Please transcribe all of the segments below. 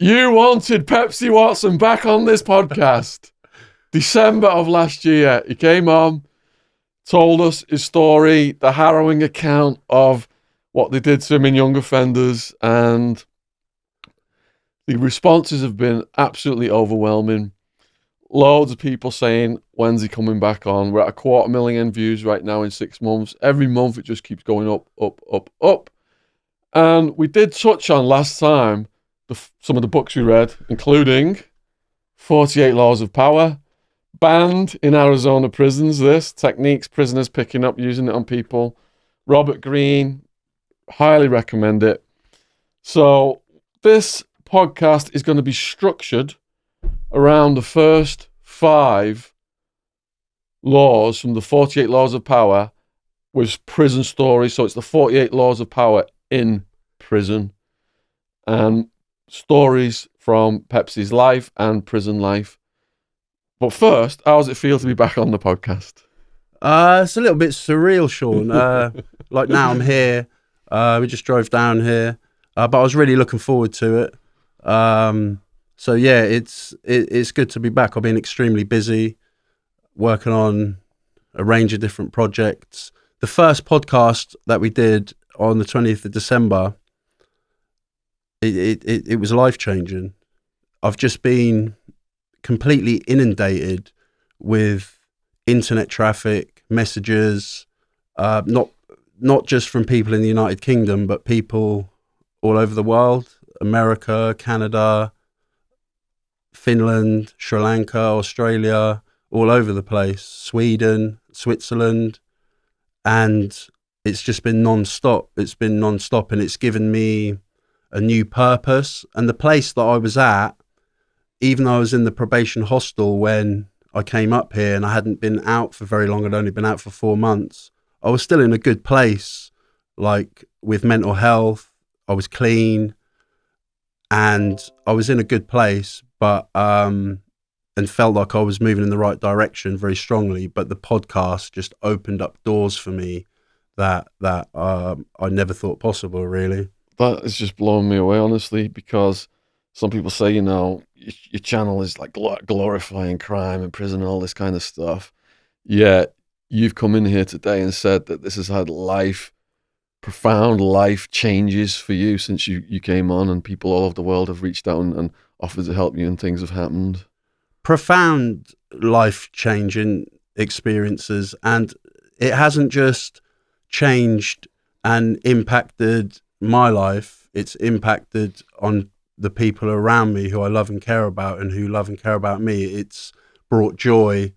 You wanted Pepsi Watson back on this podcast. December of last year, he came on, told us his story, the harrowing account of what they did to him in Young Offenders, and the responses have been absolutely overwhelming. Loads of people saying, when's he coming back on? We're at 250,000 views right now in 6 months. Every month it just keeps going up, up, up, up. And we did touch on last time some of the books we read, including 48 Laws of Power, banned in Arizona prisons, techniques prisoners picking up, using it on people. Robert Greene, highly recommend it. So this podcast is going to be structured around the first 5 laws from the 48 Laws of Power with prison stories. So it's the 48 Laws of Power in prison and stories from Pepsi's life and prison life. But first, how does it feel to be back on the podcast? It's a little bit surreal, Shaun. Like now I'm here. We just drove down here, but I was really looking forward to it. So yeah, it's good to be back. I've been extremely busy working on a range of different projects. The first podcast that we did on the 20th of December, it was life-changing. I've just been completely inundated with internet traffic, messages, not just from people in the United Kingdom, but people all over the world, America, Canada, Finland, Sri Lanka, Australia, all over the place, Sweden, Switzerland, and it's just been non-stop. It's been non-stop, and it's given me a new purpose. And the place that I was at, even though I was in the probation hostel when I came up here and I hadn't been out for very long, I'd only been out for 4 months, I was still in a good place, like with mental health. I was clean and I was in a good place, but and felt like I was moving in the right direction very strongly. But the podcast just opened up doors for me that I never thought possible, really. That has just blown me away, honestly, because some people say, your channel is like glorifying crime and prison and all this kind of stuff. Yet you've come in here today and said that this has had profound life changes for you since you came on, and people all over the world have reached out and offered to help you, and things have happened. Profound life-changing experiences, and it hasn't just changed and impacted my life, it's impacted on the people around me who I love and care about and who love and care about me. It's brought joy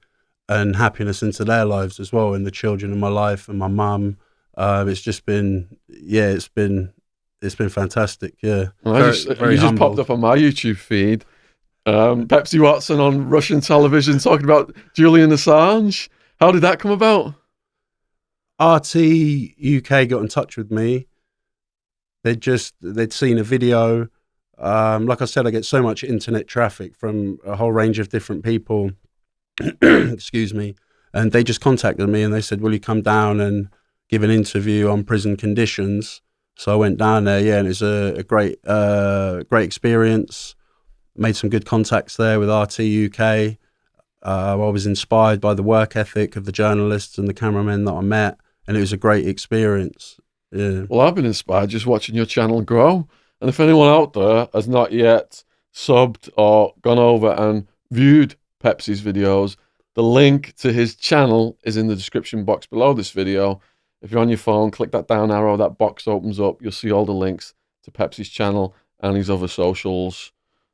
and happiness into their lives as well, and the children in my life and my mum. It's just been, it's been fantastic. Yeah. Well, you just popped up on my YouTube feed. Pepsi Watson on Russian television talking about Julian Assange. How did that come about? RT UK got in touch with me. They'd seen a video. Like I said, I get so much internet traffic from a whole range of different people. Excuse me. And they just contacted me and they said, will you come down and give an interview on prison conditions? So I went down there, and it was a great experience. Made some good contacts there with RT UK. I was inspired by the work ethic of the journalists and the cameramen that I met, and it was a great experience. Yeah. Well, I've been inspired just watching your channel grow. And if anyone out there has not yet subbed or gone over and viewed Pepsi's videos, the link to his channel is in the description box below this video. If you're on your phone, click that down arrow, that box opens up. You'll see all the links to Pepsi's channel and his other socials.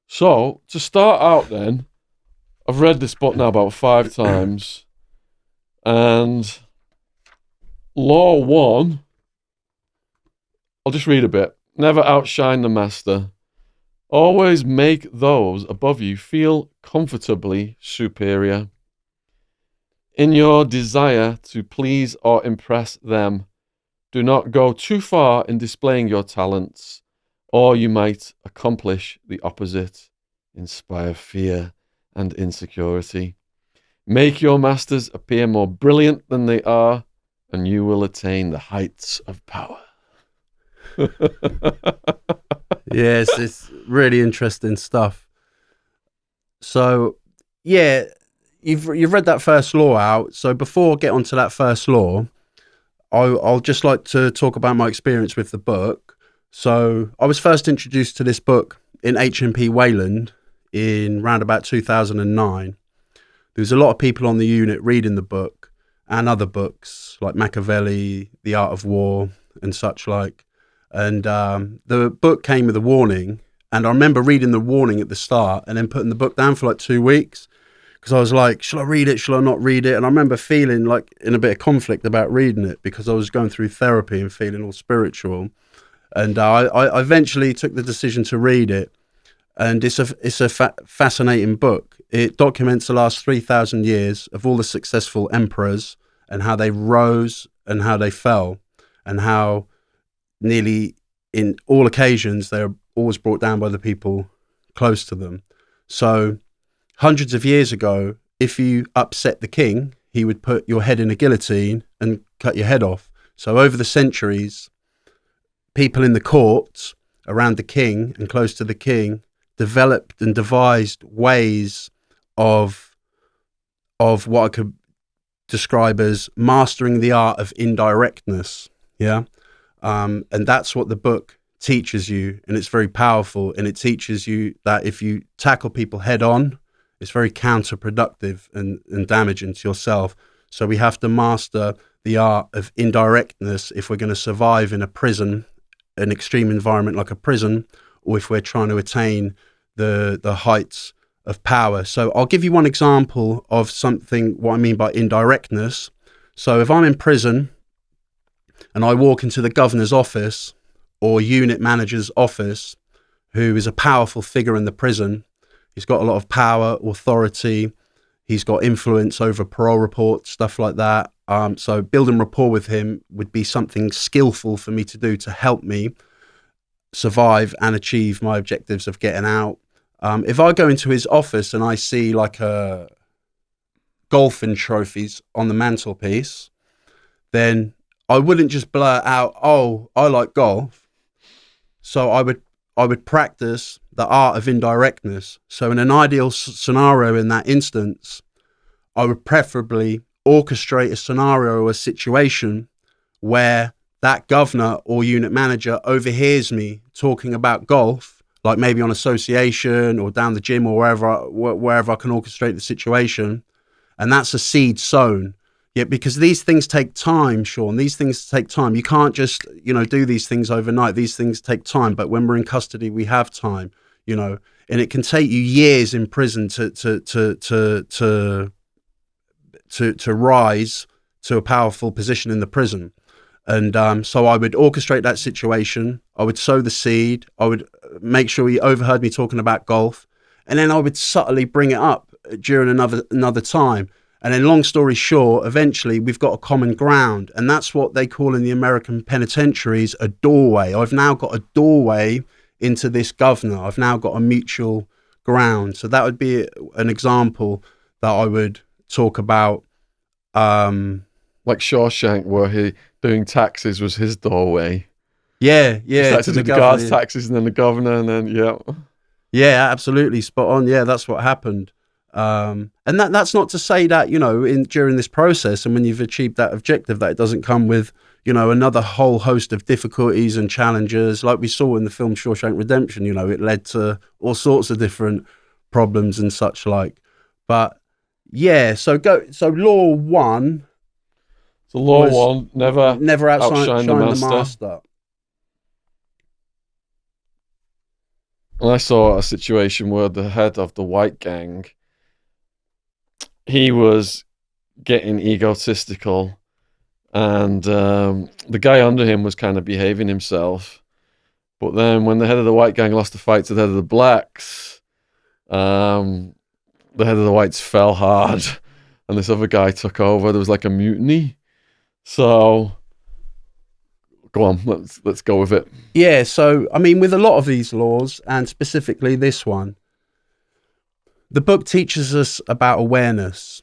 So, to start out then, I've read this book now about 5 times. And Law 1, I'll just read a bit. Never outshine the master. Always make those above you feel comfortably superior. In your desire to please or impress them, do not go too far in displaying your talents, or you might accomplish the opposite, inspire fear and insecurity. Make your masters appear more brilliant than they are, and you will attain the heights of power. Yes, it's really interesting stuff. So, yeah, you've read that first law out. So before I get onto that first law, I'll just like to talk about my experience with the book. So I was first introduced to this book in HMP Wayland in round about 2009. There was a lot of people on the unit reading the book and other books like Machiavelli, The Art of War, and such like. And the book came with a warning. And I remember reading the warning at the start and then putting the book down for like 2 weeks because I was like, shall I read it? Shall I not read it? And I remember feeling like in a bit of conflict about reading it because I was going through therapy and feeling all spiritual. And I eventually took the decision to read it. And it's a fascinating book. It documents the last 3,000 years of all the successful emperors and how they rose and how they fell and how nearly in all occasions they're always brought down by the people close to them. So hundreds of years ago, if you upset the king, he would put your head in a guillotine and cut your head off. So over the centuries, people in the courts around the king and close to the king developed and devised ways of what I could describe as mastering the art of indirectness. Yeah. And that's what the book teaches you. And it's very powerful. And it teaches you that if you tackle people head on, it's very counterproductive and damaging to yourself. So we have to master the art of indirectness if we're going to survive in a prison, an extreme environment like a prison, or if we're trying to attain the heights of power. So I'll give you one example of what I mean by indirectness. So if I'm in prison and I walk into the governor's office or unit manager's office, who is a powerful figure in the prison, he's got a lot of power, authority, he's got influence over parole reports, stuff like that. So building rapport with him would be something skillful for me to do to help me survive and achieve my objectives of getting out. If I go into his office and I see like golfing trophies on the mantelpiece, then I wouldn't just blurt out, "Oh, I like golf." So I would practice the art of indirectness. So in an ideal scenario in that instance, I would preferably orchestrate a scenario or a situation where that governor or unit manager overhears me talking about golf, like maybe on association or down the gym or wherever I can orchestrate the situation. And that's a seed sown. Yeah, because these things take time, Shaun. These things take time. You can't just, do these things overnight. These things take time. But when we're in custody, we have time, and it can take you years in prison to rise to a powerful position in the prison. And so I would orchestrate that situation. I would sow the seed. I would make sure he overheard me talking about golf. And then I would subtly bring it up during another time. And then long story short, eventually we've got a common ground. And that's what they call in the American penitentiaries a doorway. I've now got a doorway into this governor. I've now got a mutual ground. So that would be an example that I would talk about. Like Shawshank, where he doing taxes was his doorway. Yeah. To the guards' taxes and then the governor and then, Yeah, absolutely. Spot on. Yeah, that's what happened. And that's not to say that, during this process and when you've achieved that objective, that it doesn't come with, another whole host of difficulties and challenges. Like we saw in the film Shawshank Redemption, it led to all sorts of different problems and such like. But yeah, so law one. So law one, never outshine the master. And I saw a situation where the head of the white gang, he was getting egotistical, and the guy under him was kind of behaving himself. But then when the head of the white gang lost the fight to the head of the blacks, the head of the whites fell hard, and this other guy took over. There was like a mutiny. So go on, let's go with it. Yeah, so I mean, with a lot of these laws, and specifically this one, the book teaches us about awareness.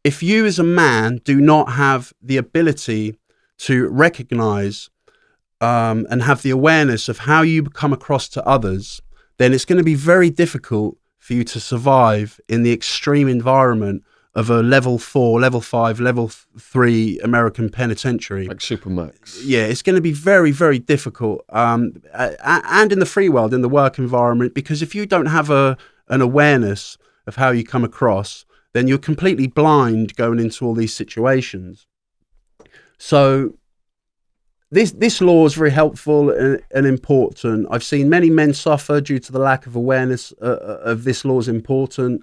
If you as a man do not have the ability to recognize and have the awareness of how you come across to others, then it's going to be very difficult for you to survive in the extreme environment of a level 4, level 5, level 3 American penitentiary. Like Supermax. Yeah, it's going to be very, very difficult. And in the free world, in the work environment, because if you don't have an awareness of how you come across, then you're completely blind going into all these situations. So this law is very helpful and important. I've seen many men suffer due to the lack of awareness of this law's important.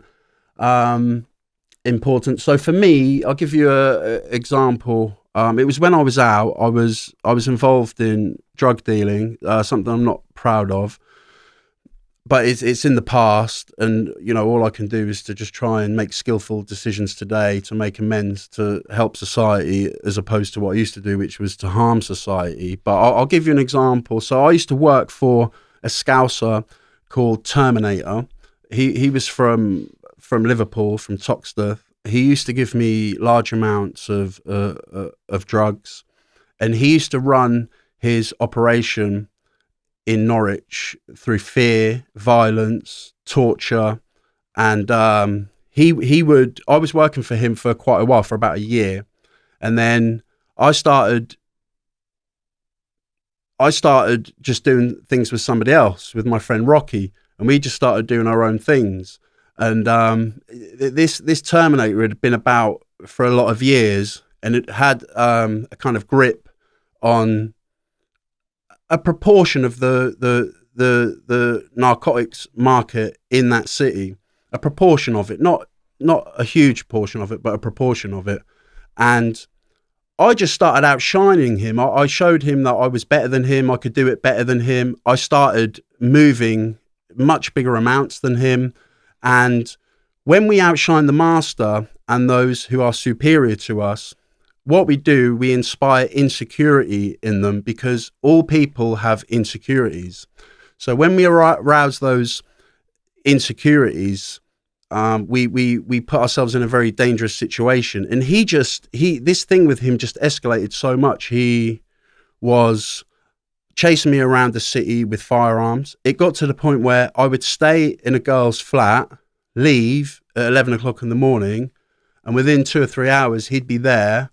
So for me, I'll give you an example. It was when I was out. I was involved in drug dealing, something I'm not proud of, but it's in the past, and all I can do is to just try and make skillful decisions today to make amends to help society, as opposed to what I used to do, which was to harm society. But I'll give you an example. So I used to work for a Scouser called Terminator. He was from Liverpool, from Toxteth. He used to give me large amounts of drugs, and he used to run his operation in Norwich through fear, violence, torture, and I was working for him for quite a while, for about a year, and then I started just doing things with somebody else, with my friend Rocky, and we just started doing our own things. And this Terminator had been about for a lot of years, and it had a kind of grip on a proportion of the narcotics market in that city, a proportion of it, not a huge portion of it, but a proportion of it. And I just started outshining him. I showed him that I was better than him. I could do it better than him. I started moving much bigger amounts than him. And when we outshine the master and those who are superior to us, what we do, we inspire insecurity in them, because all people have insecurities. So when we arouse those insecurities, we put ourselves in a very dangerous situation. And this thing with him just escalated so much. He was chasing me around the city with firearms. It got to the point where I would stay in a girl's flat, leave at 11 o'clock in the morning, and within 2 or 3 hours, he'd be there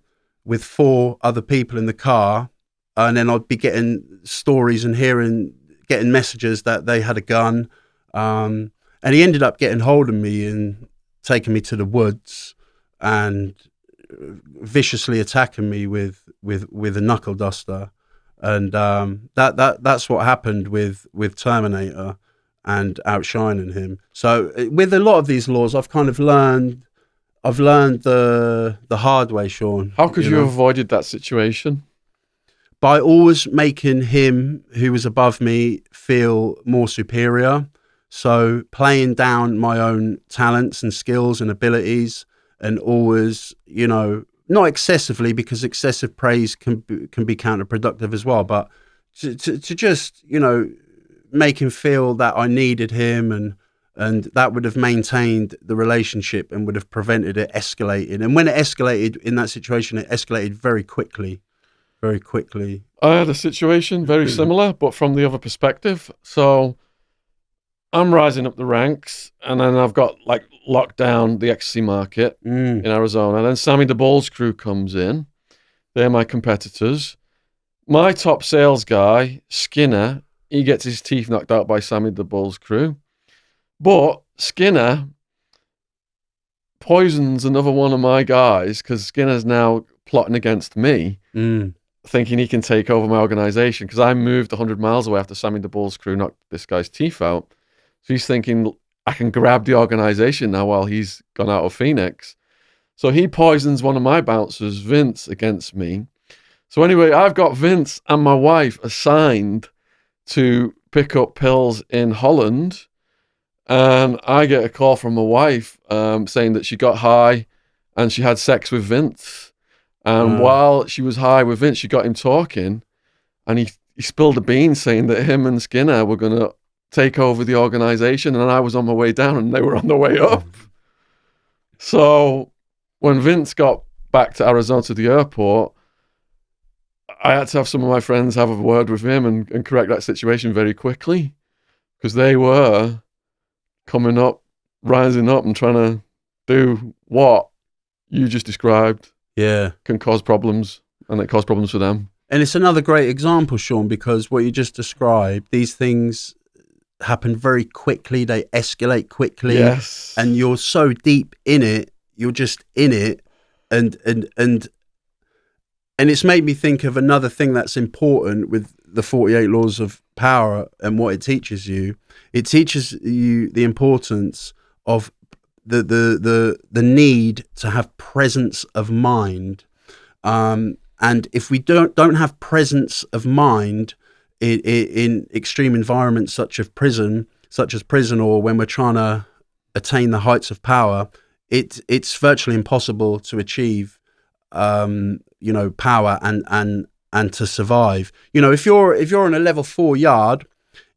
with 4 other people in the car. And then I'd be getting stories and getting messages that they had a gun. And he ended up getting hold of me and taking me to the woods and viciously attacking me with a knuckle duster. And that's what happened with Terminator and outshining him. So with a lot of these laws, I've learned the hard way, Shaun. How could you have avoided that situation? By always making him, who was above me, feel more superior. So playing down my own talents and skills and abilities, and always, not excessively, because excessive praise can be counterproductive as well, but to just, make him feel that I needed him, and that would have maintained the relationship and would have prevented it escalating. And when it escalated in that situation, it escalated very quickly. Very quickly. I had a situation very similar, but from the other perspective. So I'm rising up the ranks, and then I've got locked down the ecstasy market in Arizona. And then Sammy the Bull's crew comes in. They're my competitors. My top sales guy, Skinner, he gets his teeth knocked out by Sammy the Bull's crew. But Skinner poisons another one of my guys, because Skinner's now plotting against me, thinking he can take over my organization, because I moved 100 miles away after Sammy the Bull's crew knocked this guy's teeth out. So he's thinking, I can grab the organization now while he's gone out of Phoenix. So he poisons one of my bouncers, Vince, against me. So anyway, I've got Vince and my wife assigned to pick up pills in Holland. And I get a call from my wife saying that she got high and she had sex with Vince. And while she was high with Vince, she got him talking, and he spilled a bean saying that him and Skinner were going to take over the organization, and I was on my way down and they were on the way up. So when Vince got back to Arizona to the airport, I had to have some of my friends have a word with him and correct that situation very quickly, because they were coming up, rising up and trying to do what you just described. Yeah. Can cause problems, and it caused problems for them. And it's another great example, Shaun, because what you just described, these things happen very quickly, they escalate quickly. Yes. And you're so deep in it, you're just in it, and it's made me think of another thing that's important with the 48 Laws of Power and what it teaches you. It teaches you the importance of the need to have presence of mind. And if we don't have presence of mind in extreme environments such as prison, or when we're trying to attain the heights of power, it's virtually impossible to achieve, power and to survive. If you're in a level 4 yard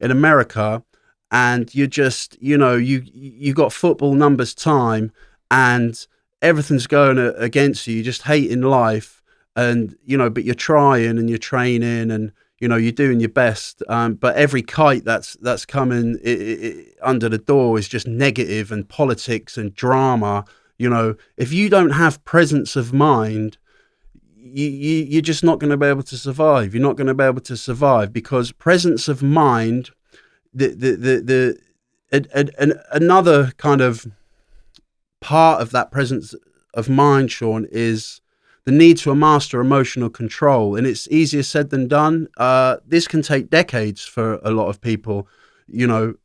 in America, and you're just, you got football numbers time, and everything's going against you, you're just hating life, and but you're trying and you're training, and you're doing your best, but every kite that's coming under the door is just negative and politics and drama. If you don't have presence of mind, you're just not going to be able to survive. You're not going to be able to survive, because presence of mind, another kind of part of that presence of mind, Shaun, is the need to master emotional control. And it's easier said than done. This can take decades for a lot of people.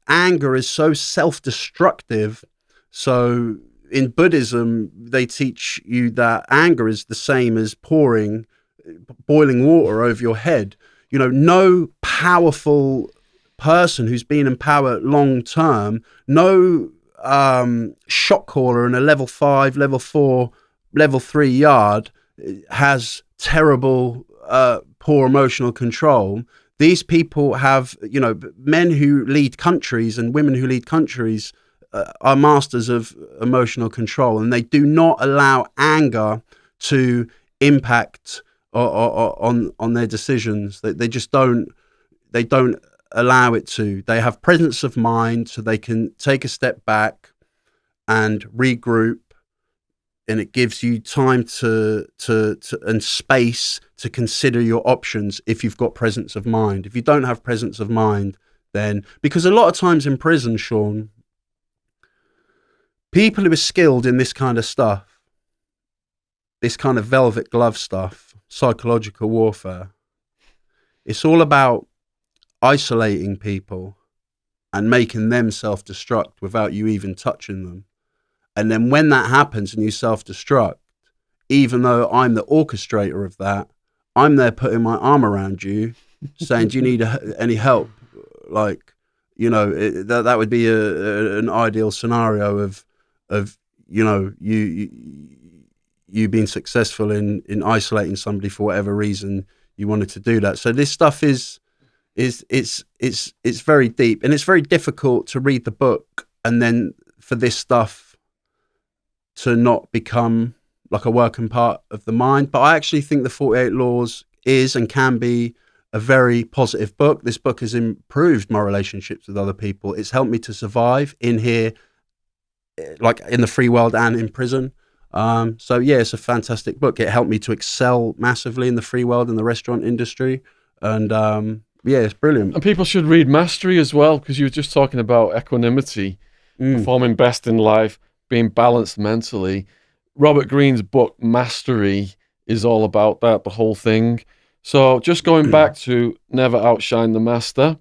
Anger is so self-destructive. So in Buddhism, they teach you that anger is the same as pouring boiling water over your head. No powerful person who's been in power long term, no shot caller in a level 5, level 4, level 3 yard has terrible, poor emotional control. These people have, men who lead countries and women who lead countries are masters of emotional control, and they do not allow anger to impact on their decisions. They just don't. They don't allow it to. They have presence of mind, so they can take a step back and regroup, and it gives you time to and space to consider your options if you've got presence of mind. If you don't have presence of mind, then, because a lot of times in prison, Shaun, people who are skilled in this kind of stuff, this kind of velvet glove stuff, psychological warfare, it's all about isolating people and making them self-destruct without you even touching them. And then when that happens and you self-destruct, even though I'm the orchestrator of that, I'm there putting my arm around you, saying, do you need any help? Like, that would be an ideal scenario of you being successful in isolating somebody for whatever reason you wanted to do that. So this stuff is very deep, and it's very difficult to read the book and then for this stuff to not become like a working part of the mind. But I actually think the 48 Laws is and can be a very positive book. This book has improved my relationships with other people. It's helped me to survive in here, like in the free world and in prison. So yeah, it's a fantastic book. It helped me to excel massively in the free world and the restaurant industry. And yeah, it's brilliant. And people should read Mastery as well, because you were just talking about equanimity, performing best in life, being balanced mentally. Robert Greene's book, Mastery, is all about that, the whole thing. So just going back to Never Outshine the Master.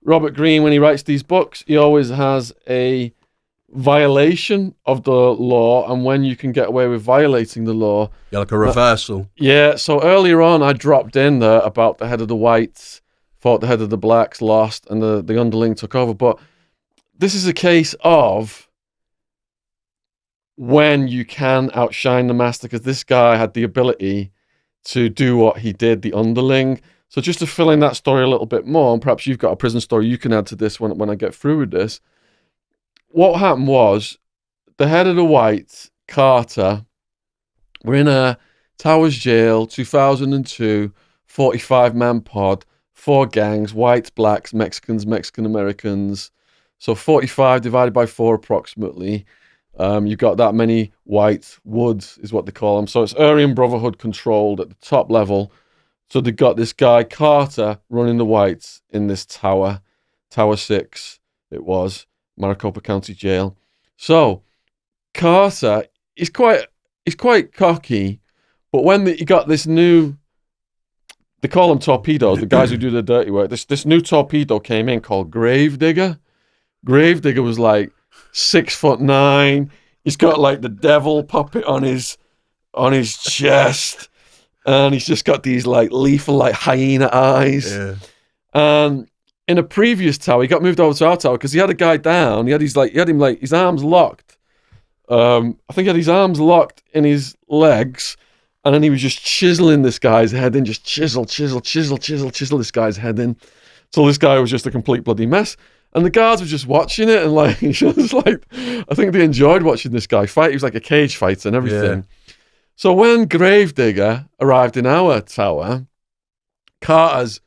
Robert Greene, when he writes these books, he always has a violation of the law and when you can get away with violating the law. Yeah, like a reversal. Yeah, so earlier on I dropped in there about the head of the whites fought the head of the blacks, lost, and the underling took over. But this is a case of when you can outshine the master, because this guy had the ability to do what he did, the underling. So just to fill in that story a little bit more, and perhaps you've got a prison story you can add to this when I get through with this. What happened was, the head of the whites, Carter, were in a Towers jail, 2002, 45-man pod, 4 gangs, whites, blacks, Mexicans, Mexican-Americans. So 45 divided by 4 approximately. You've got that many white woods is what they call them. So it's Aryan Brotherhood controlled at the top level. So they've got this guy, Carter, running the whites in this tower. Tower 6, it was. Maricopa County Jail. So Carter, he's quite cocky, but when you got this new, they call them torpedoes, the guys who do the dirty work. This new torpedo came in called Gravedigger. Gravedigger was like 6'9". He's got like the devil puppet on his chest, and he's just got these like lethal like hyena eyes. Yeah. And in a previous tower, he got moved over to our tower because he had a guy down. He had him like his arms locked. I think he had his arms locked in his legs, and then he was just chiseling this guy's head in, just chisel this guy's head in. So this guy was just a complete bloody mess. And the guards were just watching it, and like, just like, I think they enjoyed watching this guy fight. He was like a cage fighter and everything. Yeah. So when Gravedigger arrived in our tower, Carter's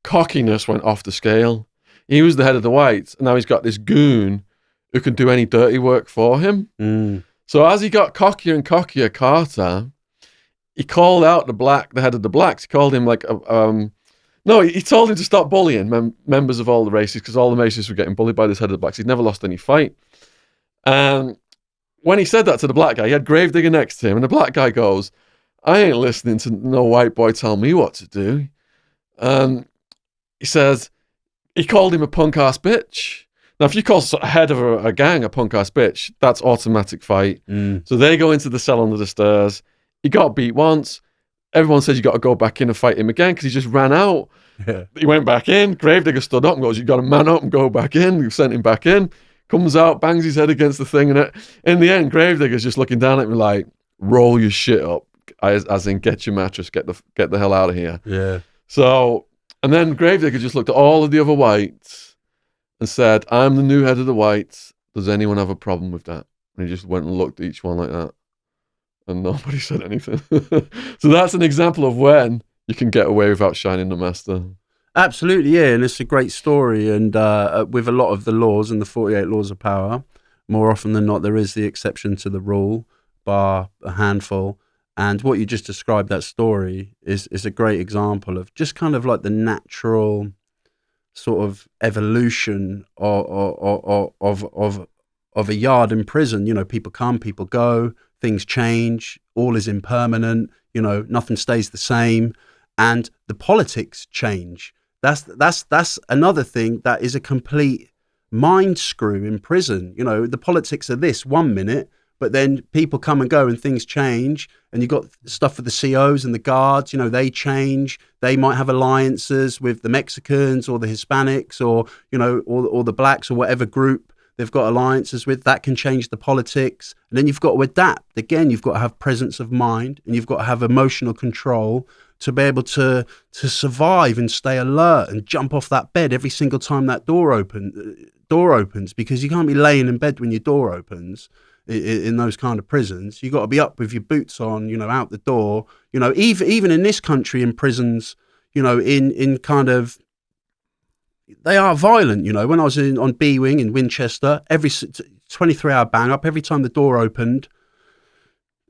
cockiness went off the scale. He was the head of the whites, and now he's got this goon who can do any dirty work for him. So as he got cockier and cockier, Carter, he called out the head of the blacks. He called him like he told him to stop bullying members of all the races, because all the races were getting bullied by this head of the blacks. He'd never lost any fight. And when he said that to the black guy, he had Gravedigger next to him, and the black guy goes, "I ain't listening to no white boy tell me what to do." He says, he called him a punk-ass bitch. Now, if you call a head of a gang a punk-ass bitch, that's automatic fight. So they go into the cell under the stairs. He got beat once. Everyone says you got to go back in and fight him again because he just ran out. Yeah. He went back in. Gravedigger stood up and goes, "You got to man up and go back in." We sent him back in. Comes out, bangs his head against the thing, and in the end, Gravedigger's just looking down at me like, "Roll your shit up," as in get your mattress, get the hell out of here. Yeah. So, and then Gravedigger just looked at all of the other whites and said, "I'm the new head of the whites. Does anyone have a problem with that?" And he just went and looked at each one like that. And nobody said anything. So that's an example of when you can get away without shining the master. Absolutely, yeah. And it's a great story. And with a lot of the laws and the 48 laws of power, more often than not, there is the exception to the rule, bar a handful. And what you just described, that story, is a great example of just kind of like the natural sort of evolution of a yard in prison. You know, people come, people go. Things change, all is impermanent, you know, nothing stays the same, and the politics change. That's another thing that is a complete mind screw in prison. You know, the politics are this 1 minute, but then people come and go and things change, and you've got stuff with the COs and the guards, you know, they change. They might have alliances with the Mexicans or the Hispanics or, you know, or the blacks or whatever group they've got alliances with. That can change the politics. And then you've got to adapt. Again, you've got to have presence of mind, and you've got to have emotional control to be able to survive and stay alert and jump off that bed every single time that door opens, because you can't be laying in bed when your door opens in those kind of prisons. You've got to be up with your boots on, you know, out the door. You know, even in this country, in prisons, you know, in kind of, they are violent. You know, when I was on B Wing in Winchester, every 23-hour bang up, every time the door opened,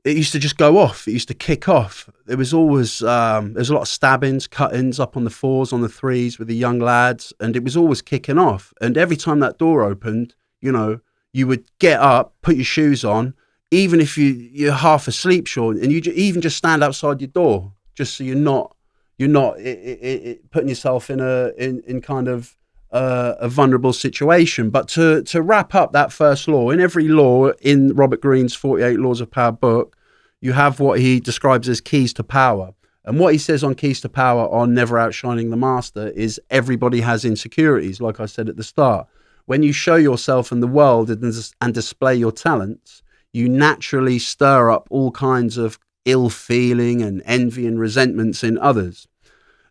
it used to just go off. It used to kick off. There was always there's a lot of stabbings, cut-ins up on the 4s, on the 3s with the young lads, and it was always kicking off. And every time that door opened, you know, you would get up, put your shoes on, even if you're half asleep, Shaun, and you even just stand outside your door, just so you're not putting yourself in kind of a vulnerable situation. But to wrap up that first law, in every law in Robert Greene's 48 Laws of Power book, you have what he describes as keys to power. And what he says on keys to power on Never Outshining the Master is everybody has insecurities, like I said at the start. When you show yourself in the world and display your talents, you naturally stir up all kinds of ill feeling and envy and resentments in others.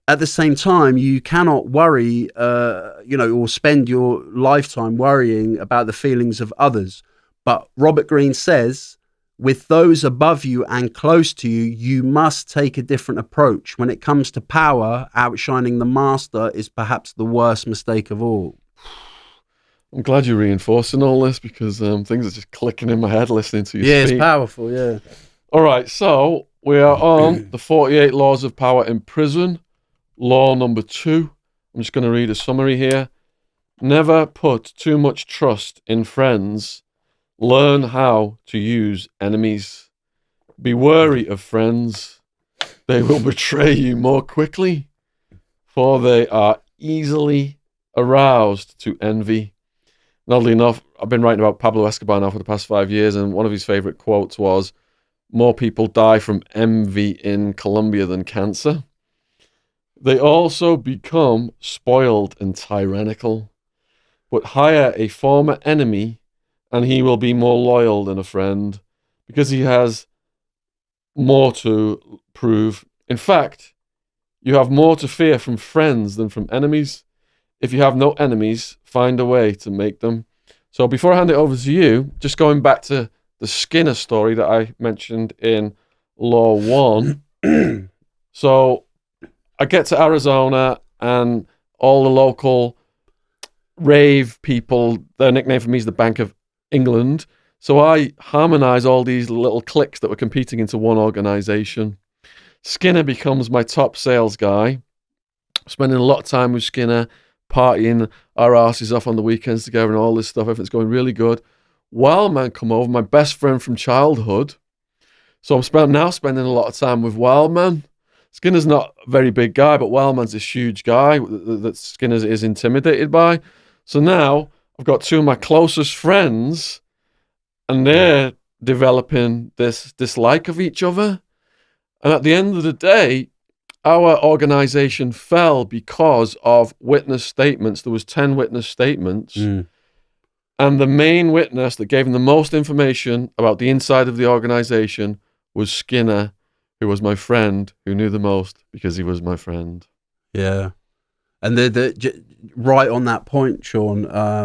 At the same time, you cannot worry, or spend your lifetime worrying about the feelings of others. But Robert Greene says With those above you and close to you, you must take a different approach. When it comes to power, outshining the master is perhaps the worst mistake of all. I'm glad you're reinforcing all this because things are just clicking in my head listening to you Yeah, speak. it's powerful, yeah. All right, so we are on the 48 Laws of Power in Prison. Law number 2. I'm just going to read a summary here. Never put too much trust in friends. Learn how to use enemies. Be wary of friends. They will betray you more quickly, for they are easily aroused to envy. And oddly enough, I've been writing about Pablo Escobar now for the past 5 years, and one of his favorite quotes was, "More people die from envy in Colombia than cancer." They also become spoiled and tyrannical. But hire a former enemy and he will be more loyal than a friend because he has more to prove. In fact, you have more to fear from friends than from enemies. If you have no enemies, find a way to make them. So before I hand it over to you, just going back to the Skinner story that I mentioned in Law 1. So I get to Arizona and all the local rave people, their nickname for me is the Bank of England. So I harmonize all these little cliques that were competing into one organization. Skinner becomes my top sales guy, spending a lot of time with Skinner, partying our asses off on the weekends together and all this stuff. Everything's going really good. Wildman come over, my best friend from childhood. So I'm now spending a lot of time with Wildman. Skinner's not a very big guy, but Wildman's this huge guy that Skinner is intimidated by. So now I've got 2 of my closest friends, and they're developing this dislike of each other. And at the end of the day, our organization fell because of witness statements. There was 10 witness statements. And the main witness that gave them the most information about the inside of the organization was Skinner, who was my friend, who knew the most because he was my friend. Yeah. And right on that point, Shaun,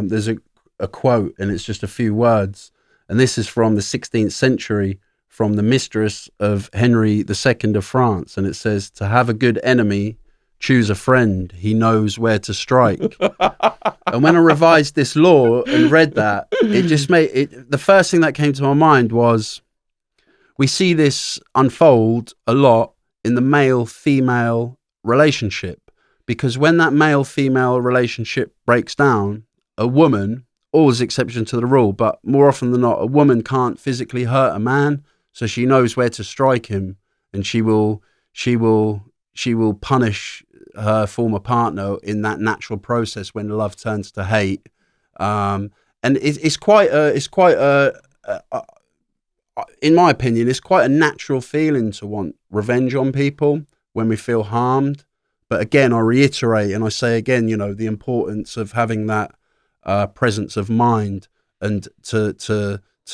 there's a quote, and it's just a few words. And this is from the 16th century, from the mistress of Henry II of France. And it says, "To have a good enemy, choose a friend. He knows where to strike." And when I revised this law and read that, it just made it. The first thing that came to my mind was, we see this unfold a lot in the male-female relationship, because when that male-female relationship breaks down, a woman, always exception to the rule, but more often than not, a woman can't physically hurt a man, so she knows where to strike him, and she will punish her former partner in that natural process when love turns to hate. And it's quite a in my opinion, it's quite a natural feeling to want revenge on people when we feel harmed. But again, I reiterate and I say again, the importance of having that presence of mind, and to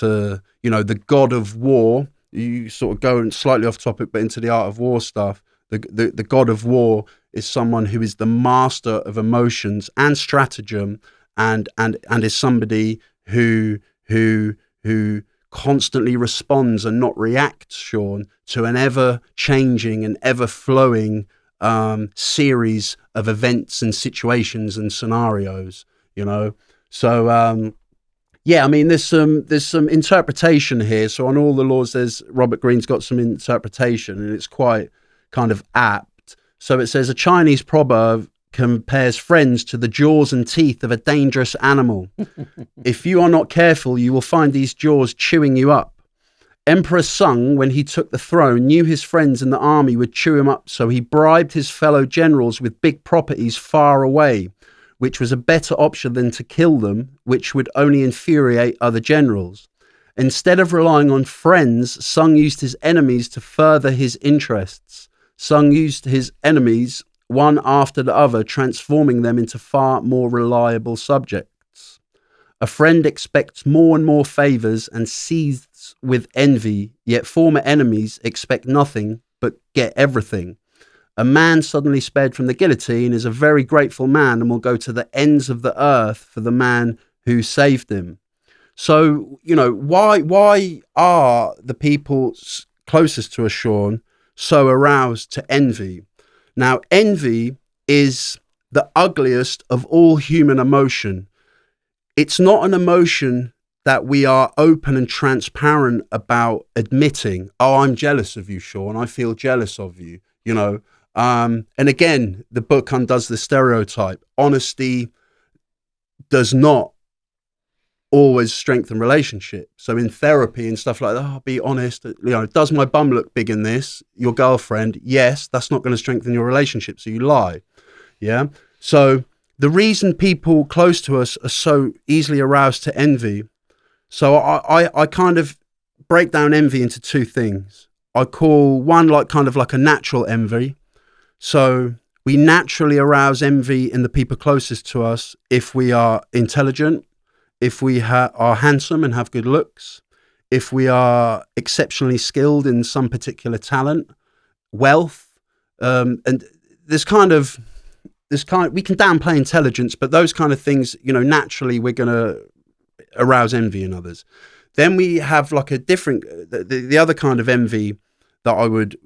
the god of war. You sort of go slightly off topic, but into the art of war stuff. The god of war is someone who is the master of emotions and stratagem, and is somebody who constantly responds and not reacts, Shaun, to an ever-changing and ever-flowing series of events and situations and scenarios, So, yeah, I mean, there's some interpretation here. So on all the laws, Robert Greene's got some interpretation, and it's quite kind of apt. So it says, a Chinese proverb compares friends to the jaws and teeth of a dangerous animal. If you are not careful, you will find these jaws chewing you up. Emperor Sung, when he took the throne, knew his friends in the army would chew him up, so he bribed his fellow generals with big properties far away, which was a better option than to kill them, which would only infuriate other generals. Instead of relying on friends, Sung used his enemies to further his interests. Sung used his enemies one after the other, transforming them into far more reliable subjects. A friend expects more and more favours and seethes with envy, yet former enemies expect nothing but get everything. A man suddenly spared from the guillotine is a very grateful man and will go to the ends of the earth for the man who saved him. So, you know, why are the people closest to us, Shaun, so aroused to envy? Now, envy is the ugliest of all human emotion. It's not an emotion that we are open and transparent about admitting, oh, I'm jealous of you, Shaun. I feel jealous of you, you know. And again, the book undoes the stereotype. Honesty does not always strengthen relationships. So in therapy and stuff like that, oh, be honest, you know, does my bum look big in this? Your girlfriend? Yes, that's not going to strengthen your relationship. So you lie. Yeah. So the reason people close to us are so easily aroused to envy. So I kind of break down envy into two things. I call one like kind of like a natural envy. So we naturally arouse envy in the people closest to us if we are intelligent, if we are handsome and have good looks, if we are exceptionally skilled in some particular talent, wealth, and we can downplay intelligence, but those kind of things, you know, naturally we're going to arouse envy in others. Then we have like a different, the other kind of envy that I would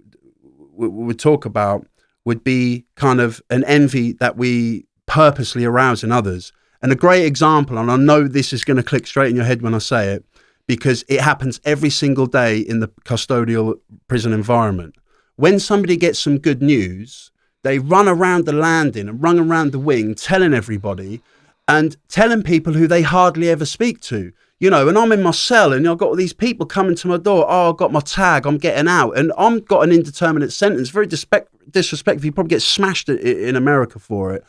talk about would be kind of an envy that we purposely arouse in others. And a great example, and I know this is going to click straight in your head when I say it, because it happens every single day in the custodial prison environment. When somebody gets some good news, they run around the landing and run around the wing telling everybody and telling people who they hardly ever speak to. You know, and I'm in my cell and I've got all these people coming to my door. Oh, I've got my tag, I'm getting out. And I've got an indeterminate sentence, very disrespectful. You probably get smashed in America for it.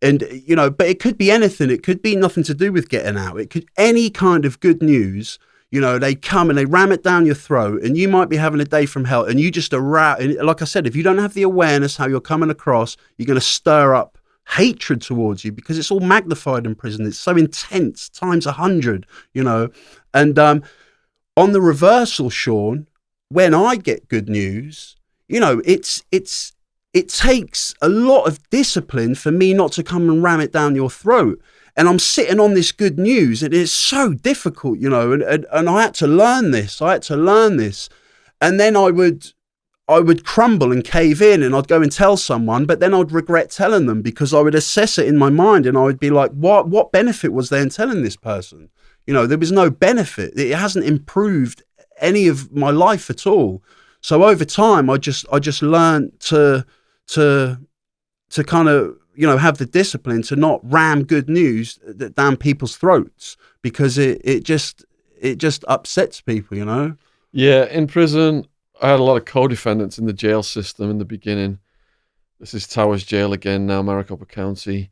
And, you know, but it could be anything. It could be nothing to do with getting out. It could any kind of good news. You know, they come and they ram it down your throat and you might be having a day from hell and you just arouse. And like I said, if you don't have the awareness how you're coming across, you're going to stir up hatred towards you because it's all magnified in prison. It's so intense, times 100, you know. And on the reversal, Shaun, when I get good news, you know, it takes a lot of discipline for me not to come and ram it down your throat. And I'm sitting on this good news and it's so difficult, you know, and I had to learn this. And then I would crumble and cave in and I'd go and tell someone, but then I'd regret telling them because I would assess it in my mind and I would be like, what benefit was there in telling this person? You know, there was no benefit. It hasn't improved any of my life at all. So over time, I just learned to kind of, you know, have the discipline to not ram good news down people's throats because it just upsets people, you know? Yeah, in prison, I had a lot of co-defendants in the jail system in the beginning. This is Towers Jail again now, Maricopa County.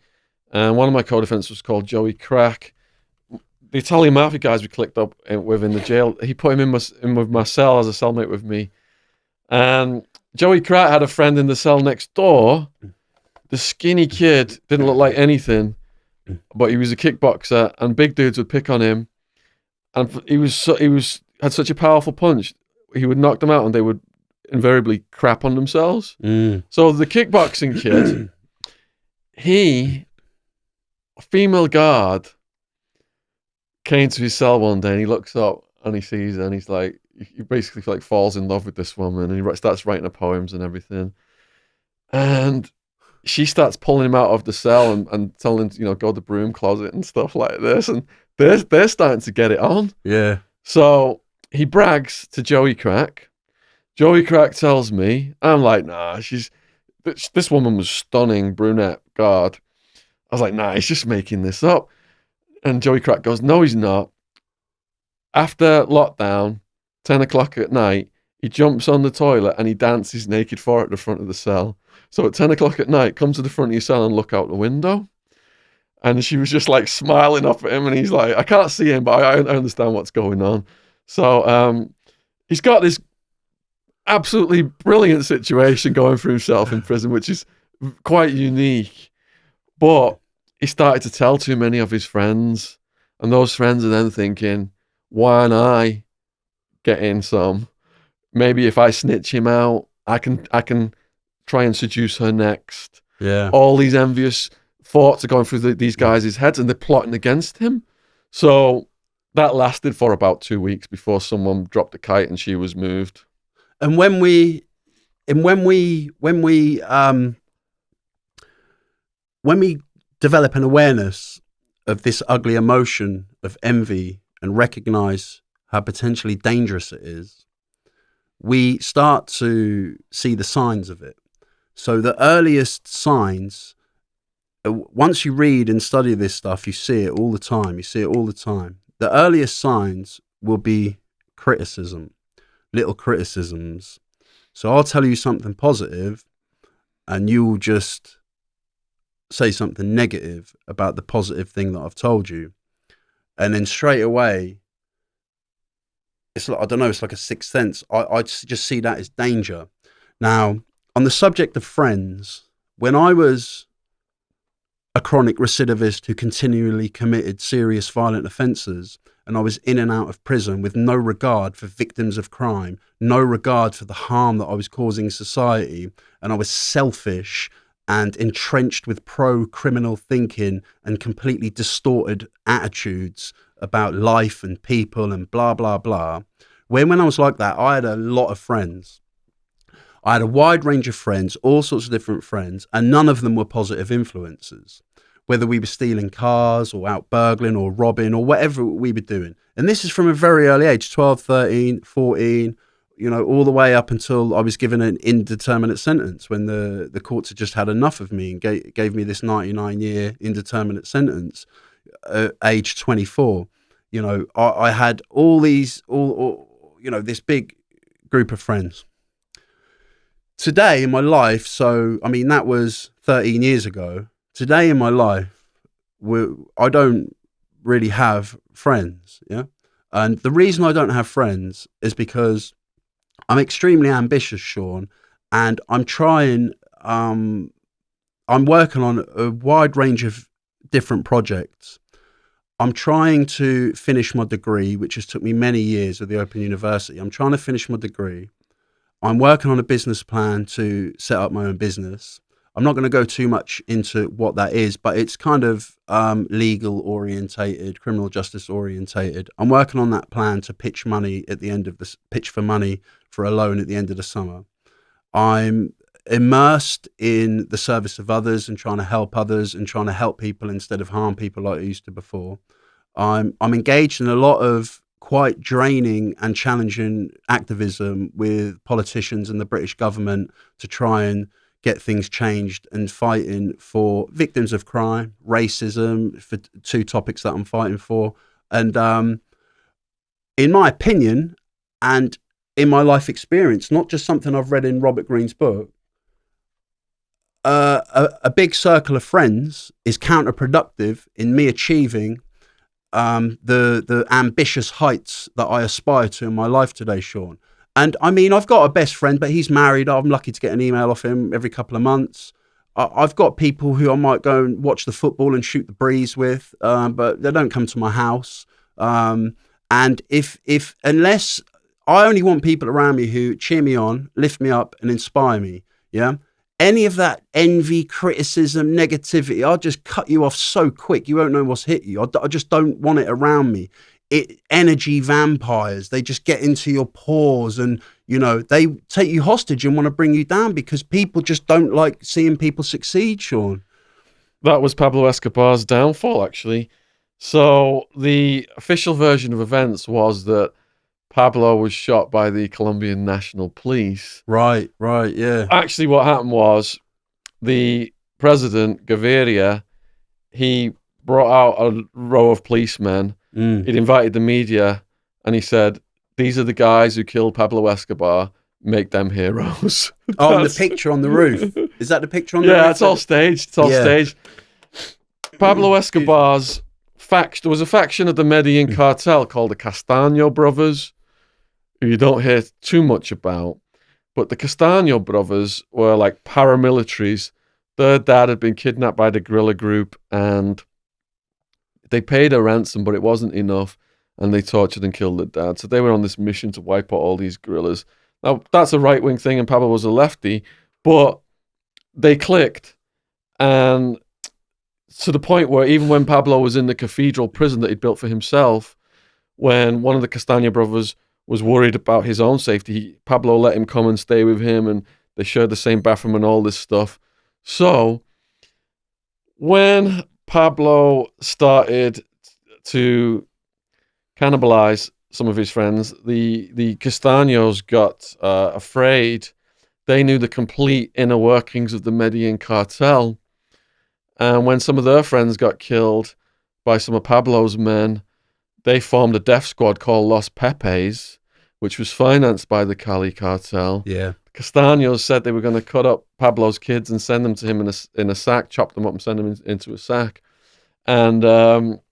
And one of my co-defendants was called Joey Crack. The Italian mafia guys we clicked up with in the jail, he put him in with my cell as a cellmate with me. And Joey Crack had a friend in the cell next door. The skinny kid didn't look like anything, but he was a kickboxer, and big dudes would pick on him. And had such a powerful punch. He would knock them out, and they would invariably crap on themselves. So the kickboxing kid, a female guard, came to his cell one day, and he looks up and he sees her, and he's like, he basically like falls in love with this woman, and he starts writing her poems and everything. And she starts pulling him out of the cell and telling him, you know, go to the broom closet and stuff like this. And they're starting to get it on. Yeah. So he brags to Joey Crack. Joey Crack tells me, I'm like, nah, this woman was stunning, brunette guard. I was like, nah, he's just making this up. And Joey Crack goes, no, he's not. After lockdown, 10 o'clock at night, he jumps on the toilet and he dances naked for it at the front of the cell. So at 10 o'clock at night, come to the front of your cell and look out the window. And she was just like smiling up at him, and he's like, I can't see him, but I understand what's going on. So he's got this absolutely brilliant situation going for himself in prison, which is quite unique. But he started to tell too many of his friends, and those friends are then thinking, why aren't I getting some? Maybe if I snitch him out, I can try and seduce her next. Yeah. All these envious thoughts are going through these guys' heads, and they're plotting against him. So that lasted for about 2 weeks before someone dropped a kite and she was moved. And when we develop an awareness of this ugly emotion of envy and recognize how potentially dangerous it is, we start to see the signs of it. So the earliest signs, once you read and study this stuff, you see it all the time. The earliest signs will be criticism, little criticisms. So I'll tell you something positive and you'll just say something negative about the positive thing that I've told you. And then straight away, it's like, I don't know, it's like a sixth sense. I just see that as danger. Now, on the subject of friends, when I was a chronic recidivist who continually committed serious violent offences, and I was in and out of prison with no regard for victims of crime, no regard for the harm that I was causing society, and I was selfish and entrenched with pro-criminal thinking and completely distorted attitudes about life and people and blah, blah, blah. When I was like that, I had a lot of friends. I had a wide range of friends, all sorts of different friends, and none of them were positive influences, whether we were stealing cars or out burgling or robbing or whatever we were doing. And this is from a very early age, 12, 13, 14, all the way up until I was given an indeterminate sentence when the courts had just had enough of me and gave me this 99-year indeterminate sentence, age 24. I had all these, this big group of friends. Today in my life, that was 13 years ago. Today in my life, I don't really have friends, yeah? And the reason I don't have friends is because I'm extremely ambitious, Shaun, and I'm working on a wide range of different projects. I'm trying to finish my degree, which has took me many years at the Open University. I'm trying to finish my degree. I'm working on a business plan to set up my own business. I'm not going to go too much into what that is, but it's kind of legal orientated, criminal justice orientated. I'm working on that plan to pitch for money for a loan at the end of the summer. I'm immersed in the service of others and trying to help others and trying to help people instead of harm people like I used to before. I'm engaged in a lot of quite draining and challenging activism with politicians and the British government to try and get things changed, and fighting for victims of crime, racism, for two topics that I'm fighting for. And in my opinion, and in my life experience, not just something I've read in Robert Greene's book, a big circle of friends is counterproductive in me achieving the ambitious heights that I aspire to in my life today, Shaun. And I've got a best friend, but he's married. I'm lucky to get an email off him every couple of months. I've got people who I might go and watch the football and shoot the breeze with, but they don't come to my house. And unless I only want people around me who cheer me on, lift me up, and inspire me, yeah. Any of that envy, criticism, negativity, I'll just cut you off so quick. You won't know what's hit you. I just don't want it around me. Energy vampires, they just get into your pores and, they take you hostage and want to bring you down because people just don't like seeing people succeed, Shaun. That was Pablo Escobar's downfall, actually. So the official version of events was that Pablo was shot by the Colombian National Police. Right, yeah. Actually, what happened was the president, Gaviria, he brought out a row of policemen. He'd invited the media and he said, "These are the guys who killed Pablo Escobar. Make them heroes." Oh, the picture on the roof. Is that the picture on the roof? Yeah, it's all staged. It's all staged. Pablo Escobar's faction, there was a faction of the Medellin cartel called the Castaño brothers, who you don't hear too much about. But the Castaño brothers were like paramilitaries. Their dad had been kidnapped by the guerrilla group and they paid a ransom, but it wasn't enough. And they tortured and killed their dad. So they were on this mission to wipe out all these guerrillas. Now, that's a right-wing thing and Pablo was a lefty, but they clicked. And to the point where even when Pablo was in the cathedral prison that he'd built for himself, when one of the Castagna brothers was worried about his own safety, Pablo let him come and stay with him, and they shared the same bathroom and all this stuff. So when Pablo started to cannibalize some of his friends, the Castaños got afraid. They knew the complete inner workings of the Medellin cartel. And when some of their friends got killed by some of Pablo's men, they formed a death squad called Los Pepes, which was financed by the Cali cartel. Yeah. Castaños said they were going to cut up Pablo's kids and send them to him in a sack, chop them up and send them into a sack. And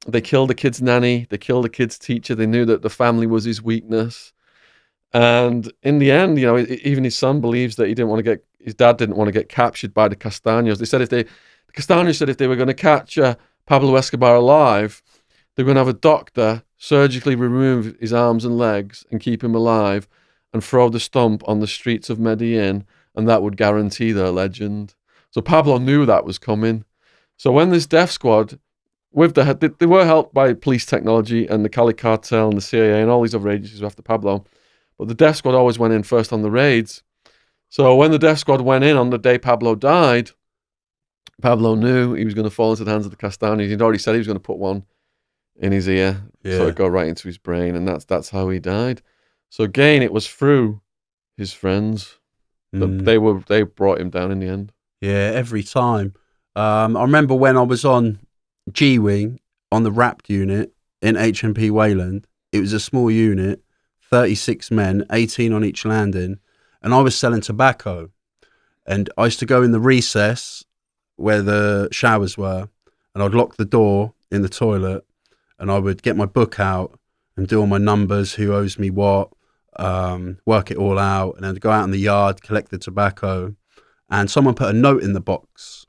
they killed the kid's nanny. They killed the kid's teacher. They knew that the family was his weakness. And in the end, even his son believes that his dad didn't want to get captured by the Castaños. The Castaños said if they were going to catch Pablo Escobar alive, they were going to have a doctor surgically remove his arms and legs and keep him alive and throw the stump on the streets of Medellin, and that would guarantee their legend. So Pablo knew that was coming. So when this death squad, they were helped by police technology and the Cali cartel and the CIA and all these other agencies after Pablo, but the death squad always went in first on the raids. So when the death squad went in on the day Pablo died, Pablo knew he was going to fall into the hands of the Castaños. He'd already said he was going to put one in his ear, so it'd go right into his brain, and that's how he died. So again, it was through his friends that they brought him down in the end. Yeah, every time. I remember when I was on G-Wing on the Wrapped unit in HMP Wayland. It was a small unit, 36 men, 18 on each landing, and I was selling tobacco. And I used to go in the recess where the showers were, and I'd lock the door in the toilet, and I would get my book out and do all my numbers, who owes me what, work it all out, and then go out in the yard, collect the tobacco. And someone put a note in the box.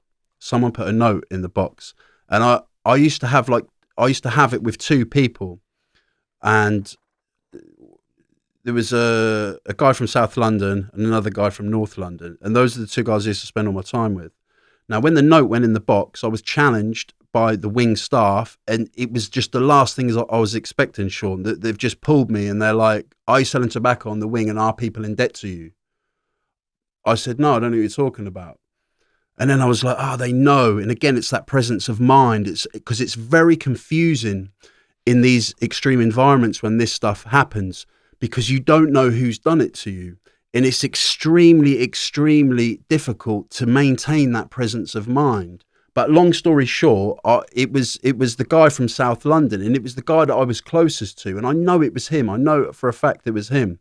And I used to have it with two people. And there was a guy from South London and another guy from North London. And those are the two guys I used to spend all my time with. Now, when the note went in the box, I was challenged by the wing staff, and it was just the last things I was expecting, Shaun. That they've just pulled me and they're like, "Are you selling tobacco on the wing, and are people in debt to you?" I said, "No, I don't know what you're talking about." And then I was like, they know. And again, it's that presence of mind. It's because it's very confusing in these extreme environments when this stuff happens, because you don't know who's done it to you. And it's extremely, extremely difficult to maintain that presence of mind. But long story short, it was the guy from South London, and it was the guy that I was closest to. And I know it was him. I know for a fact it was him.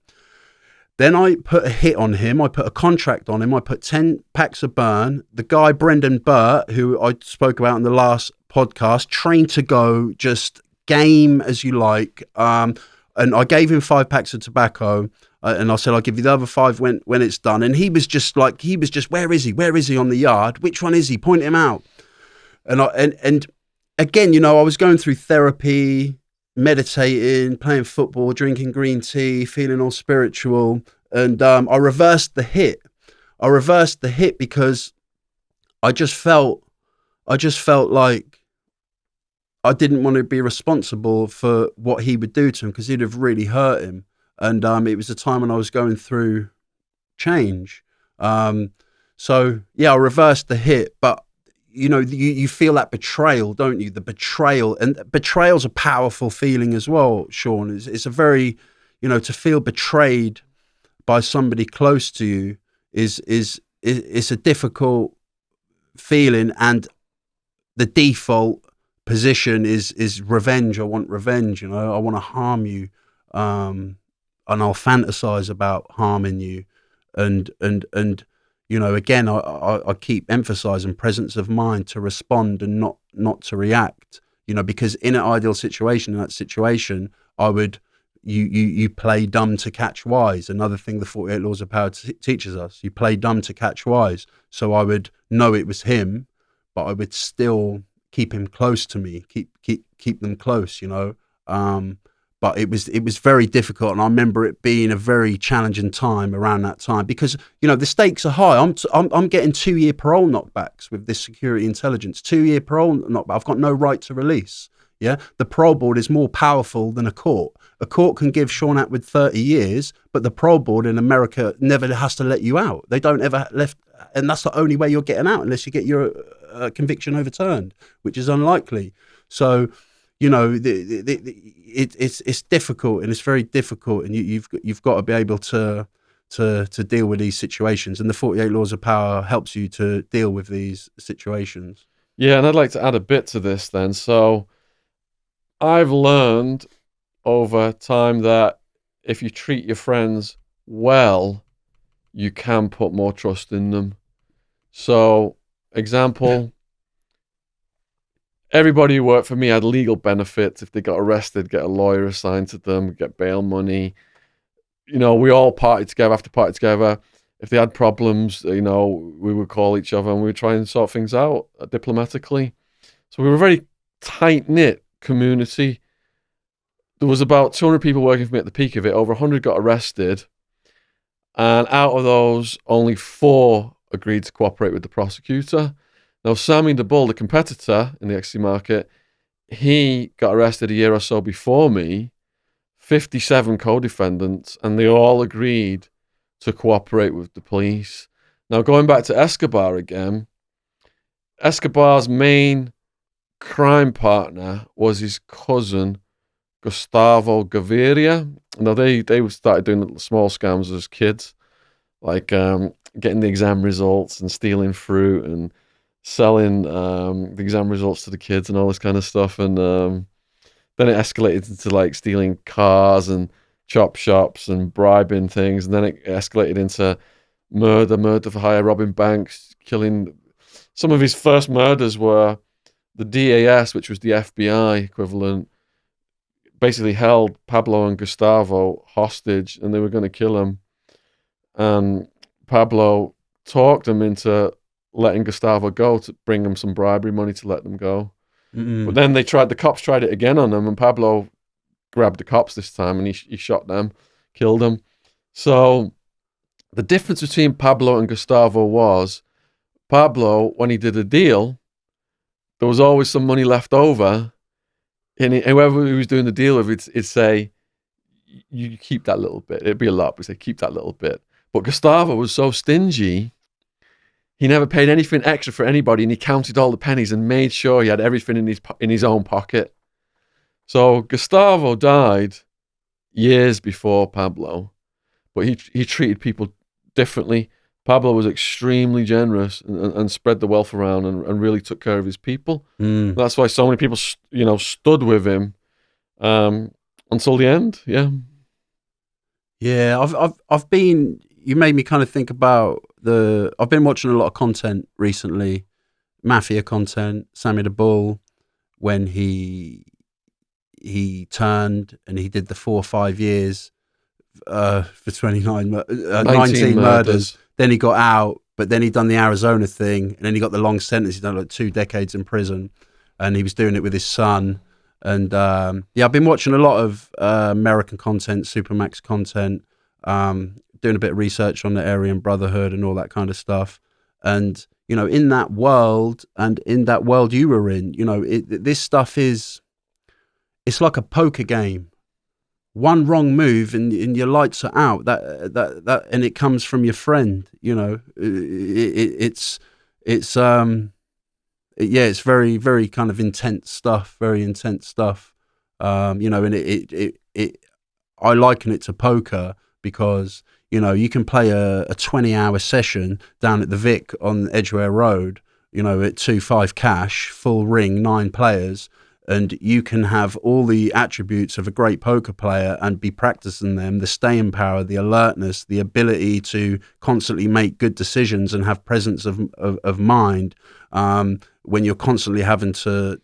Then I put a hit on him. I put a contract on him. I put 10 packs of burn. The guy, Brendan Burt, who I spoke about in the last podcast, trained to go, just game as you like. And I gave him 5 packs of tobacco. And I said, I'll give you the other 5 when it's done. And he was just, where is he? Where is he on the yard? Which one is he? Point him out. And again, I was going through therapy, meditating, playing football, drinking green tea, feeling all spiritual. And I reversed the hit. Because I just felt like I didn't want to be responsible for what he would do to him, because he'd have really hurt him. And it was a time when I was going through change. So yeah, I reversed the hit, but you feel that betrayal, don't you? The betrayal, and betrayal's a powerful feeling as well, Shaun. It's a very, to feel betrayed by somebody close to you is a difficult feeling, and the default position is revenge. I want revenge. I want to harm you, and I'll fantasize about harming you, and again, I keep emphasizing presence of mind to respond and not to react, because in an ideal situation, in that situation, I would, you play dumb to catch wise. Another thing the 48 Laws of Power teaches us, you play dumb to catch wise. So I would know it was him, but I would still keep him close to me, keep them close, But it was very difficult, and I remember it being a very challenging time around that time, because the stakes are high. I'm getting 2-year parole knockbacks with this security intelligence. 2-year parole knockback. I've got no right to release. Yeah, the parole board is more powerful than a court. A court can give Shaun Attwood 30 years, but the parole board in America never has to let you out. They don't ever left, and that's the only way you're getting out unless you get your conviction overturned, which is unlikely. So, you know, it's difficult, and it's very difficult, and you've got to be able to deal with these situations, and the 48 Laws of Power helps you to deal with these situations. Yeah, and I'd like to add a bit to this then. So I've learned over time that if you treat your friends well, you can put more trust in them. So, example, everybody who worked for me had legal benefits. If they got arrested, get a lawyer assigned to them, get bail money. You know, we all partied together, have to party together. If they had problems, you know, we would call each other and we would try and sort things out diplomatically. So we were a very tight-knit community. There was about 200 people working for me at the peak of it. Over 100 got arrested. And out of those, only 4 agreed to cooperate with the prosecutor. Now, Sammy the Bull, the competitor in the ecstasy market, he got arrested a year or so before me, 57 co-defendants, and they all agreed to cooperate with the police. Now, going back to Escobar again, Escobar's main crime partner was his cousin, Gustavo Gaviria. Now, they started doing little small scams as kids, like getting the exam results and stealing fruit and selling the exam results to the kids and all this kind of stuff. And then it escalated into like stealing cars and chop shops and bribing things. And then it escalated into murder for hire, robbing banks, killing. Some of his first murders were the DAS, which was the FBI equivalent, basically held Pablo and Gustavo hostage and they were going to kill them. And Pablo talked them into letting Gustavo go to bring them some bribery money to let them go. Mm-mm. But then the cops tried it again on them, and Pablo grabbed the cops this time and he shot them, killed them. So the difference between Pablo and Gustavo was Pablo, when he did a deal, there was always some money left over, and whoever he was doing the deal with, it'd say, you keep that little bit. It'd be a lot, but he'd say, keep that little bit. But Gustavo was so stingy, he never paid anything extra for anybody, and he counted all the pennies and made sure he had everything in his own pocket. So Gustavo died years before Pablo, but he treated people differently. Pablo was extremely generous and spread the wealth around and really took care of his people. That's why so many people, stood with him until the end. Yeah. Yeah, I've been. You made me kind of think about I've been watching a lot of content recently, mafia content. Sammy the Bull, when he turned and he did the 4 or 5 years for 19 murders. Then he got out, but then he done the Arizona thing, and then he got the long sentence. He done like 2 decades in prison, and he was doing it with his son. And I've been watching a lot of American content, Supermax content, doing a bit of research on the Aryan Brotherhood and all that kind of stuff. And in that world, and in that world you were in, this stuff it's like a poker game. One wrong move and your lights are out. That and it comes from your friend. It's very, very kind of intense stuff. Very intense stuff. And I liken it to poker because you can play a 20-hour session down at the Vic on Edgware Road. At 2-5 cash, full ring, 9 players. And you can have all the attributes of a great poker player and be practicing them, the staying power, the alertness, the ability to constantly make good decisions and have presence of mind when you're constantly having to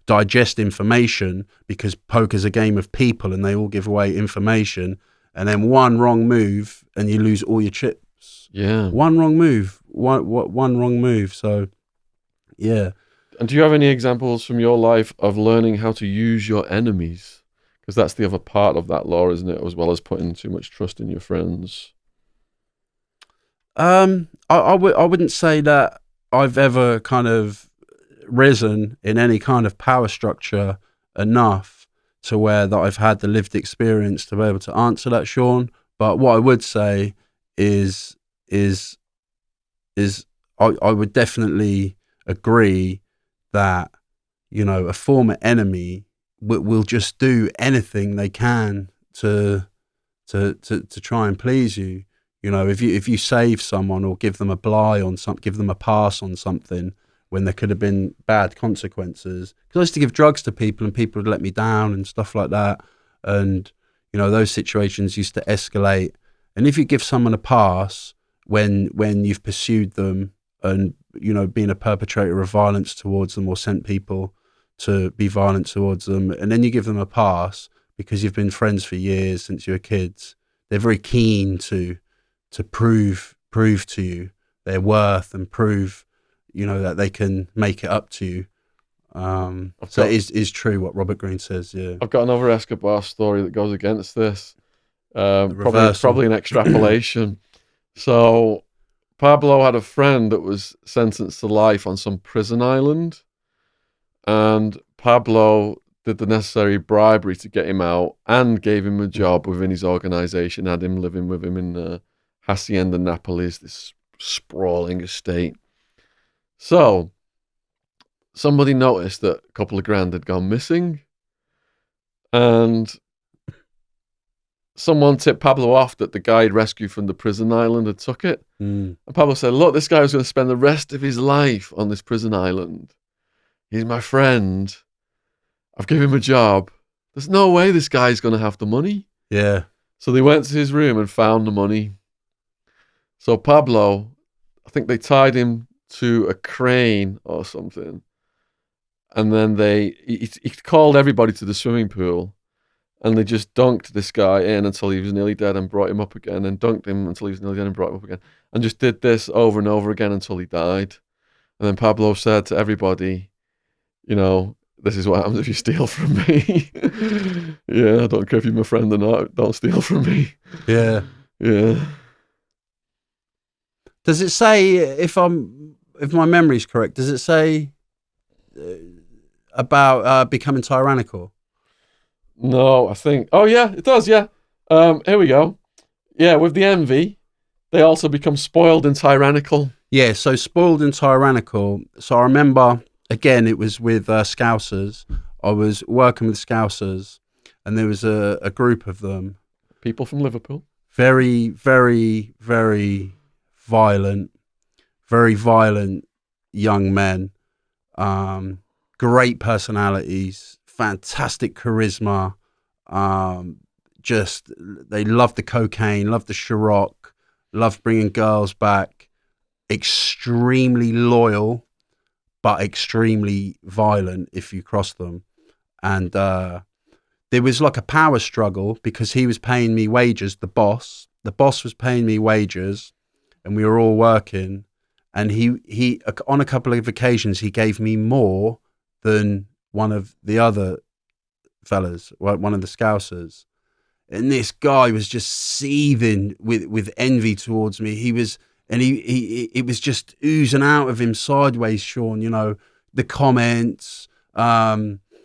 digest information, because poker's a game of people and they all give away information. And then one wrong move and you lose all your chips. Yeah. One wrong move. One wrong move. So, yeah. And do you have any examples from your life of learning how to use your enemies? Because that's the other part of that law, isn't it? As well as putting too much trust in your friends. I wouldn't say that I've ever kind of risen in any kind of power structure enough to where that I've had the lived experience to be able to answer that, Shaun. But what I would say is is I would definitely agree that, you know, a former enemy will just do anything they can to try and please you. You know, if you save someone or give them a give them a pass on something when there could have been bad consequences. Because I used to give drugs to people and people would let me down and stuff like that. And, you know, those situations used to escalate. And if you give someone a pass when you've pursued them and, you know, been a perpetrator of violence towards them or sent people to be violent towards them, and then you give them a pass because you've been friends for years since you were kids, they're very keen to prove to you their worth and prove, you know, that they can make it up to you. So it is true what Robert Greene says. Yeah, I've got another Escobar story that goes against this. Probably an extrapolation. So Pablo had a friend that was sentenced to life on some prison island, and Pablo did the necessary bribery to get him out and gave him a job within his organization, had him living with him in Hacienda Napolis, this sprawling estate. So somebody noticed that a couple of grand had gone missing, and someone tipped Pablo off that the guy he'd rescued from the prison island had took it. And Pablo said, look, this guy was going to spend the rest of his life on this prison island. He's my friend. I've given him a job. There's no way this guy's going to have the money. Yeah. So they went to his room and found the money. So Pablo, I think they tied him to a crane or something. And then he called everybody to the swimming pool. And they just dunked this guy in until he was nearly dead and brought him up again, and dunked him until he was nearly dead and brought him up again. And just did this over and over again until he died. And then Pablo said to everybody, you know, this is what happens if you steal from me. Yeah, I don't care if you're my friend or not. Don't steal from me. Yeah. Yeah. Does it say, if my memory's correct, does it say about becoming tyrannical? No, I think. Oh yeah, it does. Yeah. Here we go. Yeah, with the envy, they also become spoiled and tyrannical. Yeah. So spoiled and tyrannical. So I remember, again, it was with Scousers. I was working with Scousers, and there was a group of them. People from Liverpool. Very, very, very violent young men. Great personalities, fantastic charisma. Just they loved the cocaine, loved the Ciroc, loved bringing girls back. Extremely loyal, but extremely violent if you cross them. And there was like a power struggle because he was paying me wages, the boss was paying me wages, and we were all working. And he on a couple of occasions, he gave me more than one of the other fellas, one of the Scousers. And this guy was just seething with envy towards me. He was, and it was just oozing out of him sideways, Shaun, you know, the comments, slagging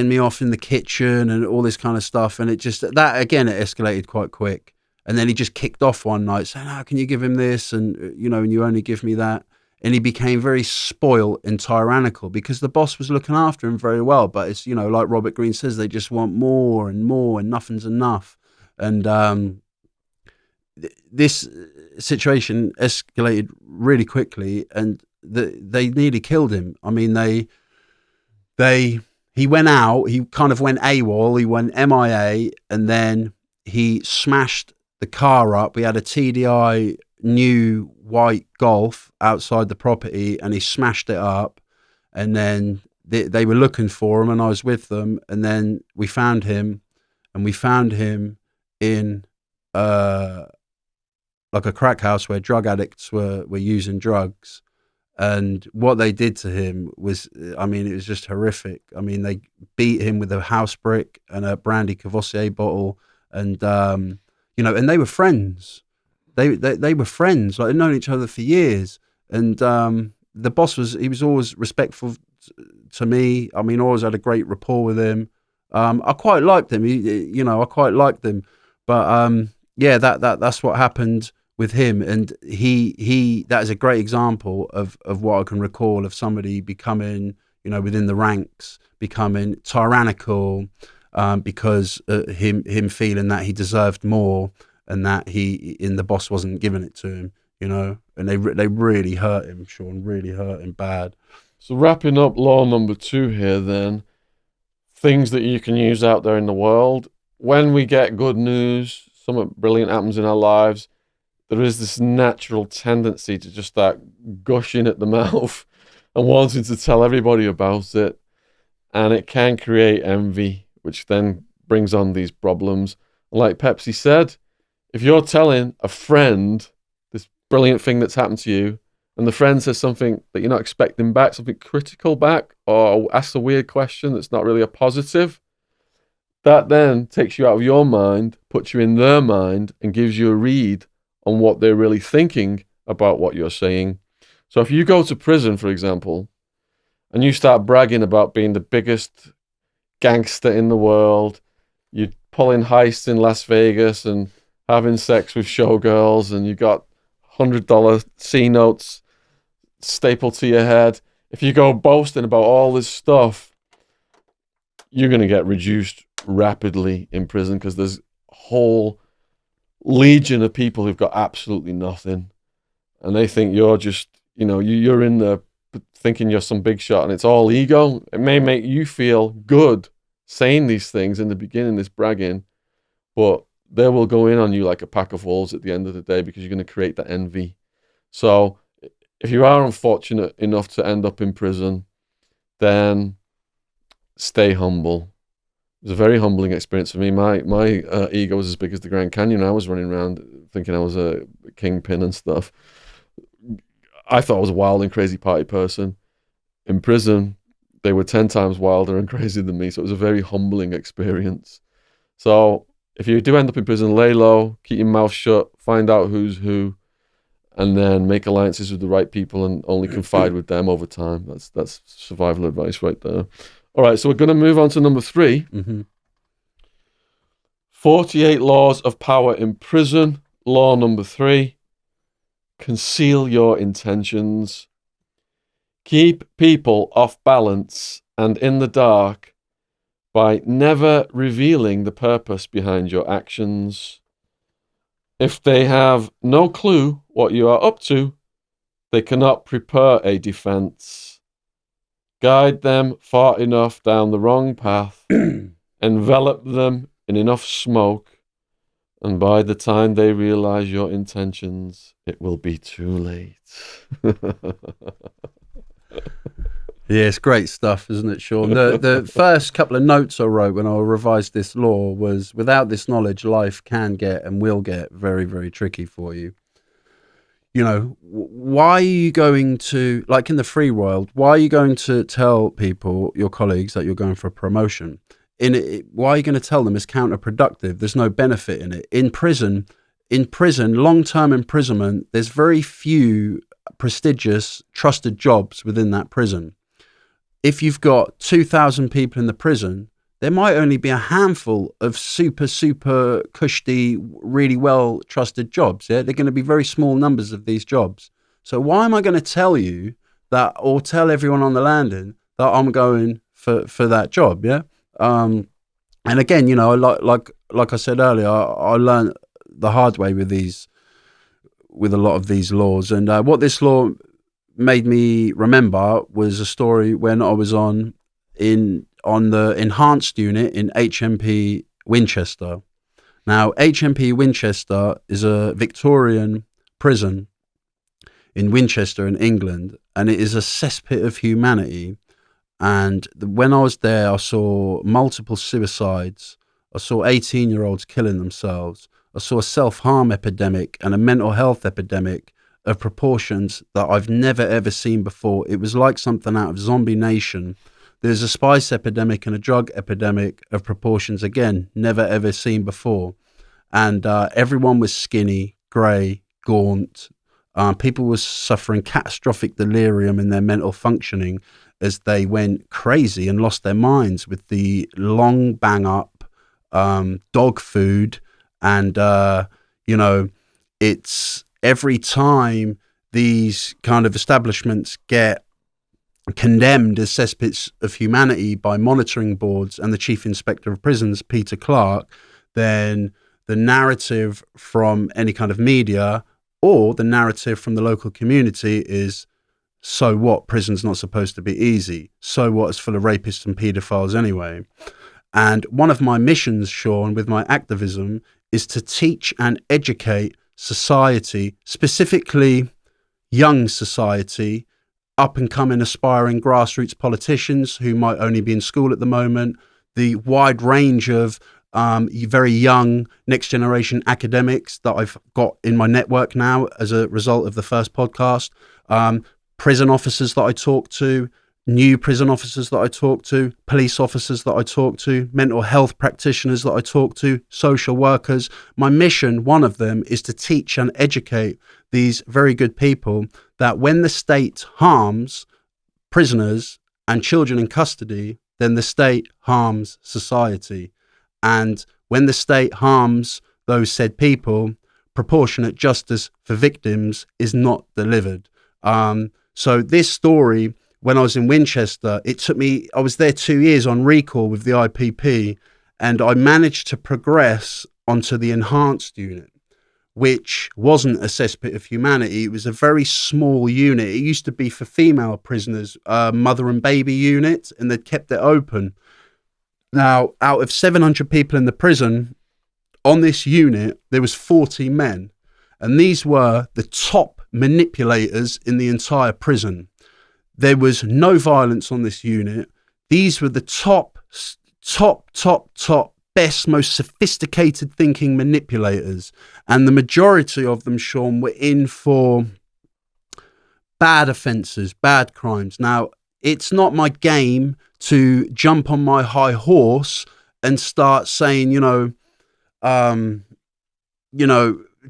me off in the kitchen and all this kind of stuff. And it just, that again, it escalated quite quick. And then he just kicked off one night saying, how can you give him this? And, you know, and you only give me that. And he became very spoiled and tyrannical because the boss was looking after him very well. But it's, you know, like Robert Greene says, they just want more and more and nothing's enough. And this situation escalated really quickly and they nearly killed him. I mean, he went out, he kind of went AWOL, he went MIA, and then he smashed the car up. We had a TDI new white Golf outside the property and he smashed it up, and then they were looking for him and I was with them, and then we found him in like a crack house where drug addicts were using drugs. And what they did to him was, I mean, it was just horrific. I mean, they beat him with a house brick and a brandy Cavossier bottle, and you know, and they were friends. They were friends. Like, they'd known each other for years. And the boss he was always respectful to me. I mean, I always had a great rapport with him. I quite liked him. I quite liked him. But yeah, that's what happened with him, and he that is a great example of what I can recall of somebody becoming, within the ranks, becoming tyrannical, because him feeling that he deserved more and that the boss wasn't giving it to him, and they really hurt him. Shaun, really hurt him bad. So wrapping up law number 2 here, then, things that you can use out there in the world. When we get good news, something brilliant happens in our lives, there is this natural tendency to just start gushing at the mouth and wanting to tell everybody about it. And it can create envy, which then brings on these problems. Like Pepsi said, if you're telling a friend this brilliant thing that's happened to you, and the friend says something that you're not expecting back, something critical back, or asks a weird question that's not really a positive, that then takes you out of your mind, puts you in their mind, and gives you a read on what they're really thinking about what you're saying. So if you go to prison, for example, and you start bragging about being the biggest gangster in the world, you're pulling heists in Las Vegas and having sex with showgirls, and you got $100 C notes stapled to your head. If you go boasting about all this stuff, you're going to get reduced rapidly in prison, because there's a whole legion of people who've got absolutely nothing, and they think you're just, you're in there thinking you're some big shot, and it's all ego. It may make you feel good saying these things in the beginning, this bragging, but they will go in on you like a pack of wolves at the end of the day, because you're going to create that envy. So if you are unfortunate enough to end up in prison, then stay humble. It was a very humbling experience for me. My ego was as big as the Grand Canyon. I was running around thinking I was a kingpin and stuff. I thought I was a wild and crazy party person. In prison, they were 10 times wilder and crazier than me, so it was a very humbling experience. So if you do end up in prison, lay low, keep your mouth shut, find out who's who, and then make alliances with the right people and only confide with them over time. That's survival advice right there. All right, so we're going to move on to number 3. Mm-hmm. 48 laws of power in prison. Law number 3, conceal your intentions. Keep people off balance and in the dark by never revealing the purpose behind your actions. If they have no clue what you are up to, they cannot prepare a defense. Guide them far enough down the wrong path, envelop them in enough smoke, and by the time they realize your intentions, it will be too late. Yeah, it's great stuff, isn't it, Shaun? The first couple of notes I wrote when I revised this law was, without this knowledge, life can get and will get very, very tricky for you. Why are you going to, like in the free world, why are you going to tell people, your colleagues, that you're going for a promotion? Why are you going to tell them it's counterproductive? There's no benefit in it. In prison, long-term imprisonment, there's very few prestigious, trusted jobs within that prison. If you've got 2,000 people in the prison, there might only be a handful of super cushy, really well trusted jobs. Yeah, they're going to be very small numbers of these jobs. So why am I going to tell you that, or tell everyone on the landing that I'm going for that job? Yeah. And again, like I said earlier, I learned the hard way with a lot of these laws. And what this law made me remember was a story when I was on the enhanced unit in HMP Winchester. Now, HMP Winchester is a Victorian prison in Winchester in England, and it is a cesspit of humanity. And when I was there, I saw multiple suicides. I saw 18-year-olds killing themselves. I saw a self-harm epidemic and a mental health epidemic of proportions that I've never ever seen before. It was like something out of Zombie Nation. There's a spice epidemic and a drug epidemic of proportions, again, never ever seen before. And everyone was skinny, grey, gaunt, People were suffering catastrophic delirium in their mental functioning as they went crazy and lost their minds with the long bang up dog food. And, it's every time these kind of establishments get condemned as cesspits of humanity by monitoring boards and the Chief Inspector of Prisons, Peter Clark, then the narrative from any kind of media or the narrative from the local community is, so what, prison's not supposed to be easy. So what, it's full of rapists and paedophiles anyway. And one of my missions, Shaun, with my activism is to teach and educate society, specifically young society, up and coming aspiring grassroots politicians who might only be in school at the moment, the wide range of very young next generation academics that I've got in my network now as a result of the first podcast, prison officers that I talk to, new prison officers that I talk to, police officers that I talk to, mental health practitioners that I talk to, social workers. My mission, one of them, is to teach and educate these very good people that when the state harms prisoners and children in custody, then the state harms society. And when the state harms those said people, proportionate justice for victims is not delivered. So this story, when I was in Winchester, I was there 2 years on recall with the IPP, and I managed to progress onto the enhanced unit, which wasn't a cesspit of humanity. It was a very small unit. It used to be for female prisoners, mother and baby unit, and they'd kept it open. Now, out of 700 people in the prison, on this unit, there was 40 men, and these were the top manipulators in the entire prison. There was no violence on this unit. These were the top, best, most sophisticated thinking manipulators. And the majority of them, Shaun, were in for bad offences, bad crimes. Now, it's not my game to jump on my high horse and start saying,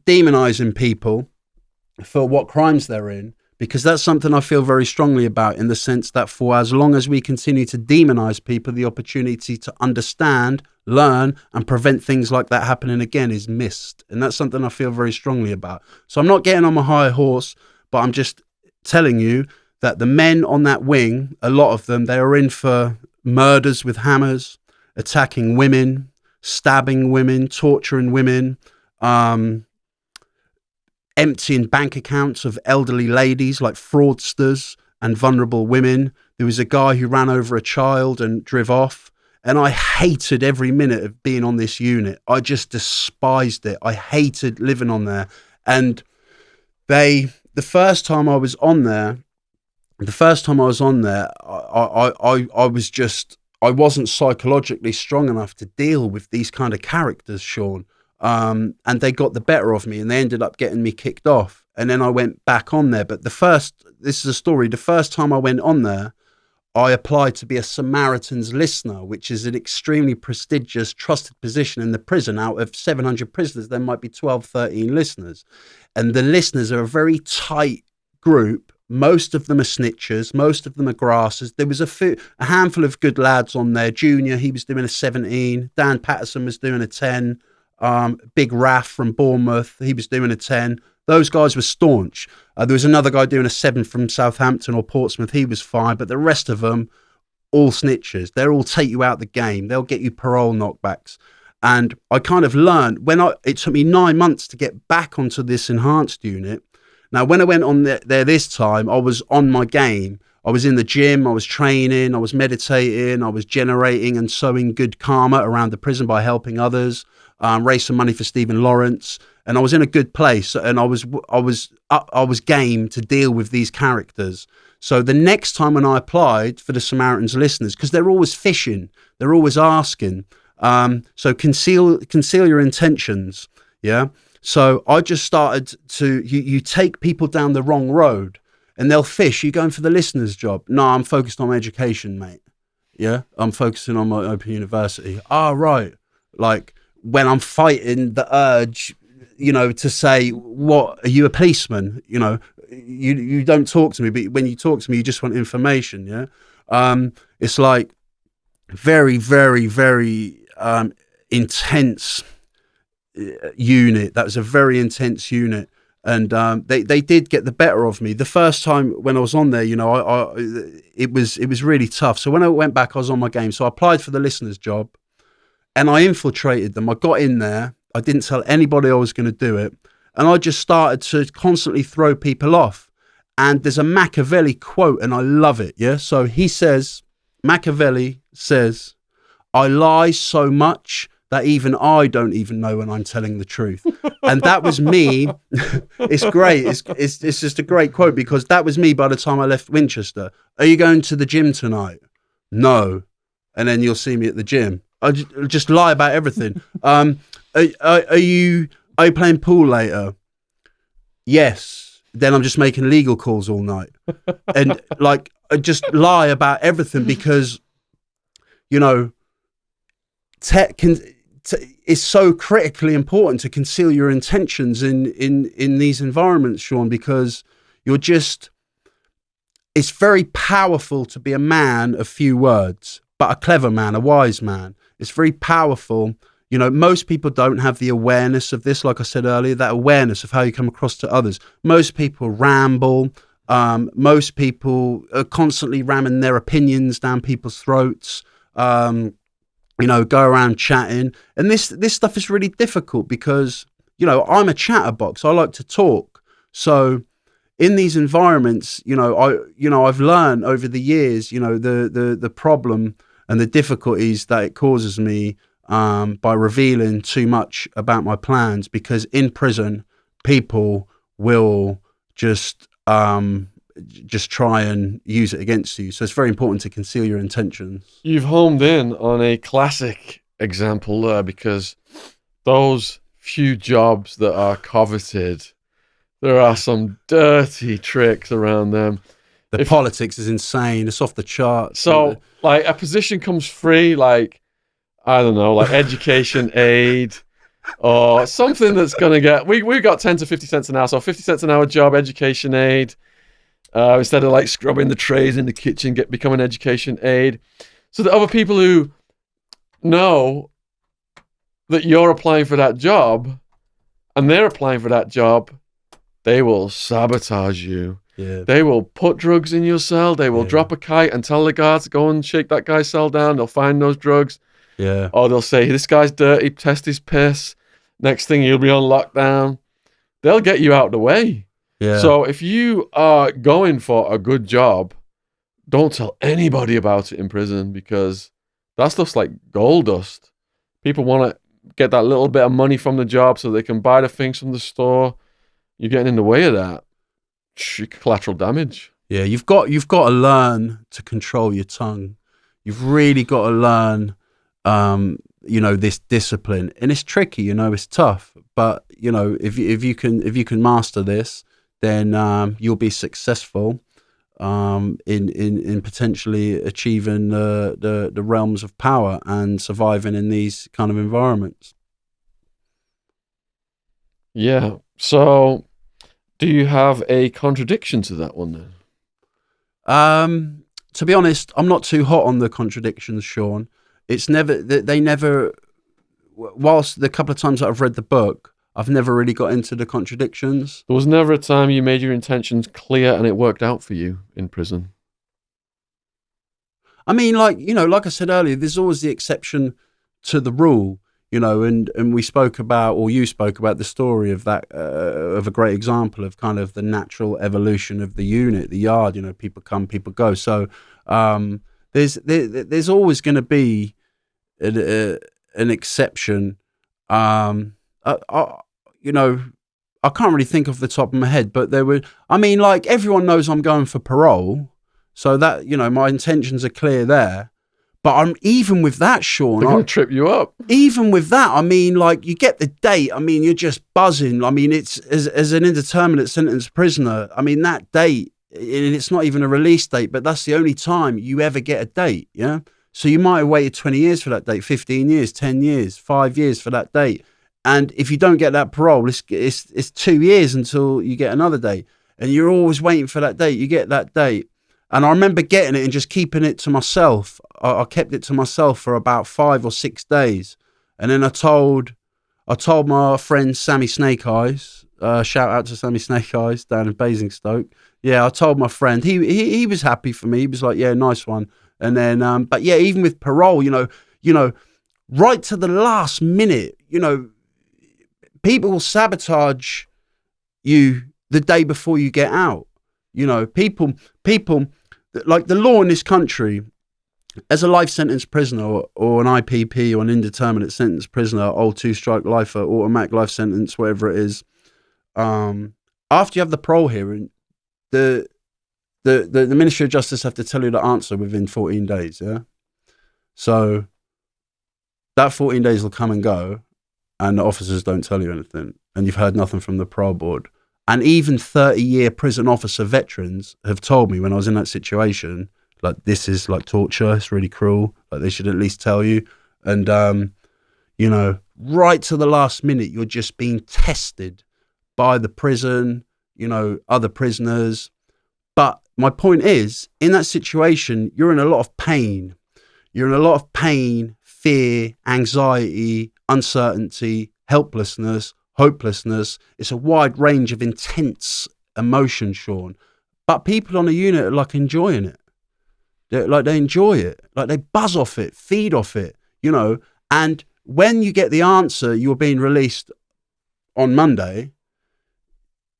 demonizing people for what crimes they're in, because that's something I feel very strongly about, in the sense that for as long as we continue to demonize people, the opportunity to understand, learn, and prevent things like that happening again is missed. And that's something I feel very strongly about. So I'm not getting on my high horse, but I'm just telling you that the men on that wing, a lot of them, they are in for murders with hammers, attacking women, stabbing women, torturing women, emptying bank accounts of elderly ladies like fraudsters and vulnerable women. There was a guy who ran over a child and drove off. And I hated every minute of being on this unit. I just despised it. I hated living on there. And the first time I was on there, I wasn't psychologically strong enough to deal with these kind of characters, Shaun. And they got the better of me, and they ended up getting me kicked off. And then I went back on there. But this is a story. The first time I went on there, I applied to be a Samaritan's listener, which is an extremely prestigious, trusted position in the prison. Out of 700 prisoners, there might be 12, 13 listeners. And the listeners are a very tight group. Most of them are snitchers. Most of them are grassers. There was a handful of good lads on there. Junior, he was doing a 17. Dan Patterson was doing a 10. Big Raff from Bournemouth, he was doing a 10. Those guys were staunch. There was another guy doing a 7 from Southampton or Portsmouth. He was fine, but the rest of them, all snitchers. They'll all take you out the game. They'll get you parole knockbacks. And I kind of learned it took me 9 months to get back onto this enhanced unit. Now, when I went on there this time, I was on my game. I was in the gym, I was training, I was meditating, I was generating and sowing good karma around the prison by helping others, raised some money for Stephen Lawrence, and I was in a good place, and I was game to deal with these characters. So the next time when I applied for the Samaritan's listeners, because they're always fishing, they're always asking, so conceal your intentions, yeah? So I just started to, you take people down the wrong road, and they'll fish. You going for the listener's job? No, I'm focused on education, mate. Yeah, I'm focusing on my Open University. Right. Like when I'm fighting the urge, to say, what, are you a policeman? You don't talk to me, but when you talk to me, you just want information. Yeah. It's like very, very, very intense unit. That was a very intense unit. And they did get the better of me. The first time when I was on there, it was really tough. So when I went back, I was on my game. So I applied for the listener's job and I infiltrated them. I got in there. I didn't tell anybody I was going to do it. And I just started to constantly throw people off. And there's a Machiavelli quote and I love it. Yeah. So Machiavelli says, "I lie so much that even I don't even know when I'm telling the truth." And that was me. It's great. It's just a great quote, because that was me by the time I left Winchester. "Are you going to the gym tonight?" "No." "And then you'll see me at the gym." I just lie about everything. Are you playing pool later?" "Yes." "Then I'm just making legal calls all night." And like, I just lie about everything because, it's so critically important to conceal your intentions in these environments, Shaun, because it's very powerful to be a man of few words, but a clever man, a wise man. It's very powerful. Most people don't have the awareness of this. Like I said earlier, that awareness of how you come across to others. Most people ramble. Most people are constantly ramming their opinions down people's throats. Go around chatting. And this stuff is really difficult because, I'm a chatterbox. I like to talk. So in these environments, I've learned over the years, the problem and the difficulties that it causes me by revealing too much about my plans, because in prison, people will just try and use it against you. So it's very important to conceal your intentions. You've homed in on a classic example there, because those few jobs that are coveted, there are some dirty tricks around them. The politics is insane. It's off the charts. So like a position comes free, like, I don't know, like education aid or something that's going to get, we got 10 to 50 cents an hour. So 50 cents an hour job, education aid. Instead of like scrubbing the trays in the kitchen, become an education aid. So the other people who know that you're applying for that job and they're applying for that job, they will sabotage you. Yeah. They will put drugs in your cell. They will drop a kite and tell the guards to go and shake that guy's cell down. They'll find those drugs. Yeah. Or they'll say, "This guy's dirty, test his piss." Next thing, you'll be on lockdown. They'll get you out of the way. Yeah. So if you are going for a good job, don't tell anybody about it in prison, because that stuff's like gold dust. People want to get that little bit of money from the job so they can buy the things from the store. You're getting in the way of that. Collateral damage. Yeah, you've got to learn to control your tongue. You've really got to learn, this discipline, and it's tricky. It's tough, but if you can master this, then you'll be successful in potentially achieving the realms of power and surviving in these kind of environments. Yeah. So, do you have a contradiction to that one then? To be honest, I'm not too hot on the contradictions, Shaun. It's they never, whilst the couple of times that I've read the book, I've never really got into the contradictions. There was never a time you made your intentions clear and it worked out for you in prison. I mean, like I said earlier, there's always the exception to the rule, and we spoke about, or you spoke about, the story of that, of a great example of kind of the natural evolution of the unit, the yard. People come, people go. So there's always going to be an exception. I can't really think off the top of my head, but like everyone knows I'm going for parole, so that, my intentions are clear there. But even with that, Shaun, they're going to trip you up. Even with that, like, you get the date. You're just buzzing. It's as an indeterminate sentence prisoner. That date, and it's not even a release date, but that's the only time you ever get a date. Yeah. So you might have waited 20 years for that date, 15 years, 10 years, 5 years for that date. And if you don't get that parole, it's 2 years until you get another date. And you're always waiting for that date. You get that date. And I remember getting it and just keeping it to myself. I kept it to myself for about 5 or 6 days. And then I told my friend Sammy Snake Eyes, shout out to Sammy Snake Eyes down in Basingstoke. Yeah, I told my friend. He was happy for me. He was like, yeah, nice one. And then, but yeah, even with parole, you know, right to the last minute, you know, people will sabotage you the day before you get out. You know, people, like the law in this country, as a life sentence prisoner or an IPP or an indeterminate sentence prisoner, old 2-strike lifer, automatic life sentence, whatever it is, after you have the parole hearing, the Ministry of Justice have to tell you the answer within 14 days, yeah? So that 14 days will come and go, and the officers don't tell you anything, and you've heard nothing from the parole board. And even 30-year prison officer veterans have told me when I was in that situation, like, this is like torture, it's really cruel, like they should at least tell you. And, you know, right to the last minute, you're just being tested by the prison, you know, other prisoners. But my point is, in that situation, you're in a lot of pain. You're in a lot of pain, fear, anxiety, uncertainty, helplessness, hopelessness. It's a wide range of intense emotion, Shaun. But people on a unit are like enjoying it. They enjoy it. Like they buzz off it, feed off it, you know. And when you get the answer, you're being released on Monday,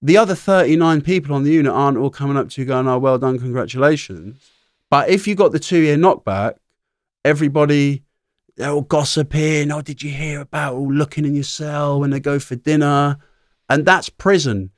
the other 39 people on the unit aren't all coming up to you going, oh, well done, congratulations. But if you got the 2-year knockback, everybody, they're all gossiping. Oh, did you hear about all looking in your cell when they go for dinner? And that's prison.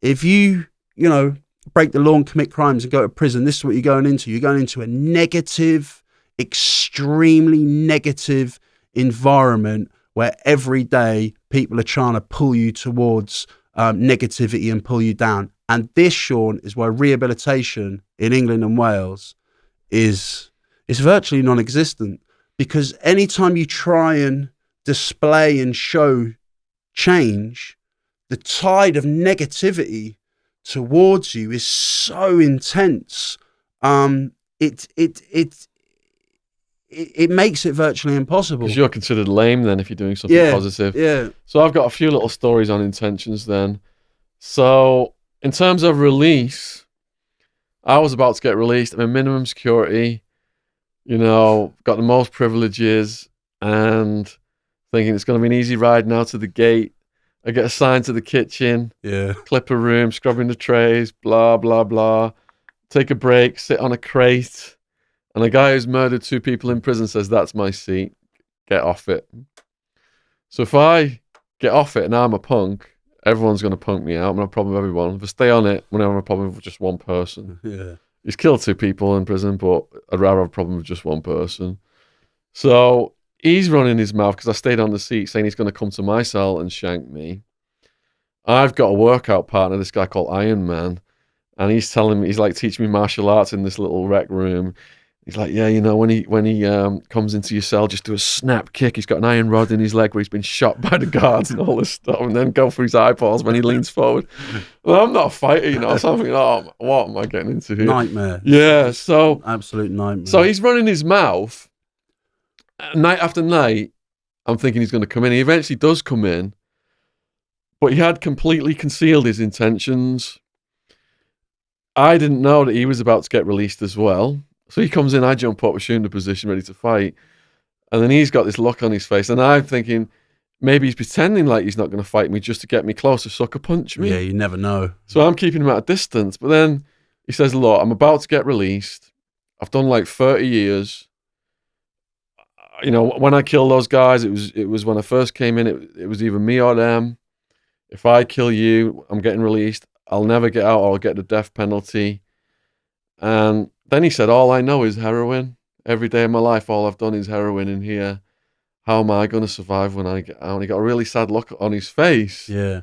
If you know, break the law and commit crimes and go to prison, this is what you're going into. You're going into a negative, extremely negative environment where every day people are trying to pull you towards negativity and pull you down. And this, Shaun, is why rehabilitation in England and Wales is virtually non-existent, because anytime you try and display and show change, the tide of negativity towards you is so intense. It makes it virtually impossible. Because you're considered lame then if you're doing something positive. Yeah. So I've got a few little stories on intentions then. So in terms of release, I was about to get released. I'm in minimum security, you know, got the most privileges, and thinking it's going to be an easy ride now to the gate. I get assigned to the kitchen, clip a room, scrubbing the trays, blah, blah, blah. Take a break, sit on a crate. And a guy who's murdered 2 people in prison says, that's my seat, get off it. So if I get off it and I'm a punk, everyone's going to punk me out. I'm going to have a problem with everyone. If I stay on it, I'm going to have a problem with just one person. Yeah. He's killed 2 people in prison, but I'd rather have a problem with just one person. So he's running his mouth because I stayed on the seat saying he's going to come to my cell and shank me. I've got a workout partner, this guy called Iron Man, and he's telling me, he's like teaching me martial arts in this little rec room. He's like, yeah, you know, when he comes into your cell, just do a snap kick. He's got an iron rod in his leg where he's been shot by the guards and all this stuff, and then go for his eyeballs when he leans forward. Well, I'm not a fighter, you know, so I'm thinking, oh, what am I getting into here? Nightmare. Yeah, so... Absolute nightmare. So he's running his mouth. Night after night, I'm thinking he's going to come in. He eventually does come in, but he had completely concealed his intentions. I didn't know that he was about to get released as well. So he comes in, I jump up, assume the position, ready to fight. And then he's got this look on his face. And I'm thinking, maybe he's pretending like he's not going to fight me just to get me closer, sucker punch me. Yeah, you never know. So I'm keeping him at a distance. But then he says, look, I'm about to get released. I've done like 30 years. You know, when I killed those guys, it was when I first came in, it was either me or them. If I kill you, I'm getting released. I'll never get out or I'll get the death penalty. And then he said, all I know is heroin. Every day of my life, all I've done is heroin in here. How am I going to survive when I get out? And he got a really sad look on his face. Yeah.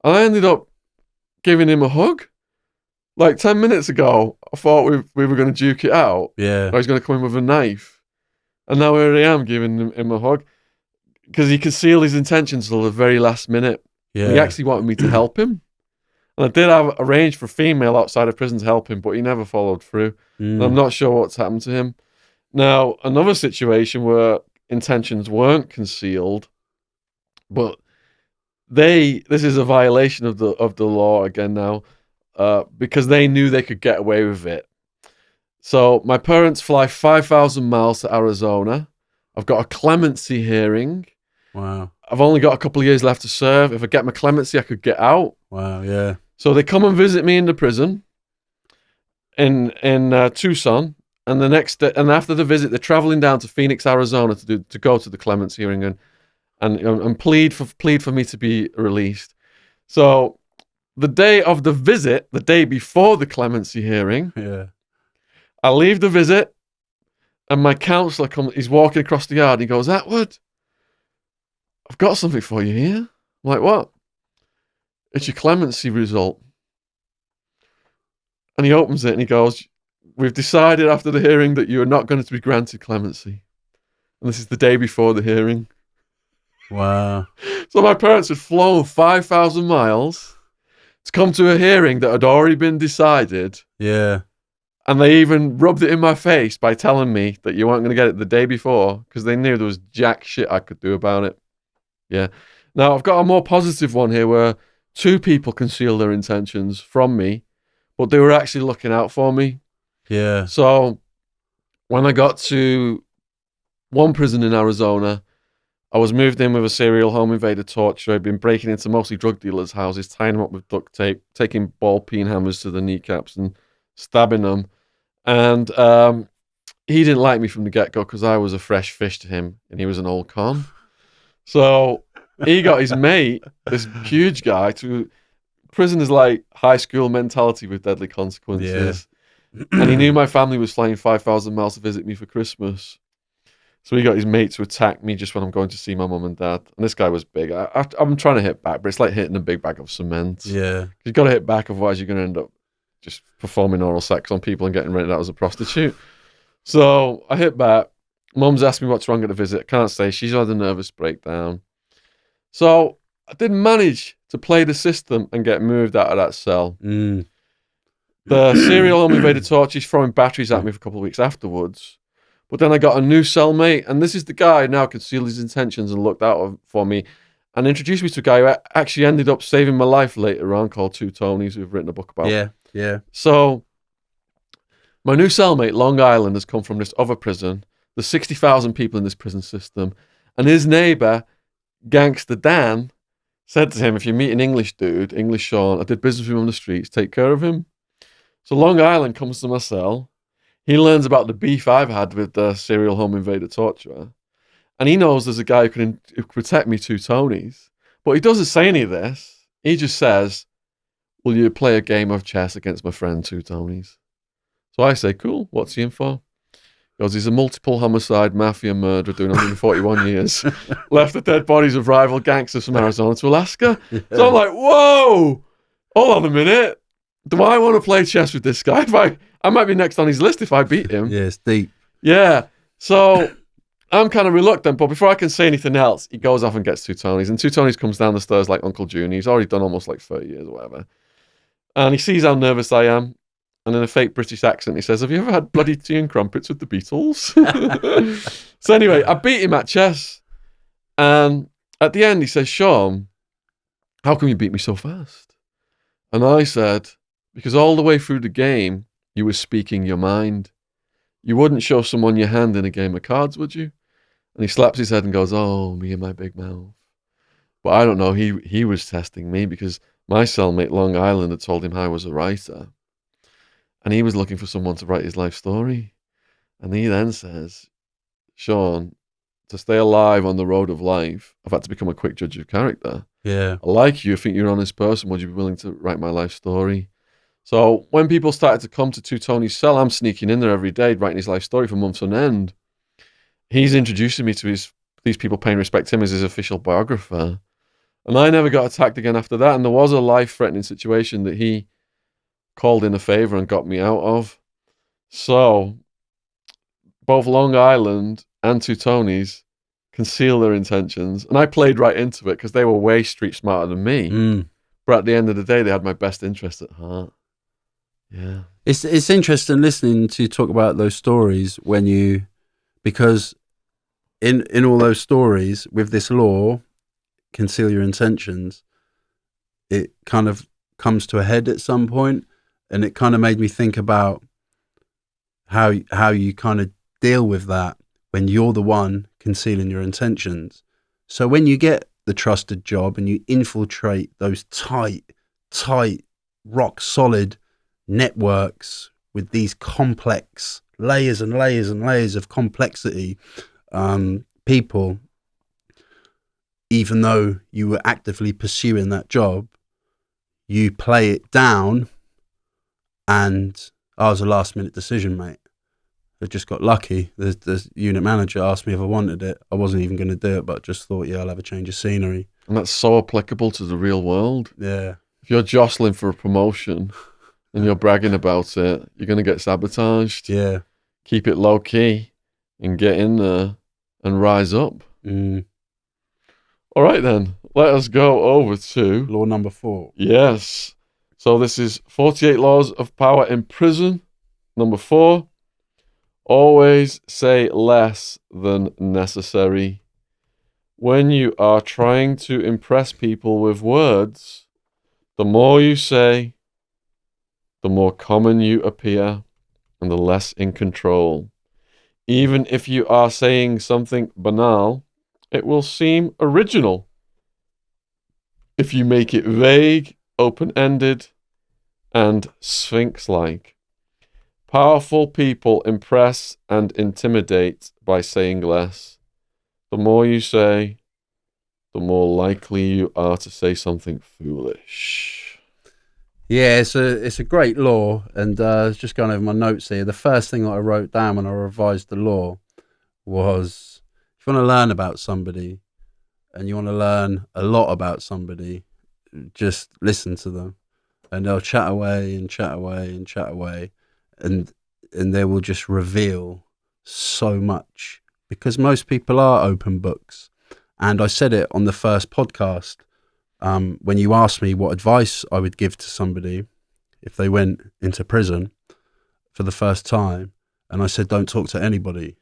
And I ended up giving him a hug. Like 10 minutes ago, I thought we were going to duke it out. Yeah. I was going to come in with a knife. And now here I am giving him a hug. because he concealed his intentions till the very last minute. Yeah. And he actually wanted me to help him. And I did have arranged for a female outside of prison to help him, but he never followed through. And I'm not sure what's happened to him. Now, another situation where intentions weren't concealed, but this is a violation of the law again now, because they knew they could get away with it. So my parents fly 5,000 miles to Arizona. I've got a clemency hearing. Wow. I've only got a couple of years left to serve. If I get my clemency, I could get out. Wow. Yeah. So they come and visit me in the prison in Tucson, and the next day, and after the visit, they're traveling down to Phoenix, Arizona to go to the clemency hearing and plead for me to be released. So the day of the visit, the day before the clemency hearing, Yeah. I leave the visit, and my counselor comes. He's walking across the yard. And he goes, "Attwood, I've got something for you here." I'm like, "What?" "It's your clemency result." And he opens it and he goes, "We've decided after the hearing that you are not going to be granted clemency." And this is the day before the hearing. Wow. So my parents had flown 5,000 miles to come to a hearing that had already been decided. Yeah. And they even rubbed it in my face by telling me that you weren't going to get it the day before because they knew there was jack shit I could do about it. Yeah. Now, I've got a more positive one here where 2 people concealed their intentions from me, but they were actually looking out for me. Yeah. So when I got to one prison in Arizona, I was moved in with a serial home invader torturer. I'd been breaking into mostly drug dealers' houses, tying them up with duct tape, taking ball peen hammers to the kneecaps and stabbing them. And he didn't like me from the get-go because I was a fresh fish to him and he was an old con. So he got his mate, this huge guy, to... Prison is like high school mentality with deadly consequences. Yeah. And he knew my family was flying 5,000 miles to visit me for Christmas. So he got his mate to attack me just when I'm going to see my mum and dad. And this guy was big. I'm trying to hit back, but it's like hitting a big bag of cement. Yeah. You've got to hit back, otherwise you're going to end up just performing oral sex on people and getting rented out as a prostitute. So I hit back. Mum's asked me what's wrong at the visit. I can't say. She's had a nervous breakdown. So I did manage to play the system and get moved out of that cell. Mm. The serial home invader torch, he's throwing batteries at me for a couple of weeks afterwards. But then I got a new cellmate, and this is the guy who now concealed his intentions and looked out for me and introduced me to a guy who actually ended up saving my life later on, called Two Tonys, who've written a book about. Yeah, yeah. So my new cellmate, Long Island, has come from this other prison. There's 60,000 people in this prison system. And his neighbour, Gangster Dan, said to him, "If you meet an English dude, English Shaun, I did business with him on the streets, take care of him." So Long Island comes to my cell. He learns about the beef I've had with the serial home invader torturer. And he knows there's a guy who can protect me, Two Tonys. But he doesn't say any of this. He just says, "Will you play a game of chess against my friend Two Tonys?" So I say, "Cool, what's he in for?" He goes, "He's a multiple homicide mafia murderer doing 141 years. Left the dead bodies of rival gangsters from Arizona to Alaska." Yeah. So I'm like, whoa, hold on a minute. Do I want to play chess with this guy? I might be next on his list if I beat him. Yeah, it's deep. Yeah. So I'm kind of reluctant, but before I can say anything else, he goes off and gets Two Tonys. And Two Tonys comes down the stairs like Uncle Junior. He's already done almost like 30 years or whatever. And he sees how nervous I am. And in a fake British accent, he says, "Have you ever had bloody tea and crumpets with the Beatles?" So anyway, I beat him at chess. And at the end, he says, "Shaun, how come you beat me so fast?" And I said, "Because all the way through the game, you were speaking your mind. You wouldn't show someone your hand in a game of cards, would you?" And he slaps his head and goes, "Oh, me and my big mouth." But I don't know, he was testing me because my cellmate Long Island had told him I was a writer. And he was looking for someone to write his life story. And he then says, "Shaun, to stay alive on the road of life, I've had to become a quick judge of character. Yeah. I like you. I think you're an honest person. Would you be willing to write my life story?" So when people started to come to Two Tonys' cell, I'm sneaking in there every day, writing his life story for months on end. He's introducing me to these people paying respect to him as his official biographer. And I never got attacked again after that. And there was a life-threatening situation that he called in a favor and got me out of. So both Long Island and Two Tonys conceal their intentions. And I played right into it because they were way street smarter than me. Mm. But at the end of the day, they had my best interest at heart. Yeah. It's interesting listening to you talk about those stories because in all those stories with this law, conceal your intentions, it kind of comes to a head at some point, and it kind of made me think about how you kind of deal with that when you're the one concealing your intentions. So when you get the trusted job and you infiltrate those tight, rock solid networks with these complex layers and layers and layers of complexity, people, even though you were actively pursuing that job, you play it down. And I was a last minute decision, mate. I just got lucky. The unit manager asked me if I wanted it. I wasn't even going to do it, but just thought, yeah, I'll have a change of scenery. And that's so applicable to the real world. Yeah. If you're jostling for a promotion and you're bragging about it, you're going to get sabotaged. Yeah. Keep it low key and get in there and rise up. Mm. All right, then. Let us go over to Law number 4. Yes. So this is 48 Laws of Power in Prison. Number 4. Always say less than necessary. When you are trying to impress people with words, the more you say, the more common you appear, and the less in control. Even if you are saying something banal, it will seem original. If you make it vague, open-ended, and sphinx-like. Powerful people impress and intimidate by saying less. The more you say, the more likely you are to say something foolish. Yeah, it's a great law, and just going over my notes here. The first thing that I wrote down when I revised the law was, if you want to learn about somebody, and you want to learn a lot about somebody, just listen to them, and they'll chat away and chat away and chat away, and they will just reveal so much, because most people are open books. And I said it on the first podcast, when you asked me what advice I would give to somebody if they went into prison for the first time, and I said, don't talk to anybody.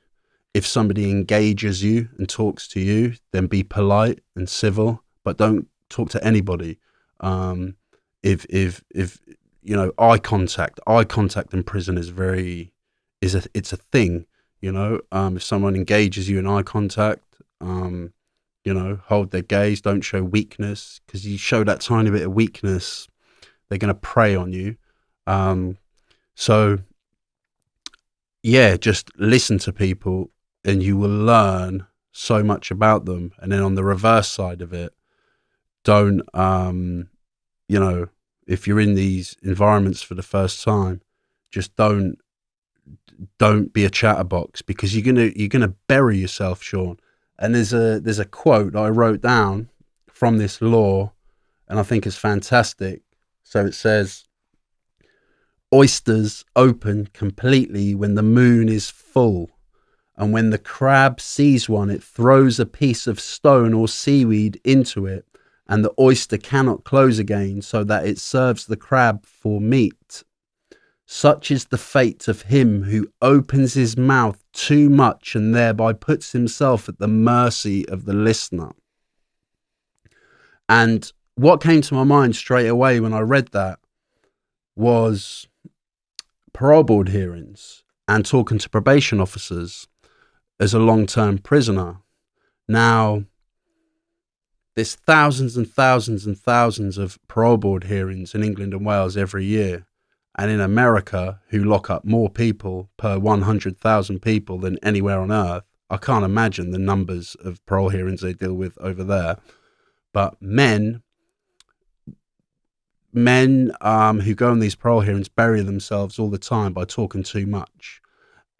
If somebody engages you and talks to you, then be polite and civil, but don't talk to anybody. If you know, eye contact in prison is it's a thing. You know, if someone engages you in eye contact, you know, hold their gaze, don't show weakness, because you show that tiny bit of weakness, they're going to prey on you. So yeah, just listen to people and you will learn so much about them. And then on the reverse side of it, don't, you know, if you're in these environments for the first time, just don't be a chatterbox, because you're gonna bury yourself, Shaun. And there's a quote that I wrote down from this law, and I think it's fantastic. So it says, oysters open completely when the moon is full, and when the crab sees one, it throws a piece of stone or seaweed into it, and the oyster cannot close again, so that it serves the crab for meat. Such is the fate of him who opens his mouth too much and thereby puts himself at the mercy of the listener. And what came to my mind straight away when I read that was parole board hearings and talking to probation officers as a long-term prisoner. Now, there's thousands and thousands and thousands of parole board hearings in England and Wales every year. And in America, who lock up more people per 100,000 people than anywhere on earth, I can't imagine the numbers of parole hearings they deal with over there. But men who go on these parole hearings bury themselves all the time by talking too much.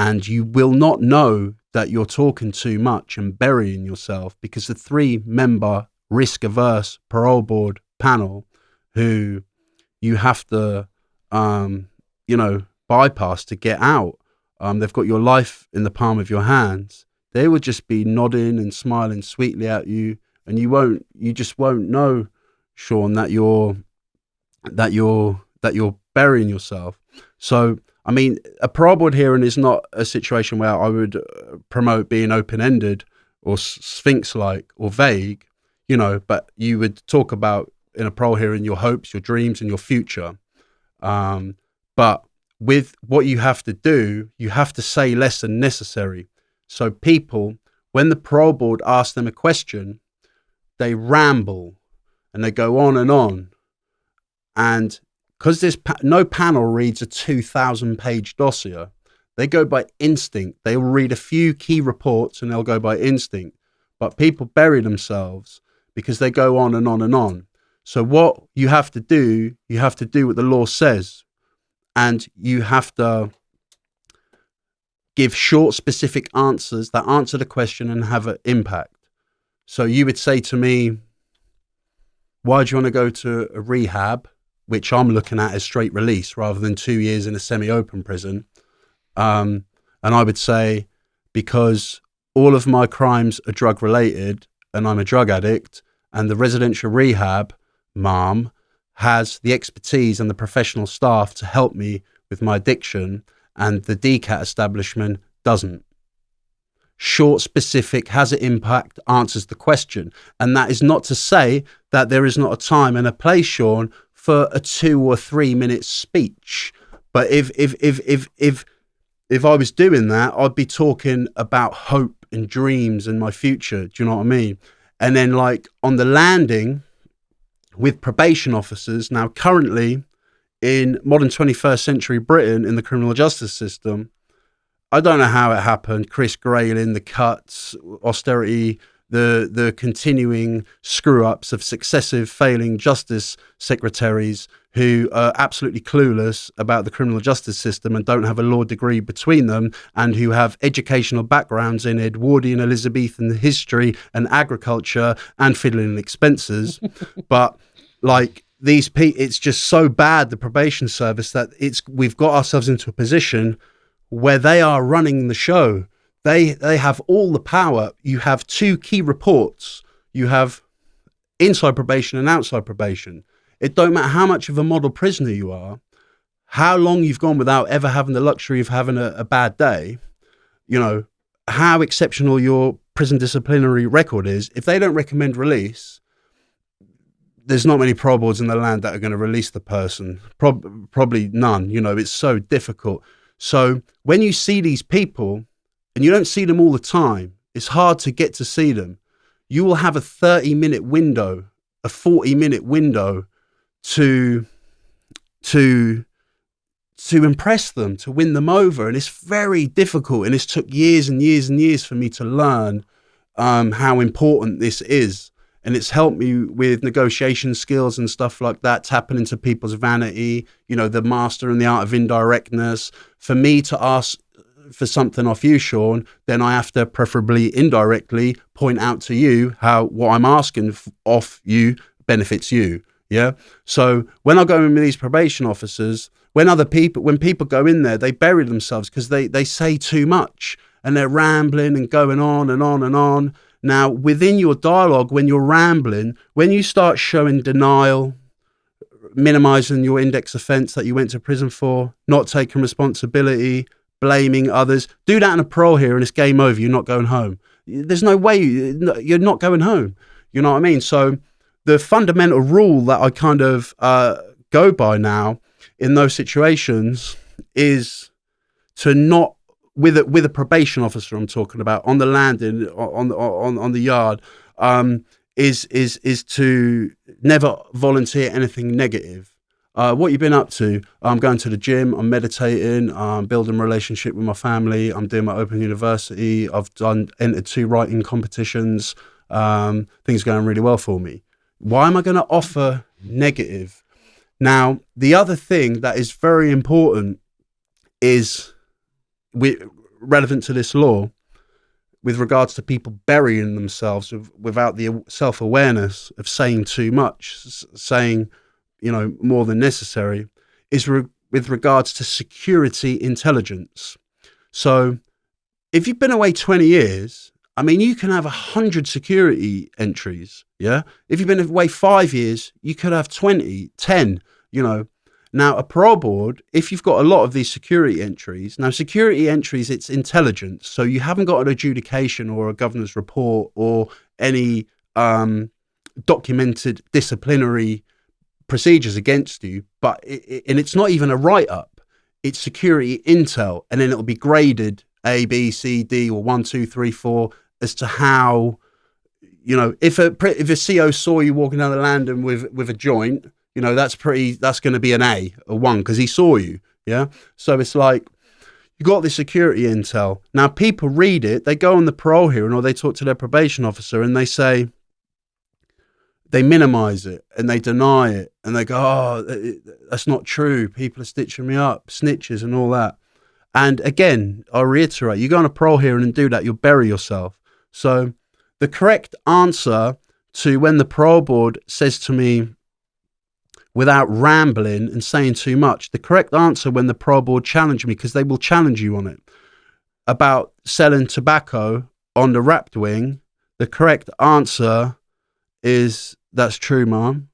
And you will not know that you're talking too much and burying yourself, because the 3-member risk-averse parole board panel, who you have to bypass to get out. They've got your life in the palm of your hands. they will just be nodding and smiling sweetly at you, and you just won't know, Shaun, that you're burying yourself. So, I mean, a parole board hearing is not a situation where I would promote being open-ended or sphinx-like or vague, but you would talk about in a parole hearing your hopes, your dreams, and your future. But with what you have to do, you have to say less than necessary. So people, when the parole board asks them a question, they ramble and they go on and on. And because there's no panel reads a 2,000-page dossier, they go by instinct. They'll read a few key reports and they'll go by instinct. But people bury themselves because they go on and on and on. So what you have to do what the law says. And you have to give short, specific answers that answer the question and have an impact. So you would say to me, why do you want to go to a rehab, which I'm looking at as straight release rather than 2 years in a semi-open prison? And I would say, because all of my crimes are drug related and I'm a drug addict, and the residential rehab mom has the expertise and the professional staff to help me with my addiction, and the DCAT establishment doesn't. Short, specific, has an impact, answers the question. And that is not to say that there is not a time and a place, Shaun, for a 2 or 3 minute speech. But if I was doing that, I'd be talking about hope and dreams and my future. Do you know what I mean? And then, like, on the landing with probation officers, now currently in modern 21st century Britain, in the criminal justice system, I don't know how it happened. Chris Grayling, the cuts, austerity, the continuing screw-ups of successive failing justice secretaries who are absolutely clueless about the criminal justice system and don't have a law degree between them, and who have educational backgrounds in Edwardian Elizabethan history and agriculture and fiddling expenses. But like, these people, it's just so bad, the probation service, that we've got ourselves into a position where they are running the show. They have all the power. You have 2 key reports. You have inside probation and outside probation. It don't matter how much of a model prisoner you are, how long you've gone without ever having the luxury of having a bad day, how exceptional your prison disciplinary record is. If they don't recommend release, there's not many parole boards in the land that are going to release the person. Probably none. It's so difficult. So when you see these people, and you don't see them all the time, it's hard to get to see them. You will have a 30-minute window, a 40-minute window to impress them, to win them over. And it's very difficult. And it's took years and years and years for me to learn how important this is. And it's helped me with negotiation skills and stuff like that, tapping into people's vanity, the master and the art of indirectness. For me to ask for something off you, Shaun, then I have to preferably indirectly point out to you how what I'm asking off you benefits you. Yeah. So when I go in with these probation officers, when people go in there, they bury themselves because they say too much and they're rambling and going on and on and on. Now, within your dialogue, when you're rambling, when you start showing denial, minimizing your index offense that you went to prison for, not taking responsibility, blaming others, do that in a parole hearing, it's game over. You're not going home. There's no way you're not going home. You know what I mean? So the fundamental rule that I kind of go by now in those situations is to not, with a probation officer, I'm talking about, on the landing, on the yard, is to never volunteer anything negative. What you've been up to? I'm going to the gym, I'm meditating, I'm building a relationship with my family, I'm doing my open university, I've entered 2 writing competitions, things are going really well for me. Why am I going to offer negative? Now, the other thing that is very important is, relevant to this law, with regards to people burying themselves without the self-awareness of saying too much, saying more than necessary, is with regards to security intelligence. So if you've been away 20 years, I mean, you can have 100 security entries, yeah? If you've been away 5 years, you could have 20, 10, you know. Now, a parole board, if you've got a lot of these security entries, now security entries, it's intelligence. So you haven't got an adjudication or a governor's report or any documented disciplinary procedures against you, but and it's not even a write-up. It's security intel, and then it'll be graded A, B, C, D, or 1, 2, 3, 4 as to how, you know, if a CO saw you walking down the landing with a joint, you know, that's going to be an A, a 1, because he saw you. Yeah. So it's like, you got this security intel. Now people read it, they go on the parole hearing or they talk to their probation officer and they say, they minimize it and they deny it and they go, oh, that's not true. People are stitching me up, snitches and all that. And again, I reiterate, you go on a parole hearing and do that, you'll bury yourself. So the correct answer to when the parole board says to me, without rambling and saying too much, the correct answer when the parole board challenge me, because they will challenge you on it, about selling tobacco on the wrapped wing, the correct answer is, that's true, Mom.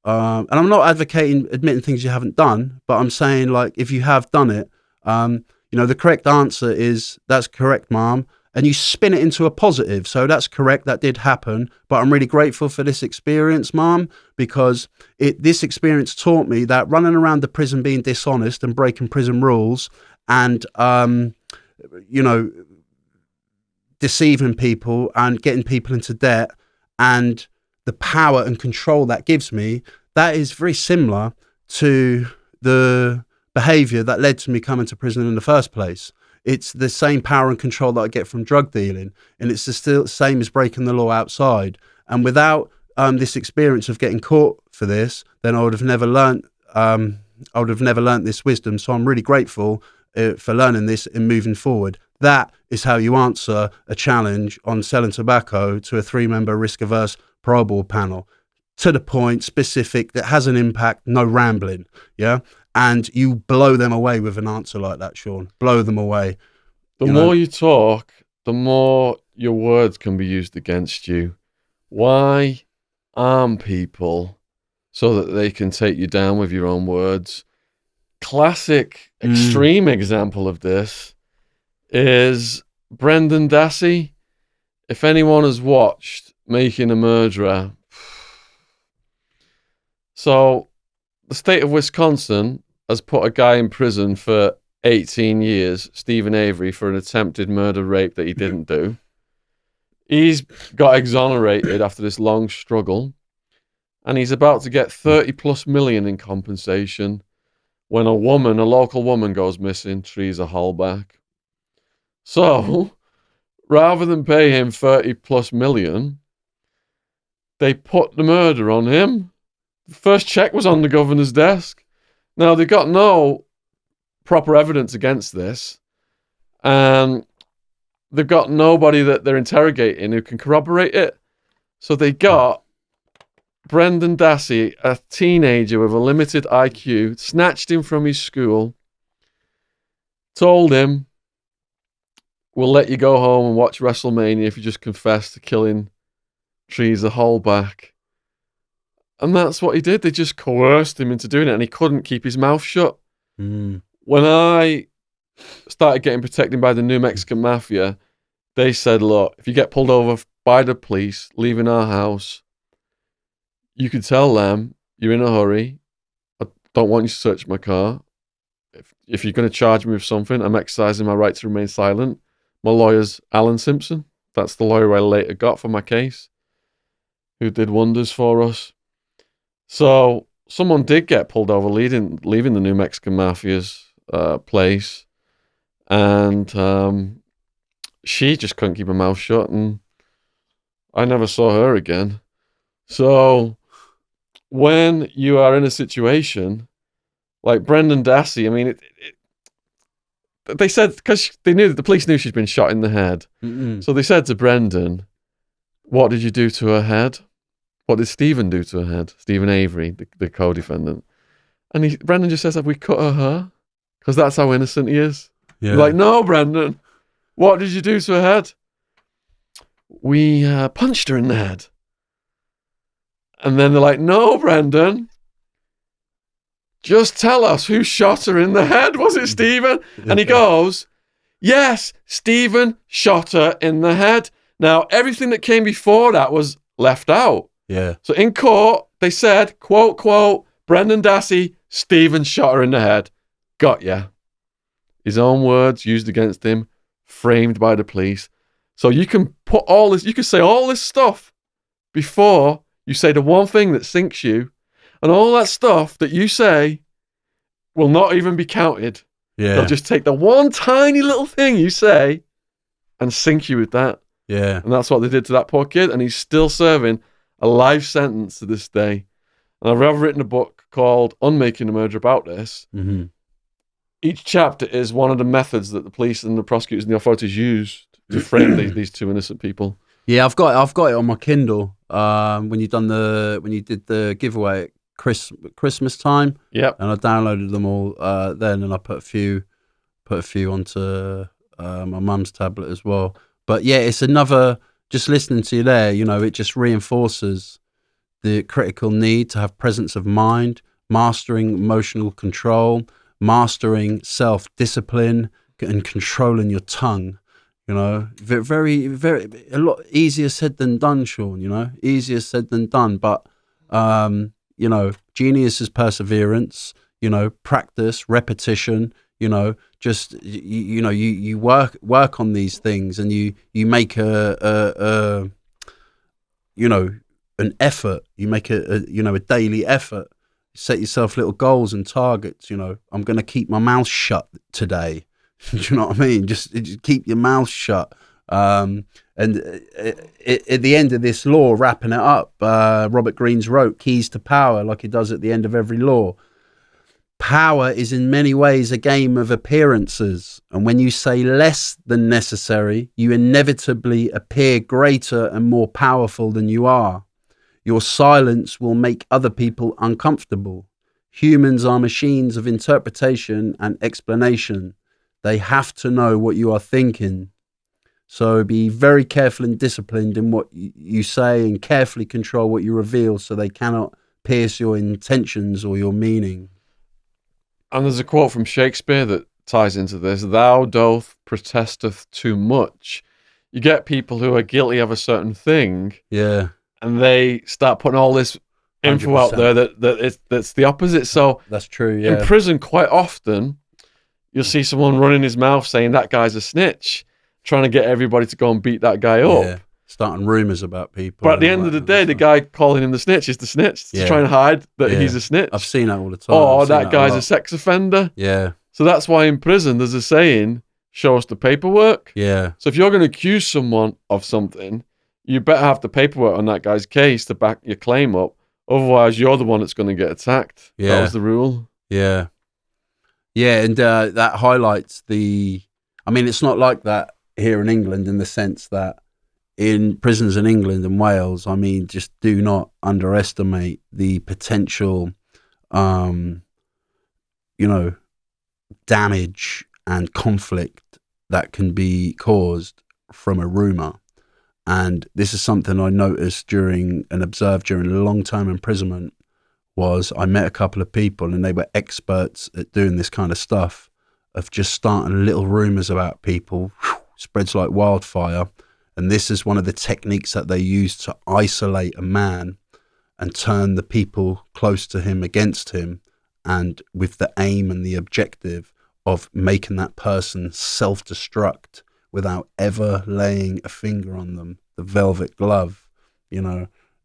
And I'm not advocating admitting things you haven't done, but I'm saying, like, if you have done it, you know, the correct answer is, that's correct, Mom. And you spin it into a positive. So that's correct, that did happen. But I'm really grateful for this experience, Mom, because this experience taught me that running around the prison being dishonest and breaking prison rules and, you know, deceiving people and getting people into debt and the power and control that gives me, that is very similar to the behavior that led to me coming to prison in the first place. It's the same power and control that I get from drug dealing, and it's the same as breaking the law outside. And without this experience of getting caught for this, then I would have never learnt. I would have never learnt this wisdom. So I'm really grateful for learning this and moving forward. That is how you answer a challenge on selling tobacco to a 3-member risk-averse parole board panel. To the point, specific, that has an impact, no rambling, yeah? And you blow them away with an answer like that, Shaun. Blow them away. The more you talk, the more your words can be used against you. Why arm people so that they can take you down with your own words? Classic, extreme example of this is Brendan Dassey. If anyone has watched Making a Murderer, so the state of Wisconsin has put a guy in prison for 18 years, Stephen Avery, for an attempted murder rape that he didn't do. He's got exonerated after this long struggle, and he's about to get 30+ million in compensation when a local woman goes missing, Teresa Hallback. So, rather than pay him 30+ million, they put the murder on him. The first check was on the governor's desk. Now, they've got no proper evidence against this, and they've got nobody that they're interrogating who can corroborate it. So they got Brendan Dassey, a teenager with a limited IQ, snatched him from his school, told him, we'll let you go home and watch WrestleMania if you just confess to killing Teresa Hallback. And that's what he did. They just coerced him into doing it, and he couldn't keep his mouth shut. When I started getting protected by the New Mexican mafia, they said, look, if you get pulled over by the police leaving our house, you can tell them you're in a hurry. I don't want you to search my car. If you're going to charge me with something, I'm exercising my right to remain silent. My lawyer's Alan Simpson. That's the lawyer I later got for my case, who did wonders for us. So someone did get pulled over leaving the New Mexican mafia's place, and she just couldn't keep her mouth shut, and I never saw her again. So when you are in a situation like Brendan Dassey, I mean, they said, because they knew that the police knew she'd been shot in the head. So they said to Brendan, what did you do to her head? What did Stephen do to her head? Stephen Avery, the co-defendant. And Brendan just says, have we cut her hair? Because that's how innocent he is. Yeah. Like, no, Brendan, What did you do to her head? We punched her in the head. And then they're like, no, Brendan, just tell us who shot her in the head. Was it Stephen? And he goes, yes, Stephen shot her in the head. Now, everything that came before that was left out. Yeah. So in court, they said, quote, quote, Brendan Dassey, Stephen shot her in the head. Got ya. His own words used against him, framed by the police. So you can put all this, you can say all this stuff before you say the one thing that sinks you, and all that stuff that you say will not even be counted. Yeah. They'll just take the one tiny little thing you say and sink you with that. Yeah. And that's what they did to that poor kid, and he's still serving a life sentence to this day. And I've written a book called Unmaking the Murder about this. Mm-hmm. Each chapter is one of the methods that the police and the prosecutors and the authorities used to frame these two innocent people. Yeah, I've got it on my Kindle. When you did the giveaway at Christmas time. Yep. And I downloaded them all then, and I put a few onto my mum's tablet as well. But yeah, it's another. Just listening to you there, it just reinforces the critical need to have presence of mind, mastering emotional control, mastering self-discipline, and controlling your tongue. Very, very, a lot easier said than done, Shaun, easier said than done. But, genius is perseverance, practice, repetition, just, you work on these things, and you make an effort, you make a daily effort, set yourself little goals and targets, I'm going to keep my mouth shut today. Do you know what I mean? Just keep your mouth shut. And at the end of this law, wrapping it up, Robert Greene's wrote Keys to Power, like he does at the end of every law. Power is in many ways a game of appearances. And when you say less than necessary, you inevitably appear greater and more powerful than you are. Your silence will make other people uncomfortable. Humans are machines of interpretation and explanation. They have to know what you are thinking. So be very careful and disciplined in what you say, and carefully control what you reveal so they cannot pierce your intentions or your meaning. And there's a quote from Shakespeare that ties into this. Thou doth protesteth too much. You get people who are guilty of a certain thing. Yeah. And they start putting all this info 100%. out there that's the opposite. So that's true, yeah. In prison, quite often, you'll see someone running his mouth saying that guy's a snitch, trying to get everybody to go and beat that guy up. Yeah. Starting rumours about people. But at the end of the day, the guy calling him the snitch is the snitch to try and hide that he's a snitch. I've seen that all the time. Or that guy's a sex offender. Yeah. So that's why in prison there's a saying, show us the paperwork. Yeah. So if you're going to accuse someone of something, you better have the paperwork on that guy's case to back your claim up. Otherwise, you're the one that's going to get attacked. Yeah. That was the rule. Yeah. Yeah, and that highlights it's not like that here in England, in the sense that in prisons in England and Wales, just do not underestimate the potential, damage and conflict that can be caused from a rumour. And this is something I noticed and observed during a long time imprisonment. Was I met a couple of people, and they were experts at doing this kind of stuff, of just starting little rumours about people, spreads like wildfire. And this is one of the techniques that they use to isolate a man and turn the people close to him against him, and with the aim and the objective of making that person self-destruct without ever laying a finger on them. The velvet glove,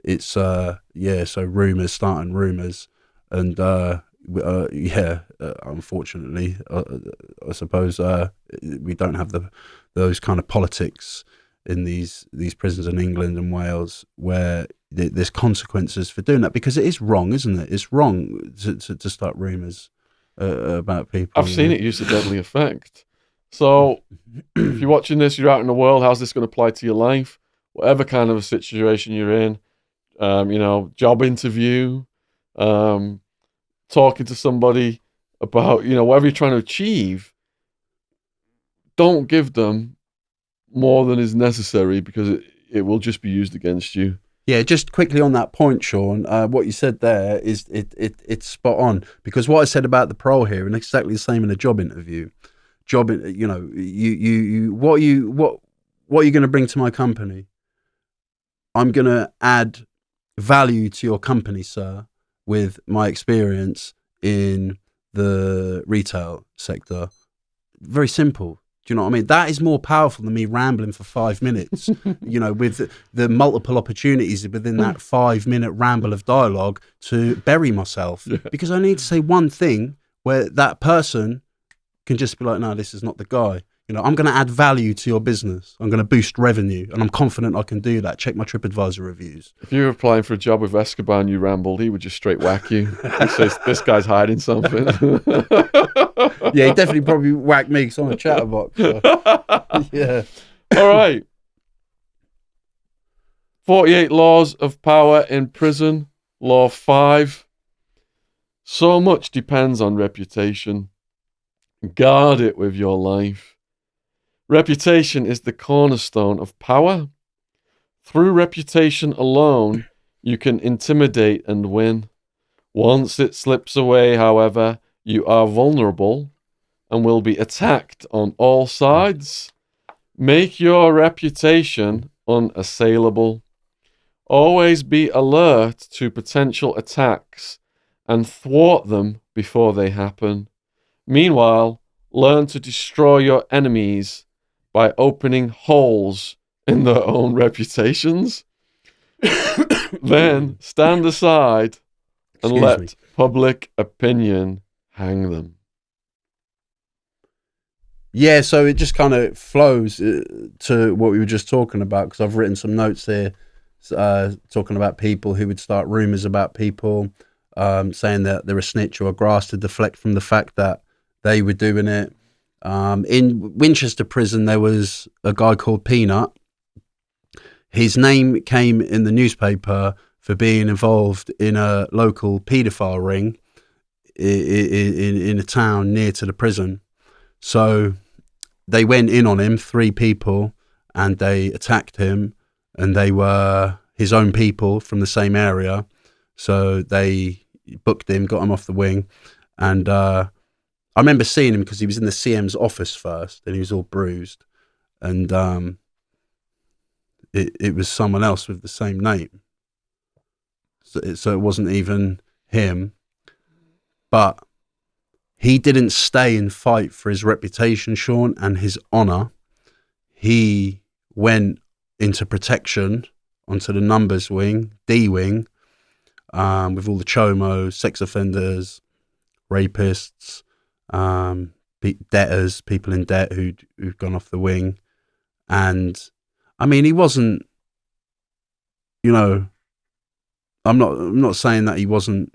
it's so rumours starting rumours, and unfortunately, I suppose we don't have those kind of politics in these prisons in England and Wales, where there's consequences for doing that, because it is wrong, isn't it? It's wrong to start rumours about people. I've seen it use a deadly effect. So if you're watching this, you're out in the world, how's this going to apply to your life? Whatever kind of a situation you're in, job interview, talking to somebody about, whatever you're trying to achieve, don't give them more than is necessary because it will just be used against you. Yeah, just quickly on that point, Shaun, what you said there is it's spot on, because what I said about the parole here, and exactly the same in a job interview. What are you going to bring to my company? I'm going to add value to your company, sir, with my experience in the retail sector. Very simple. Do you know what I mean? That is more powerful than me rambling for 5 minutes, with the multiple opportunities within that 5-minute ramble of dialogue to bury myself. Yeah. Because I need to say one thing where that person can just be like, no, this is not the guy. I'm going to add value to your business. I'm going to boost revenue, and I'm confident I can do that. Check my TripAdvisor reviews. If you were applying for a job with Escobar and you rambled, he would just straight whack you. He says, this guy's hiding something. Yeah, he definitely probably whacked me because I'm a chatterbox. So. Yeah. All right. 48 laws of power in prison. Law 5. So much depends on reputation. Guard it with your life. Reputation is the cornerstone of power. Through reputation alone, you can intimidate and win. Once it slips away, however, you are vulnerable and will be attacked on all sides. Make your reputation unassailable. Always be alert to potential attacks and thwart them before they happen. Meanwhile, learn to destroy your enemies by opening holes in their own reputations. Then stand aside and let public opinion hang them. Yeah, so it just kind of flows to what we were just talking about, because I've written some notes here talking about people who would start rumours about people, saying that they're a snitch or a grass to deflect from the fact that they were doing it. In Winchester prison, there was a guy called Peanut. His name came in the newspaper for being involved in a local paedophile ring in a town near to the prison. So they went in on him, 3 people, and they attacked him, and they were his own people from the same area. So they booked him, got him off the wing, and I remember seeing him because he was in the CM's office first, and he was all bruised, and it was someone else with the same name. So it wasn't even him, but he didn't stay and fight for his reputation, Shaun, and his honour. He went into protection onto the numbers wing, D wing, with all the chomos, sex offenders, rapists, debtors, people in debt who'd gone off the wing. And I mean, he wasn't, I'm not saying that he wasn't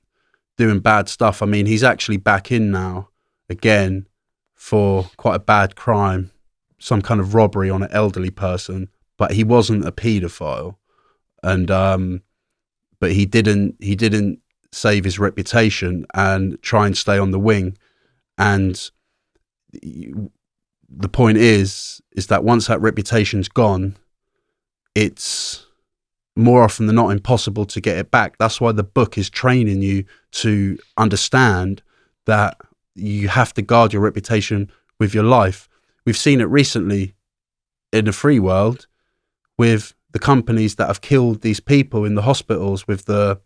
doing bad stuff. I mean, he's actually back in now again for quite a bad crime, some kind of robbery on an elderly person, but he wasn't a paedophile. And but he didn't save his reputation and try and stay on the wing. And the point is that once that reputation's gone, it's more often than not impossible to get it back. That's why the book is training you to understand that you have to guard your reputation with your life. We've seen it recently in the free world with the companies that have killed these people in the hospitals with the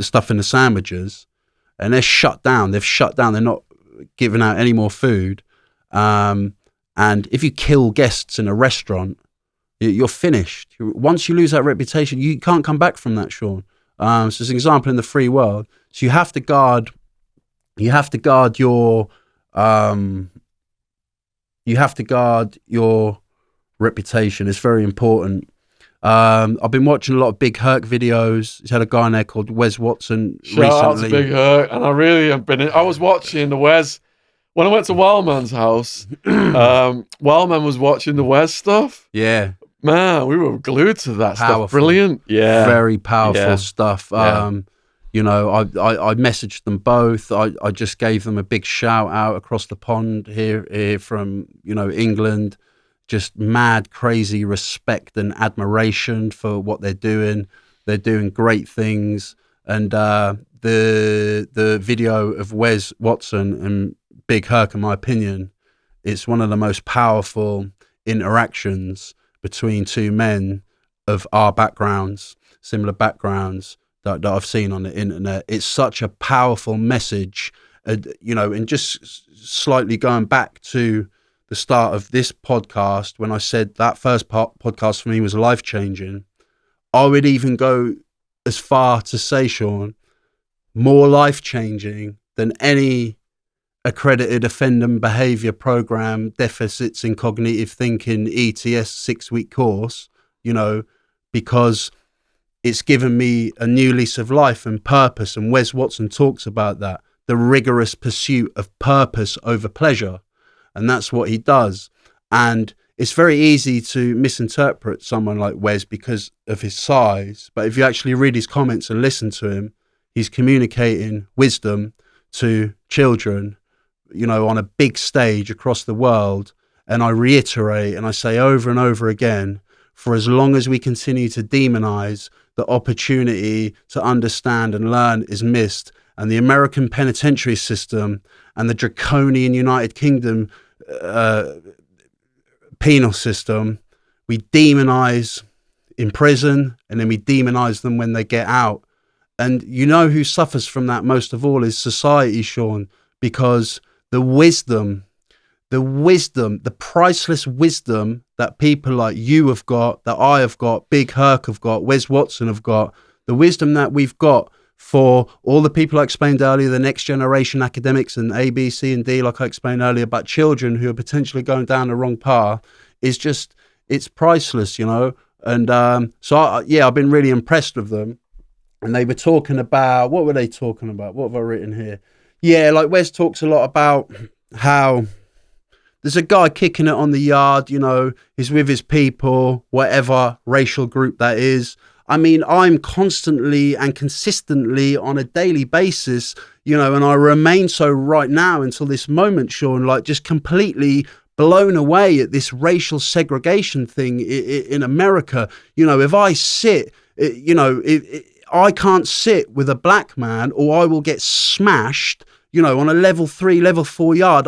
stuff in the sandwiches, and they're shut down. They've shut down. They're not giving out any more food. And if you kill guests in a restaurant, you're finished. Once you lose that reputation, you can't come back from that, Shaun. So it's an example in the free world. So you have to guard your reputation. It's very important. I've been watching a lot of Big Herc videos. He's had a guy in there called Wes Watson recently. Shout out to Big Herc, and I really have been. I was watching the Wes when I went to Wellman's house. Wellman was watching the Wes stuff. Yeah, man, we were glued to that powerful stuff. Brilliant, yeah, very powerful stuff. Yeah. You know, I messaged them both. I just gave them a big shout out across the pond here from, you know, England. Just mad, crazy respect and admiration for what they're doing. They're doing great things. And the video of Wes Watson and Big Herc, in my opinion, it's one of the most powerful interactions between two men of our backgrounds, similar backgrounds, that I've seen on the internet. It's such a powerful message, you know, and just slightly going back to the start of this podcast, when I said that first podcast for me was life-changing, I would even go as far to say, Shaun, more life-changing than any accredited offender behavior program, deficits in cognitive thinking, ETS 6-week course, you know, because it's given me a new lease of life and purpose. And Wes Watson talks about that, the rigorous pursuit of purpose over pleasure. And that's what he does. And it's very easy to misinterpret someone like Wes because of his size. But if you actually read his comments and listen to him, he's communicating wisdom to children, you know, on a big stage across the world. And I reiterate, and I say over and over again, for as long as we continue to demonize, the opportunity to understand and learn is missed. And the American penitentiary system and the draconian United Kingdom penal system, we demonize in prison and then we demonize them when they get out. And you know who suffers from that most of all is society, Shaun, because the wisdom, the priceless wisdom that people like you have got, that I have got, Big Herc have got, Wes Watson have got, the wisdom that we've got for all the people I explained earlier, the next generation academics and A, B, C, and D, like I explained earlier, about children who are potentially going down the wrong path, is just, it's priceless, you know? And I've been really impressed with them. And they were talking about, what were they talking about? What have I written here? Yeah, like Wes talks a lot about how there's a guy kicking it on the yard, you know, he's with his people, whatever racial group that is. I mean, I'm constantly and consistently on a daily basis, you know, and I remain so right now until this moment, Shaun, like just completely blown away at this racial segregation thing in America. You know, if I sit, you know, I can't sit with a black man or I will get smashed, you know, on a level 3, level 4 yard.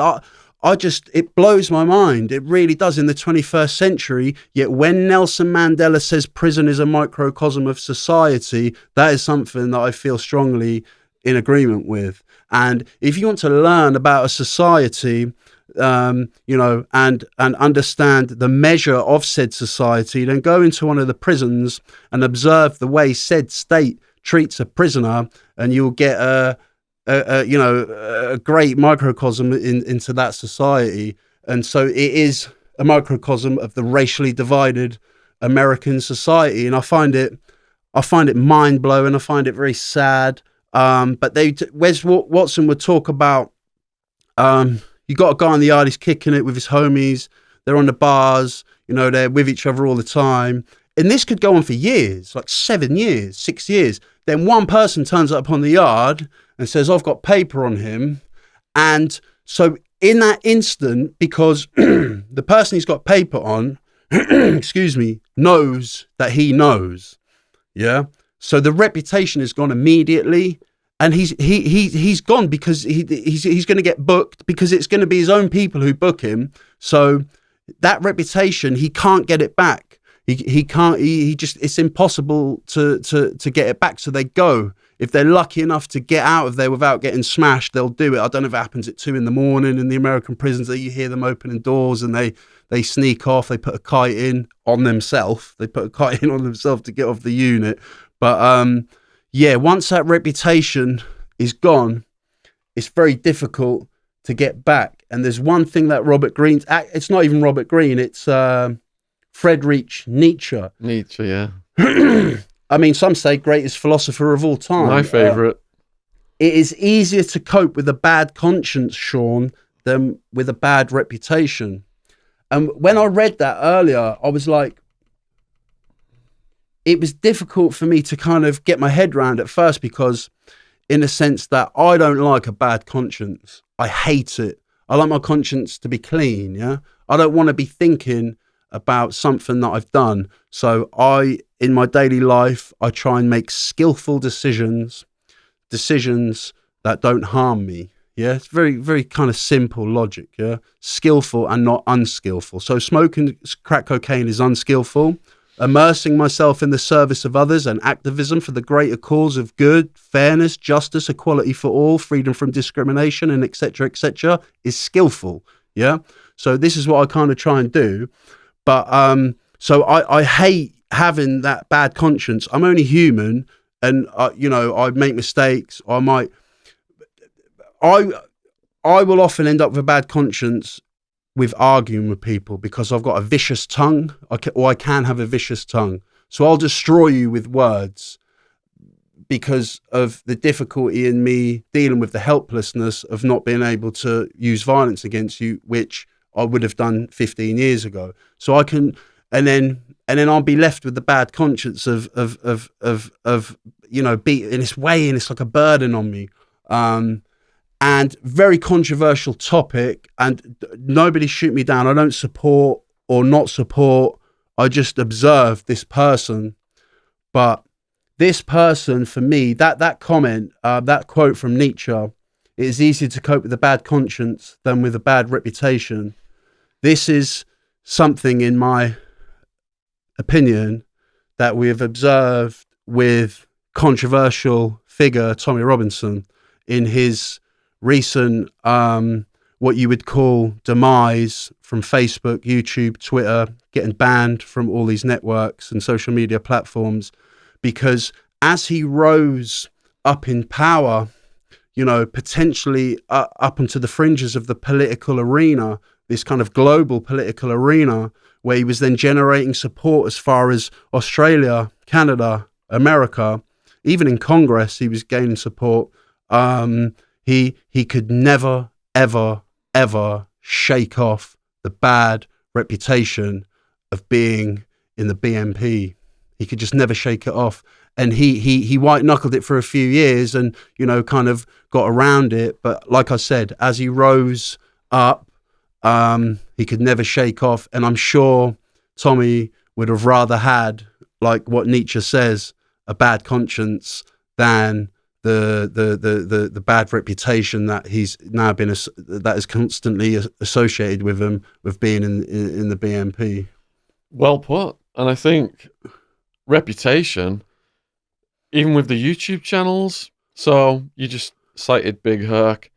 It blows my mind. It really does in the 21st century. Yet when Nelson Mandela says prison is a microcosm of society, that is something that I feel strongly in agreement with. And if you want to learn about a society, you know, and understand the measure of said society, then go into one of the prisons and observe the way said state treats a prisoner, and you'll get a great microcosm into that society. And so it is a microcosm of the racially divided American society. And I find it mind blowing. I find it very sad. But Wes Watson would talk about, you got a guy in the yard, he's kicking it with his homies. They're on the bars, you know, they're with each other all the time. And this could go on for years, like 7 years, 6 years. Then one person turns up on the yard and says, I've got paper on him. And so in that instant, because the person he's got paper on, excuse me, knows that he knows. Yeah. So the reputation is gone immediately. And he's gone because he's going to get booked because it's going to be his own people who book him. So that reputation, he can't get it back. He can't, it's impossible to get it back. So they go. If they're lucky enough to get out of there without getting smashed, they'll do it. I don't know if it happens at 2 a.m. in the American prisons that you hear them opening doors and they sneak off. They put a kite in on themselves. They put a kite in on themselves to get off the unit. But yeah, once that reputation is gone, it's very difficult to get back. And there's one thing that Robert Greene's, it's not even Robert Greene, it's Friedrich Nietzsche. Nietzsche, yeah. I mean, some say greatest philosopher of all time. My favourite. It is easier to cope with a bad conscience, Shaun, than with a bad reputation. And when I read that earlier, I was like, it was difficult for me to kind of get my head around at first, because in a sense that I don't like a bad conscience. I hate it. I like my conscience to be clean. Yeah. I don't want to be thinking about something that I've done. So in my daily life, I try and make skillful decisions that don't harm me. Yeah, it's very, very kind of simple logic. Yeah, skillful and not unskillful. So smoking crack cocaine is unskillful. Immersing myself in the service of others and activism for the greater cause of good, fairness, justice, equality for all, freedom from discrimination, and etc. is skillful. Yeah. So this is what I kind of try and do. But so I hate having that bad conscience. I'm only human, and I make mistakes. I will often end up with a bad conscience with arguing with people, because I've got a vicious tongue, I can have a vicious tongue. So I'll destroy you with words because of the difficulty in me dealing with the helplessness of not being able to use violence against you, which I would have done 15 years ago. So I can, and then I'll be left with the bad conscience of being in this way, and it's like a burden on me. And very controversial topic, and nobody shoot me down. I don't support or not support. I just observe this person. But this person, for me, that comment, that quote from Nietzsche, it is easier to cope with a bad conscience than with a bad reputation. This is something, in my opinion, that we have observed with controversial figure Tommy Robinson in his recent what you would call demise from Facebook, YouTube, Twitter, getting banned from all these networks and social media platforms, because as he rose up in power, potentially up into the fringes of the political arena, this kind of global political arena, where he was then generating support as far as Australia, Canada, America, even in Congress, he was gaining support. He could never, ever, ever shake off the bad reputation of being in the BNP. He could just never shake it off. And he white knuckled it for a few years and, kind of got around it. But like I said, as he rose up, he could never shake off. And I'm sure Tommy would have rather had, like what Nietzsche says, a bad conscience than the bad reputation that he's now been that is constantly associated with him, with being in the BNP. Well put. And I think reputation, even with the YouTube channels. So you just cited Big Herc.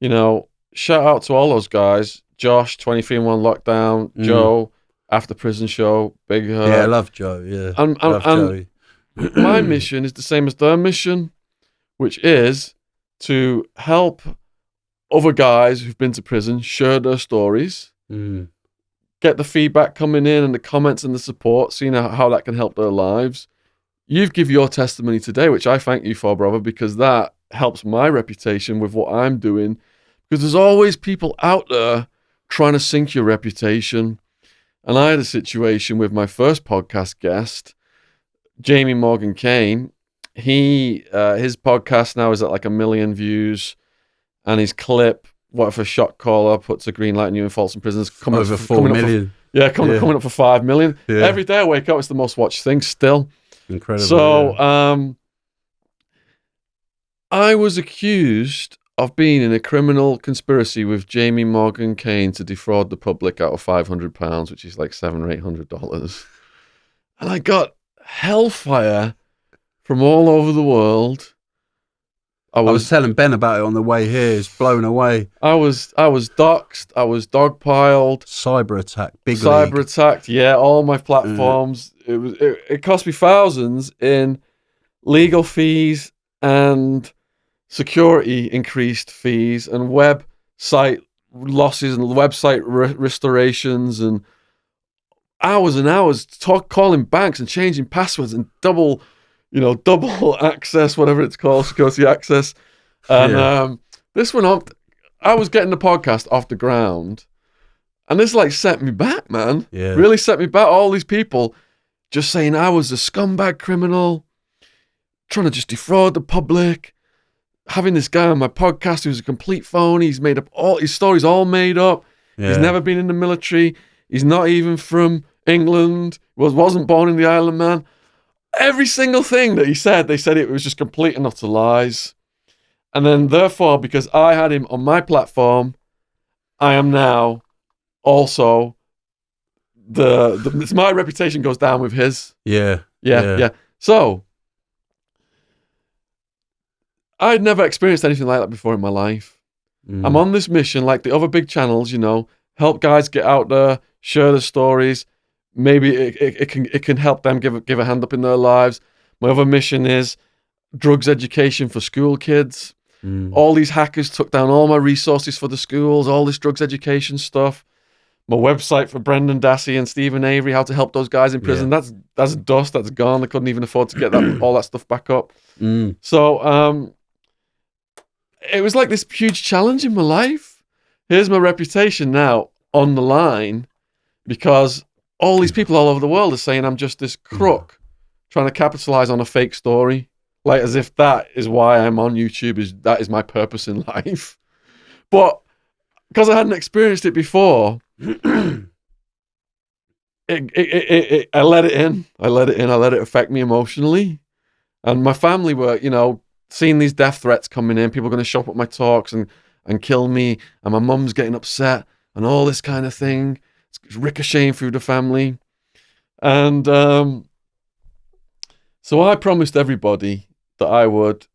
Shout out to all those guys. Josh, 23 in 1 Lockdown, Joe, After Prison Show, Big Herc. Yeah, I love Joe. Yeah, and Joey. My mission is the same as their mission, which is to help other guys who've been to prison share their stories, get the feedback coming in and the comments and the support, seeing how that can help their lives. You've given your testimony today, which I thank you for, brother, because that helps my reputation with what I'm doing. Because there's always people out there trying to sink your reputation. And I had a situation with my first podcast guest, Jamie Morgan Kane. His podcast now is at like 1 million views, and his clip, "What if a shot caller puts a green light on you in Folsom Prison," is coming over 4 million. Coming up for 5 million. Yeah. Every day I wake up, it's the most watched thing still. Incredible. So I was accused of being in a criminal conspiracy with Jamie Morgan Kane to defraud the public out of £500, which is like $700 or $800. And I got hellfire from all over the world. I was telling Ben about it on the way here. It's blown away. I was doxxed. I was dogpiled. Cyber attack. Cyber attacked. Yeah, all my platforms. It cost me thousands in legal fees and security increased fees and website losses and website restorations and hours and hours calling banks and changing passwords and double access, whatever it's called, security access. And this went on. I was getting the podcast off the ground, and this set me back, man. Yeah. Really set me back. All these people just saying I was a scumbag criminal, trying to just defraud the public, having this guy on my podcast who's a complete phony. He's made up all his stories, all made up. Yeah. He's never been in the military. He's not even from England. Wasn't born in the Isle of Man. Every single thing that he said, they said it was just complete and utter lies. And then, therefore, because I had him on my platform, I am now also my reputation goes down with his. Yeah. So I'd never experienced anything like that before in my life. I'm on this mission, like the other big channels, help guys get out there, share their stories. Maybe it can help them give a hand up in their lives. My other mission is drugs education for school kids. All these hackers took down all my resources for the schools, all this drugs education stuff. My website for Brendan Dassey and Stephen Avery, how to help those guys in prison. Yeah. That's dust, that's gone. I couldn't even afford to get all that stuff back up. So it was like this huge challenge in my life. Here's my reputation now on the line because all these people all over the world are saying I'm just this crook trying to capitalize on a fake story. Like as if that is why I'm on YouTube, that is my purpose in life. But because I hadn't experienced it before, I let it in. I let it affect me emotionally. And my family were, seeing these death threats coming in, people are going to show up at my talks and kill me, and my mum's getting upset and all this kind of thing. It's ricocheting through the family. And so I promised everybody that I would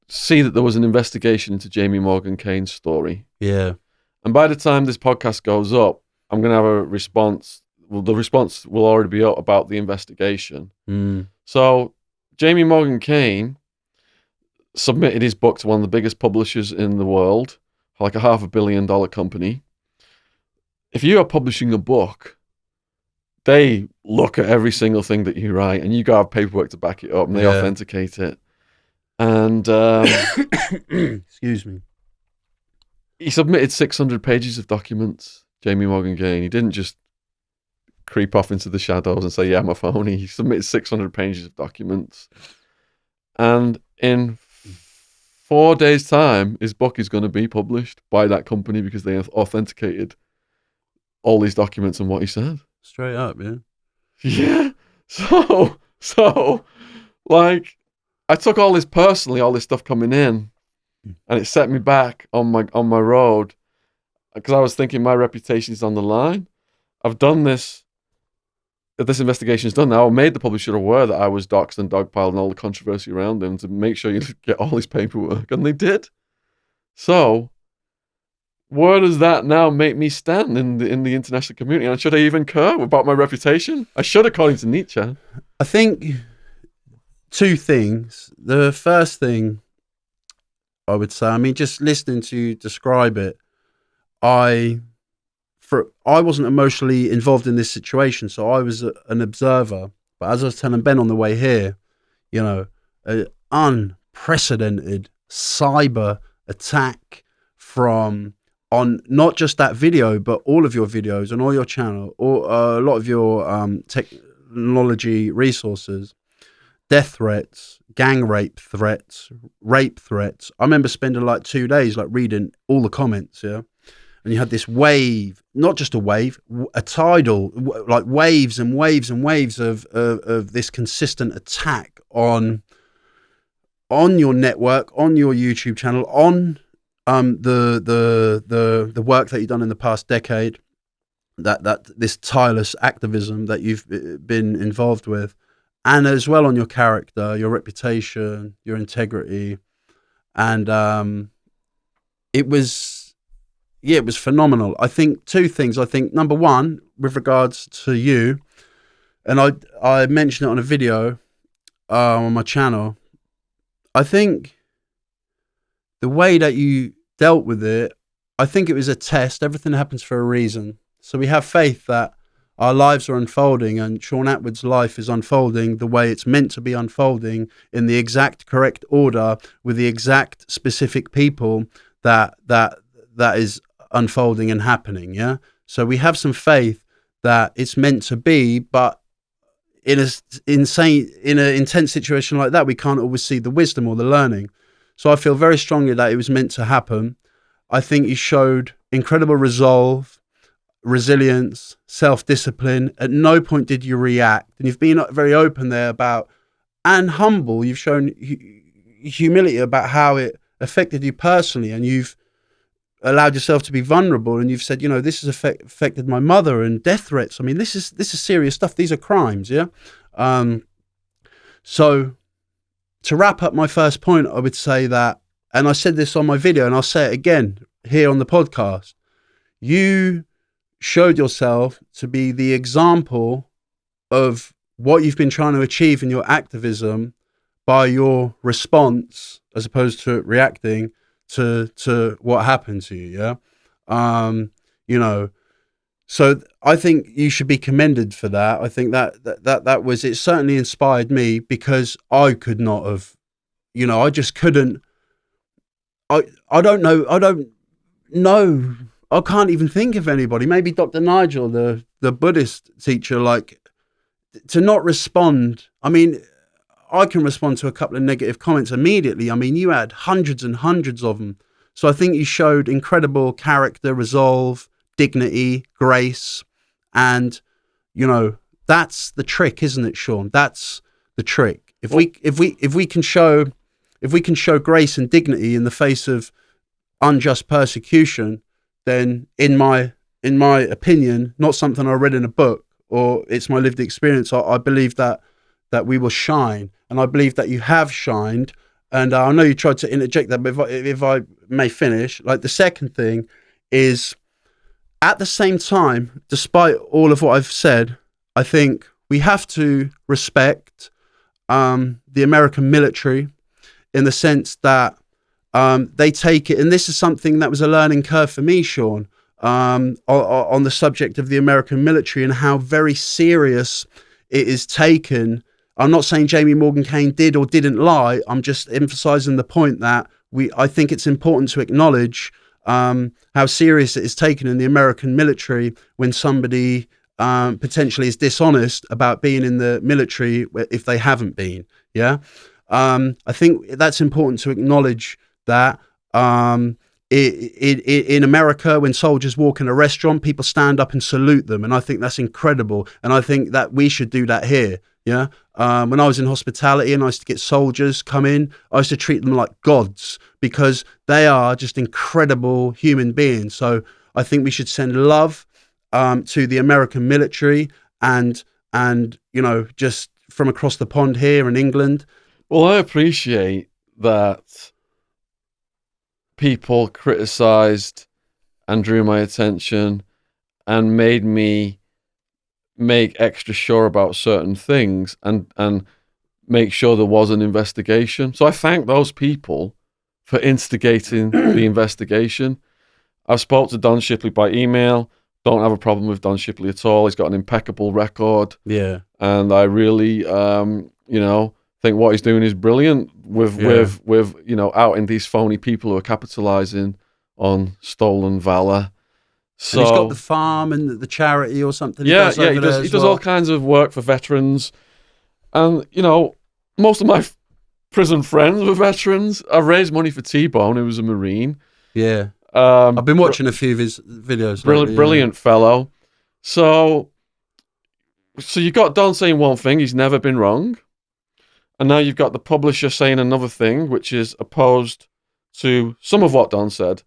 see that there was an investigation into Jamie Morgan Cain's story. Yeah. And by the time this podcast goes up, I'm going to have a response. Well, the response will already be up about the investigation. So Jamie Morgan Cain submitted his book to one of the biggest publishers in the world, like a $500 million company. If you are publishing a book, they look at every single thing that you write, and you got to have paperwork to back it up, and they authenticate it. And excuse me. He submitted 600 pages of documents, Jamie Morgan Cain. He didn't just creep off into the shadows and say, yeah, I'm a phony. He submitted 600 pages of documents. And in 4 days' time, his book is going to be published by that company because they have authenticated all these documents and what he said. Straight up, yeah. Yeah. So, like, I took all this personally, all this stuff coming in, and it set me back on my road because I was thinking my reputation is on the line. I've done this. If this investigation is done now, I made the publisher aware that I was doxxed and dogpiled and all the controversy around him to make sure you get all his paperwork, and they did. So, where does that now make me stand in the international community? And should I even care about my reputation? I should, according to Nietzsche. I think two things. The first thing I would say, just listening to you describe it, I wasn't emotionally involved in this situation, so I was an observer. But as I was telling Ben on the way here, an unprecedented cyber attack on not just that video, but all of your videos and all your channel, or a lot of your technology resources, death threats, gang rape threats. I remember spending like 2 days reading all the comments, yeah. And you had this wave, not just a wave, a tidal, like waves and waves and waves of this consistent attack on your network, on your YouTube channel, on the work that you've done in the past decade, that this tireless activism that you've been involved with, and as well on your character, your reputation, your integrity, and it was phenomenal. I think two things. I think number one, with regards to you, and I mentioned it on a video on my channel, I think the way that you dealt with it, I think it was a test. Everything happens for a reason. So we have faith that our lives are unfolding, and Shaun Attwood's life is unfolding the way it's meant to be unfolding, in the exact correct order, with the exact specific people that is unfolding and happening. Yeah. So we have some faith that it's meant to be, but in an intense situation like that, we can't always see the wisdom or the learning. So I feel very strongly that it was meant to happen. I think you showed incredible resolve, resilience, self-discipline. At no point did you react, and you've been very open there about, and humble. You've shown humility about how it affected you personally, and you've allowed yourself to be vulnerable, and you've said, this has affected my mother, and death threats. I mean, this is serious stuff. These are crimes, yeah. So to wrap up my first point, I would say that, and I said this on my video, and I'll say it again here on the podcast, you showed yourself to be the example of what you've been trying to achieve in your activism by your response, as opposed to reacting to what happened to you. Yeah. So I think you should be commended for that. I think that was, it certainly inspired me, because I could not have, I just couldn't. I don't know. I can't even think of anybody. Maybe Dr. Nigel, the Buddhist teacher, like, to not respond. I mean, I can respond to a couple of negative comments immediately. I mean, you had hundreds and hundreds of them. So I think you showed incredible character, resolve, dignity, grace. And, that's the trick, isn't it, Shaun? That's the trick. If we can show grace and dignity in the face of unjust persecution, then in my opinion, not something I read in a book or it's my lived experience, I believe that we will shine. And I believe that you have shined. And I know you tried to interject that, but if I may finish, like, the second thing is, at the same time, despite all of what I've said, I think we have to respect the American military, in the sense that they take it, and this is something that was a learning curve for me, Shaun, on the subject of the American military and how very serious it is taken. I'm not saying Jamie Morgan Cain did or didn't lie. I'm just emphasizing the point that I think it's important to acknowledge how serious it is taken in the American military when somebody potentially is dishonest about being in the military if they haven't been. Yeah. I think that's important to acknowledge that in America, when soldiers walk in a restaurant, people stand up and salute them. And I think that's incredible. And I think that we should do that here. Yeah. When I was in hospitality and I used to get soldiers come in, I used to treat them like gods, because they are just incredible human beings. So I think we should send love to the American military and just from across the pond here in England. Well, I appreciate that people criticised and drew my attention and made me make extra sure about certain things and make sure there was an investigation. So I thank those people for instigating the investigation. I've spoke to Don Shipley by email. Don't have a problem with Don Shipley at all. He's got an impeccable record. Yeah. And I really, think what he's doing is brilliant with outing these phony people who are capitalizing on stolen valor. So and he's got the farm and the charity or something. He does all kinds of work for veterans. And, most of my prison friends were veterans. I've raised money for T-Bone, who was a Marine. Yeah. I've been watching a few of his videos. Brilliant fellow. So you got Don saying one thing, he's never been wrong. And now you've got the publisher saying another thing, which is opposed to some of what Don said.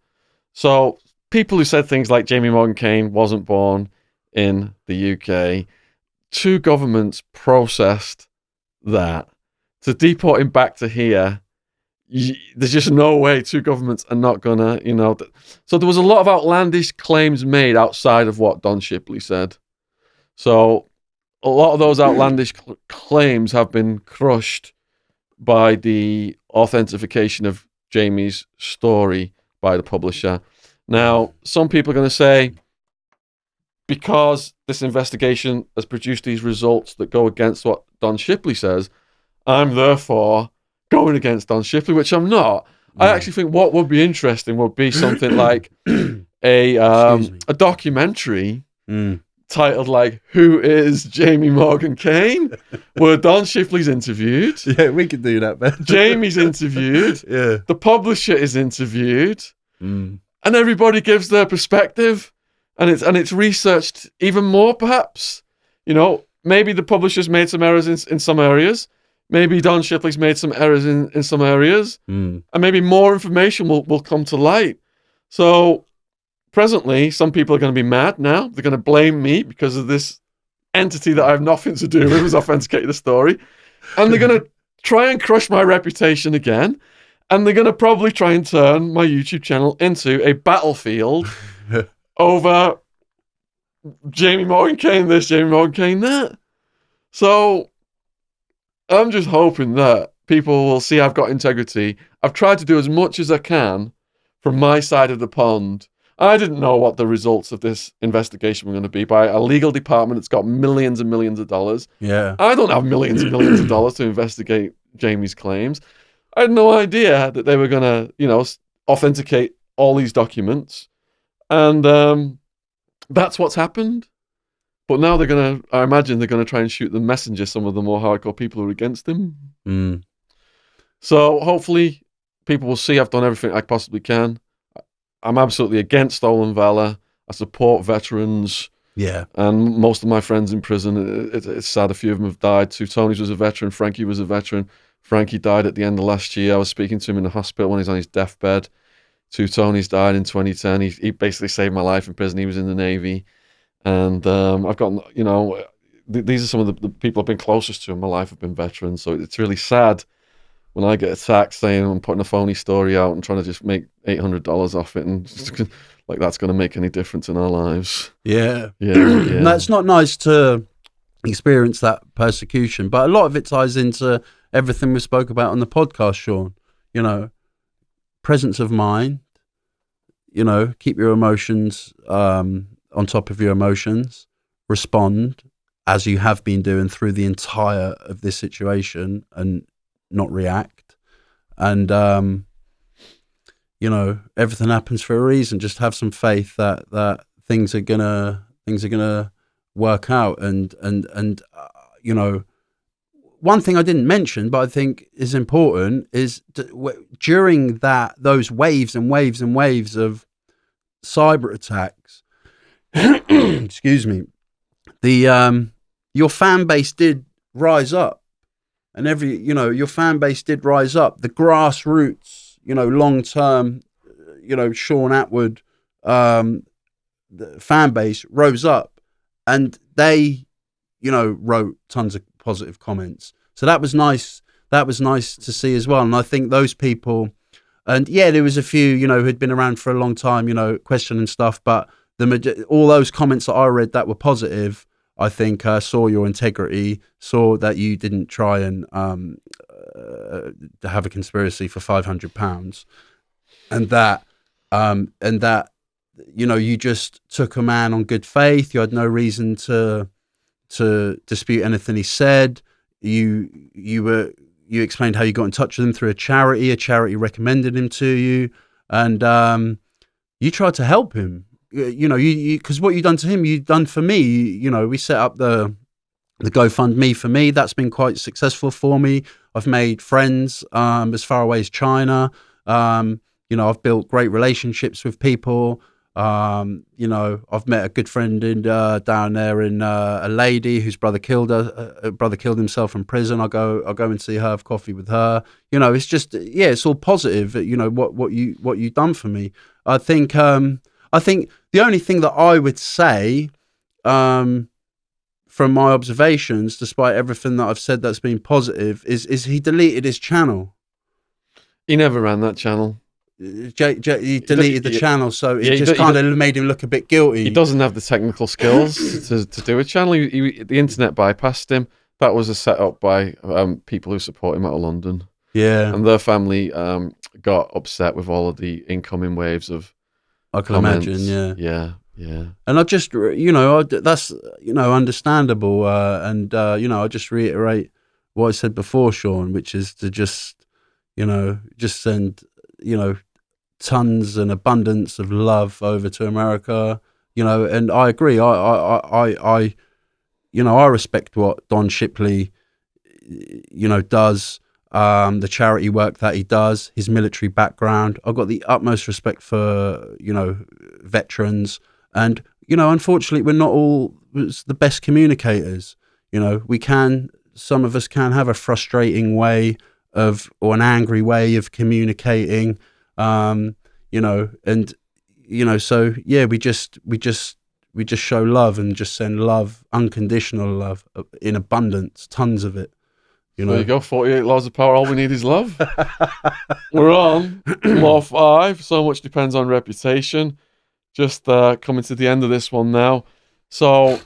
So people who said things like Jamie Morgan Cain wasn't born in the UK, two governments processed that. To deport him back to here, there's just no way two governments are not gonna, So there was a lot of outlandish claims made outside of what Don Shipley said. So a lot of those outlandish claims have been crushed by the authentication of Jamie's story by the publisher. Now, some people are going to say, because this investigation has produced these results that go against what Don Shipley says, I'm therefore going against Don Shipley, which I'm not. I actually think what would be interesting would be something like a documentary titled like "Who is Jamie Morgan Kane?" where Don Shipley's interviewed, Yeah, we could do that, man. Jamie's interviewed, Yeah. the publisher is interviewed, Mm. and everybody gives their perspective, and it's researched even more. Perhaps, maybe the publisher's made some errors in some areas. Maybe Don Shipley's made some errors in some areas, Mm. and maybe more information will come to light. So presently, some people are going to be mad now. They're going to blame me because of this entity that I have nothing to do with has authenticated the story. And they're going to try and crush my reputation again. And they're going to probably try and turn my YouTube channel into a battlefield over Jamie Morgan Kane this, Jamie Morgan Kane that. So I'm just hoping that people will see I've got integrity. I've tried to do as much as I can from my side of the pond. I didn't know what the results of this investigation were going to be by a legal department that's got millions and millions of dollars. Yeah. I don't have millions and millions of dollars to investigate Jamie's claims. I had no idea that they were going to, authenticate all these documents. And that's what's happened. But now I imagine they're going to try and shoot the messenger, some of the more hardcore people who are against him. Mm. So hopefully people will see I've done everything I possibly can. I'm absolutely against stolen valor. I support veterans. Yeah. And most of my friends in prison, it's sad a few of them have died. Two Tonys was a veteran. Frankie was a veteran. Frankie died at the end of last year. I was speaking to him in the hospital when he's on his deathbed. Two Tonys died in 2010. He basically saved my life in prison. He was in the Navy. And I've got, these are some of the people I've been closest to in my life have been veterans. So it's really sad when I get attacked saying I'm putting a phony story out and trying to just make $800 off it, and just, like that's going to make any difference in our lives. Yeah. Yeah. And that's not nice to experience that persecution, but a lot of it ties into everything we spoke about on the podcast, Shaun. Presence of mind, keep your emotions on top of your emotions, respond as you have been doing through the entire of this situation, and not react. And everything happens for a reason. Just have some faith that things are gonna work out. And one thing I didn't mention, but I think is important, is during those waves and waves and waves of cyber attacks, excuse me, your fan base did rise up. And your fan base did rise up. The grassroots, long-term, Shaun Attwood, the fan base rose up, and they, wrote tons of positive comments. So that was nice. That was nice to see as well. And I think those people, and yeah, there was a few, who'd been around for a long time, questioning stuff, but all those comments that I read that were positive, I think saw your integrity, saw that you didn't try and have a conspiracy for £500, and that you just took a man on good faith. You had no reason to dispute anything he said. You explained how you got in touch with him through a charity recommended him to you, and you tried to help him. Because what you've done to him, you've done for me. We set up the GoFundMe for me. That's been quite successful for me. I've made friends as far away as China. I've built great relationships with people. I've met a good friend down there in a lady whose brother killed himself in prison. I'll go and see her, have coffee with her. It's just, it's all positive. What you've done for me. I think the only thing that I would say, from my observations, despite everything that I've said that's been positive, is he deleted his channel. He never ran that channel. He deleted the channel, so it just kind of made him look a bit guilty. He doesn't have the technical skills to do a channel. The internet bypassed him. That was a setup by people who support him out of London. Yeah, and their family got upset with all of the incoming waves of I can comments. imagine. Yeah. And I just, that's understandable. And I just reiterate what I said before, Shaun, which is to just send tons and abundance of love over to America. you know, and I agree. I respect what Don Shipley, you know, does, the charity work that he does, his military background. I've got the utmost respect for, you know, veterans. And, you know, unfortunately, we're not all the best communicators. You know, some of us can have a frustrating way or an angry way of communicating, you know, and, you know, so yeah, we just show love and just send love, unconditional love in abundance, tons of it. You know, There you go, 48 laws of power. All we need is love. We're on law 5. So much depends on reputation. Just coming to the end of this one now. So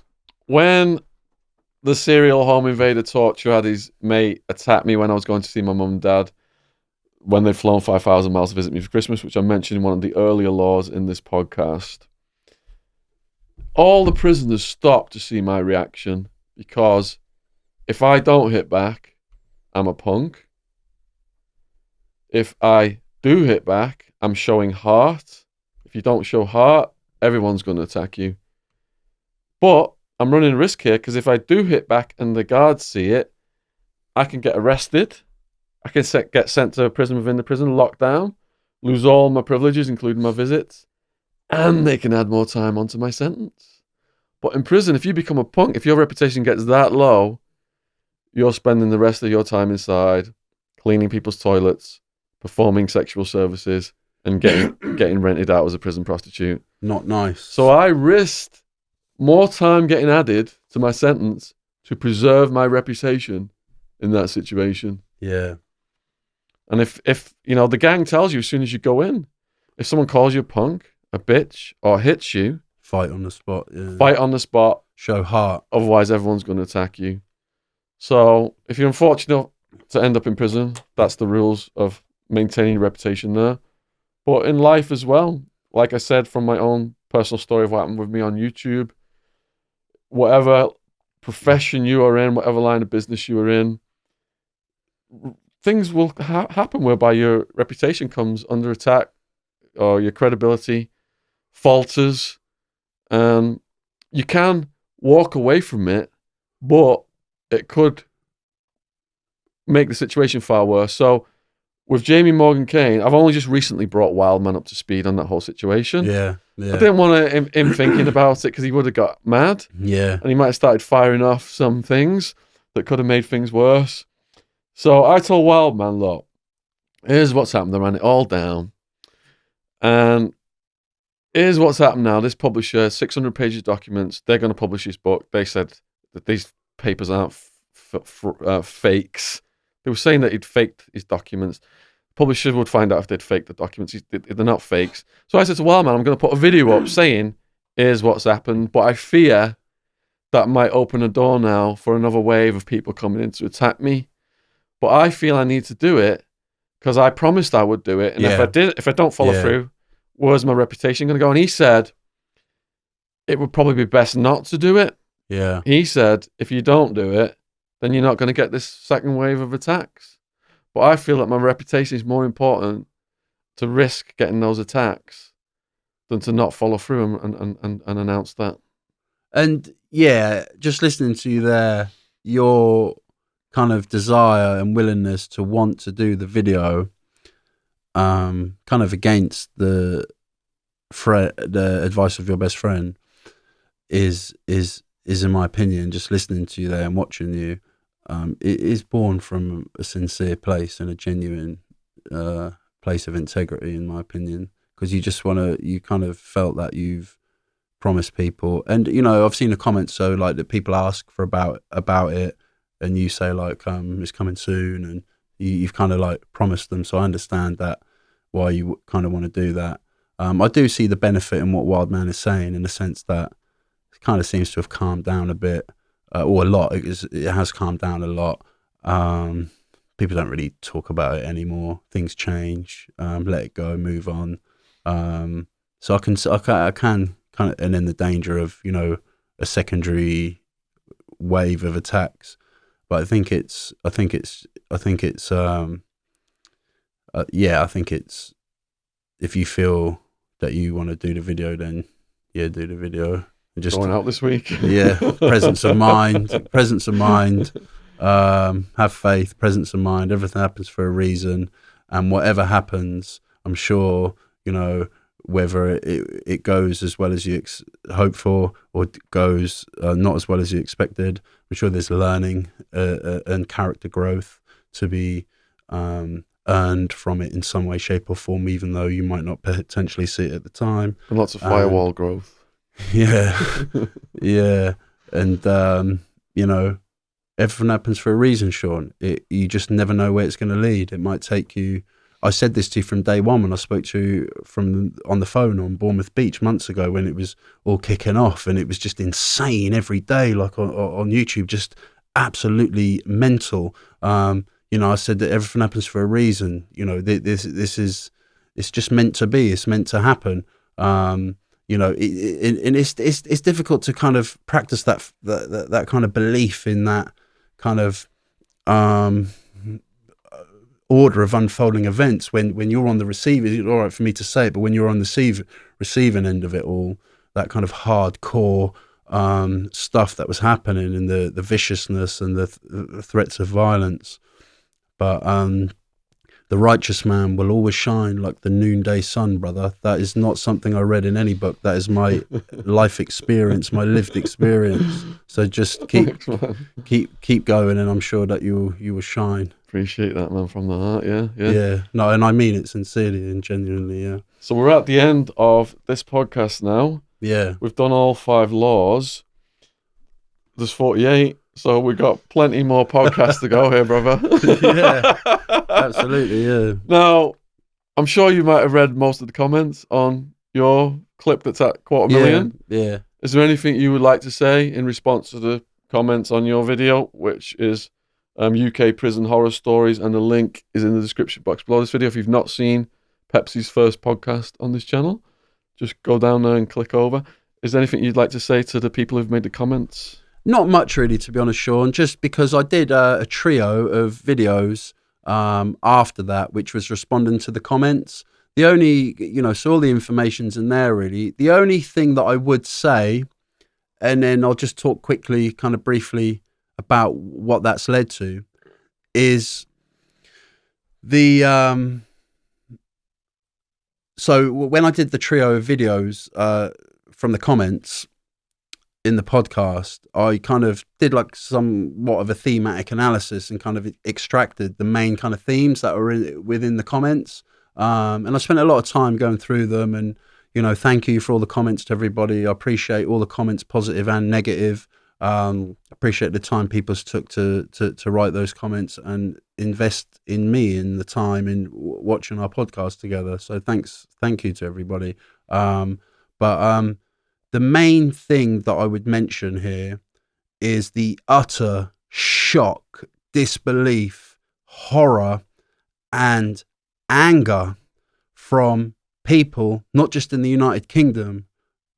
when the serial home invader torture had his mate attack me when I was going to see my mum and dad, when they'd flown 5,000 miles to visit me for Christmas, which I mentioned in one of the earlier laws in this podcast, all the prisoners stopped to see my reaction, because if I don't hit back, I'm a punk. If I do hit back, I'm showing heart. If you don't show heart, everyone's going to attack you. But I'm running a risk here, because if I do hit back and the guards see it, I can get arrested. I can get sent to a prison within the prison, locked down, lose all my privileges, including my visits, and they can add more time onto my sentence. But in prison, if you become a punk, if your reputation gets that low, you're spending the rest of your time inside, cleaning people's toilets, performing sexual services, and getting rented out as a prison prostitute. not nice. So I risked more time getting added to my sentence to preserve my reputation in that situation. Yeah. And if you know, the gang tells you as soon as you go in, if someone calls you a punk, a bitch, or hits you, Fight on the spot. Yeah. fight on the spot. Show heart. Otherwise, everyone's going to attack you. So if you're unfortunate to end up in prison, that's the rules of maintaining your reputation there. But in life as well, like I said, from my own personal story of what happened with me on YouTube, whatever profession you are in, whatever line of business you are in, things will happen whereby your reputation comes under attack, or your credibility falters, and you can walk away from it, but it could make the situation far worse. So with Jamie Morgan Kane, I've only just recently brought Wildman up to speed on that whole situation. Yeah. I didn't want him thinking about it, because he would have got mad. Yeah. And he might have started firing off some things that could have made things worse. So I told Wildman, look, here's what's happened. I ran it all down. And here's what's happened now. This publisher, 600 pages of documents, they're going to publish his book. They said that these papers aren't fakes. They were saying that he'd faked his documents. Publishers would find out if they'd faked the documents. They're not fakes. So I said to Wildman, I'm going to put a video up saying, here's what's happened. But I fear that might open a door now for another wave of people coming in to attack me. But I feel I need to do it because I promised I would do it. And if I don't follow through, where's my reputation going to go? And he said, it would probably be best not to do it. Yeah. He said, if you don't do it, then you're not going to get this second wave of attacks. But I feel that my reputation is more important to risk getting those attacks than to not follow through and announce that. And yeah, just listening to you there, your kind of desire and willingness to want to do the video, kind of against the advice of your best friend, is in my opinion, just listening to you there and watching you, it is born from a sincere place and a genuine place of integrity, in my opinion, because you kind of felt that you've promised people. And you know, I've seen the comments, so like that people ask for about it, and you say like it's coming soon, and you've kind of like promised them. So I understand that why you kind of want to do that. I do see the benefit in what Wildman is saying, in the sense that it kind of seems to have calmed down a bit, or a lot. It has calmed down a lot. People don't really talk about it anymore. Things change. Let it go. Move on. So I can kind of, and then the danger of, you know, a secondary wave of attacks. But I think it's if you feel that you want to do the video, then Yeah, do the video. And just Going out this week. Yeah, presence of mind. Have faith, presence of mind. Everything happens for a reason, and whatever happens, I'm sure, whether it goes as well as you hope for, or goes not as well as you expected. I'm sure there's learning and character growth to be earned from it in some way, shape, or form, even though you might not potentially see it at the time. And lots of firewall growth. Yeah, yeah, and everything happens for a reason, Shaun. You just never know where it's going to lead. It might take you. I said this to you from day one when I spoke to you on the phone on Bournemouth Beach months ago, when it was all kicking off, and it was just insane every day, like on YouTube, just absolutely mental. I said that everything happens for a reason. This is, it's just meant to be. It's meant to happen. And it's difficult to kind of practice that kind of belief in that kind of order of unfolding events when you're on the receiver. It's all right for me to say it, but when you're on the receiving end of it all, that kind of hardcore stuff that was happening, and the viciousness and the threats of violence. But the righteous man will always shine like the noonday sun, brother. That is not something I read in any book. That is my life experience, my lived experience. So just keep going, and I'm sure that you will shine. Appreciate that, man, from the heart. Yeah. No, and I mean it sincerely and genuinely. Yeah. So we're at the end of this podcast now. Yeah. We've done all 5 laws. There's 48. So we've got plenty more podcasts to go here, brother. Yeah, absolutely, yeah. Now, I'm sure you might have read most of the comments on your clip that's at 250,000. Yeah. Is there anything you would like to say in response to the comments on your video, which is UK prison horror stories, and the link is in the description box below this video. If you've not seen Pepsi's first podcast on this channel, just go down there and click over. Is there anything you'd like to say to the people who've made the comments? Not much, really, to be honest, Shaun, just because I did a trio of videos after that, which was responding to the comments. The only, so all the information's in there, really. The only thing that I would say, and then I'll just talk quickly, kind of briefly, about what that's led to, is the... So when I did the trio of videos from the comments in the podcast, I kind of did like somewhat of a thematic analysis and kind of extracted the main kind of themes that were within the comments. And I spent a lot of time going through them, and, thank you for all the comments to everybody. I appreciate all the comments, positive and negative. Appreciate the time people took to write those comments and invest in me in the time in watching our podcast together. So thank you to everybody. But the main thing that I would mention here is the utter shock, disbelief, horror, and anger from people, not just in the United Kingdom,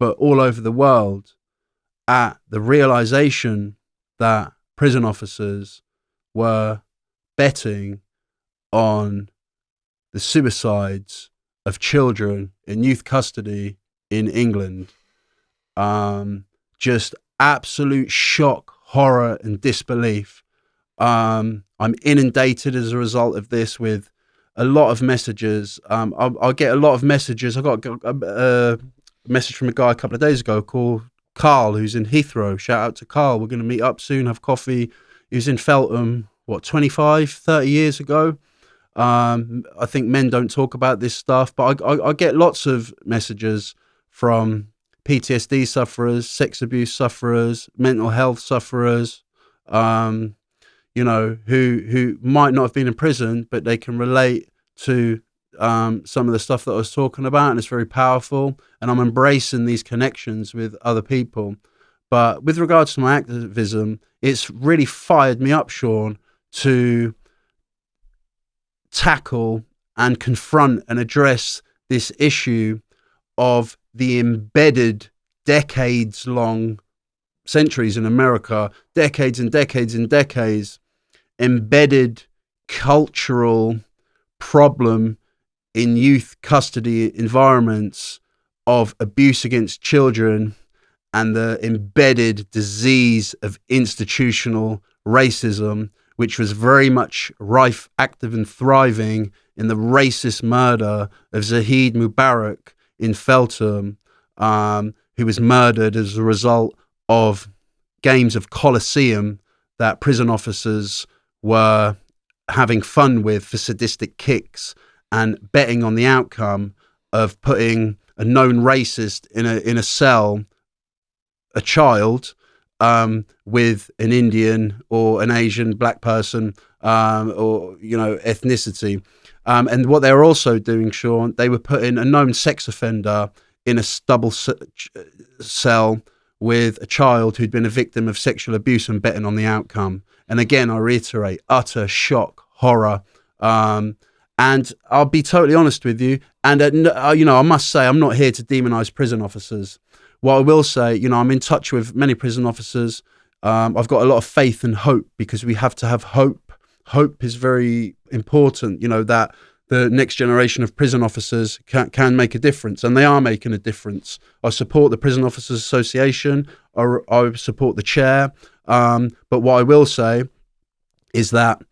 but all over the world, at the realization that prison officers were betting on the suicides of children in youth custody in England. Just absolute shock, horror, and disbelief. I'm inundated as a result of this with a lot of messages. I'll get a lot of messages. I got a message from a guy a couple of days ago called Carl, who's in Heathrow. Shout out to Carl. We're going to meet up soon, have coffee. He was in Feltham, 25, 30 years ago. I think men don't talk about this stuff, but I get lots of messages from PTSD sufferers, sex abuse sufferers, mental health sufferers, who might not have been in prison, but they can relate to some of the stuff that I was talking about, and it's very powerful. And I'm embracing these connections with other people. But with regards to my activism, it's really fired me up, Shaun, to tackle and confront and address this issue of the embedded decades-long, centuries in America, decades and decades and decades, embedded cultural problem in youth custody environments of abuse against children and the embedded disease of institutional racism, which was very much rife, active and thriving in the racist murder of Zahid Mubarak in Feltham, who was murdered as a result of games of Colosseum that prison officers were having fun with for sadistic kicks and betting on the outcome of putting a known racist in a cell, a child, with an Indian or an Asian black person, or ethnicity. And what they were also doing, Shaun, they were putting a known sex offender in a double cell with a child who'd been a victim of sexual abuse and betting on the outcome. And again, I reiterate, utter shock, horror. And I'll be totally honest with you. And, I must say, I'm not here to demonize prison officers. What I will say, I'm in touch with many prison officers. I've got a lot of faith and hope, because we have to have hope. Hope is very important, that the next generation of prison officers can make a difference, and they are making a difference. I support the Prison Officers Association. I support the chair. But what I will say is that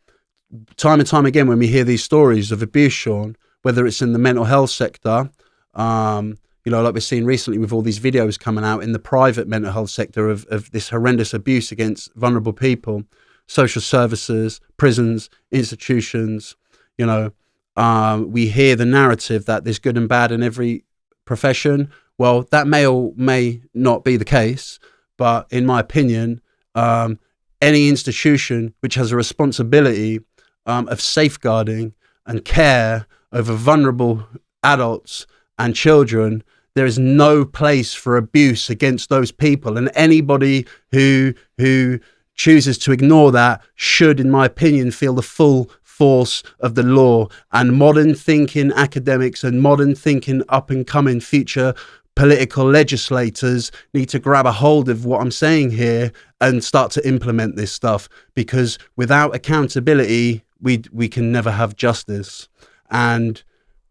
time and time again, when we hear these stories of abuse, Shaun, whether it's in the mental health sector, like we're seeing recently with all these videos coming out in the private mental health sector of this horrendous abuse against vulnerable people, social services, prisons, institutions, we hear the narrative that there's good and bad in every profession. Well, that may or may not be the case, but in my opinion, any institution which has a responsibility of safeguarding and care over vulnerable adults and children, there is no place for abuse against those people. And anybody who chooses to ignore that should, in my opinion, feel the full force of the law. And modern thinking academics and modern thinking up and coming future political legislators need to grab a hold of what I'm saying here and start to implement this stuff, because without accountability, we can never have justice. And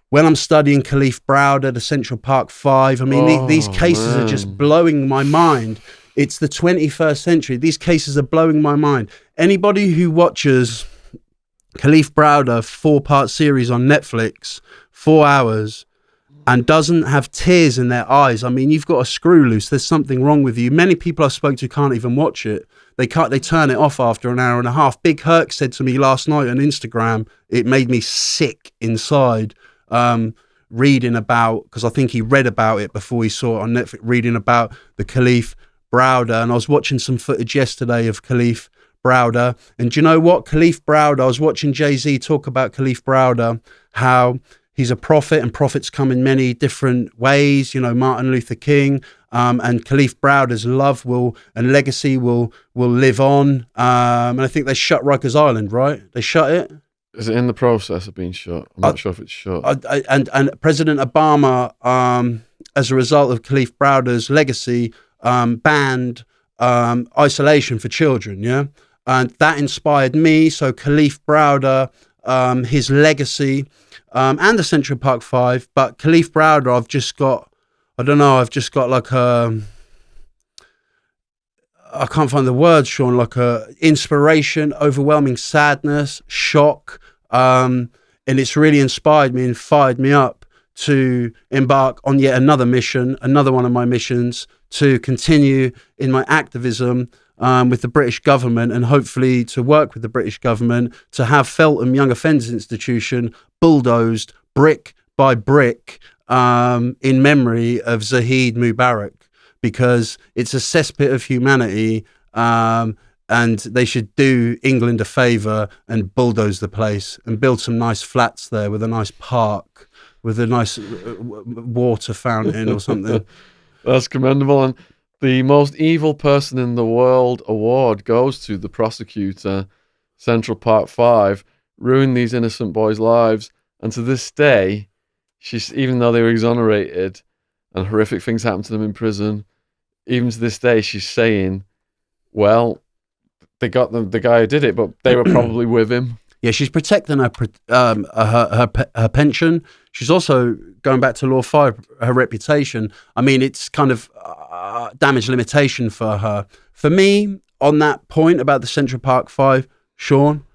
when I'm studying Khalif Browder, the Central Park Five, I mean, these cases are just blowing my mind. It's the 21st century. These cases are blowing my mind. Anybody who watches Khalif Browder 4-part series on Netflix, 4 hours, and doesn't have tears in their eyes, I mean, you've got a screw loose. There's something wrong with you. Many people I spoke to can't even watch it. They turn it off after an hour and a half. Big Herc said to me last night on Instagram, it made me sick inside, reading about, because I think he read about it before he saw it on Netflix, reading about the Khalif Browder. And I was watching some footage yesterday of Khalif Browder. And do you know what? Khalif Browder, I was watching Jay-Z talk about Khalif Browder, how he's a prophet, and prophets come in many different ways, Martin Luther King, and Khalif Browder's love and legacy will live on. And I think they shut Rikers Island, right? They shut it. Is it in the process of being shut? I'm not sure if it's shut. And President Obama, as a result of Khalif Browder's legacy, banned isolation for children, yeah? And that inspired me. So Khalif Browder, his legacy, and the Central Park Five, but Khalif Browder, I've just got like I can't find the words, Shaun, like a inspiration, overwhelming sadness, shock, and it's really inspired me and fired me up to embark on yet another mission, another one of my missions, to continue in my activism with the British government, and hopefully to work with the British government to have Feltham Young Offenders Institution bulldozed brick by brick in memory of Zahid Mubarak, because it's a cesspit of humanity, and they should do England a favour and bulldoze the place and build some nice flats there with a nice park, with a nice water fountain or something. That's commendable. And the most evil person in the world award goes to the prosecutor. Central Park 5 ruined these innocent boys' lives, and to this day, even though they were exonerated and horrific things happened to them in prison, even to this day, she's saying, well, they got the guy who did it, but they were probably with him. Yeah, she's protecting her pension. She's also going back to Law 5, her reputation. I mean, it's kind of damage limitation for her. For me, on that point about the Central Park 5, Shaun,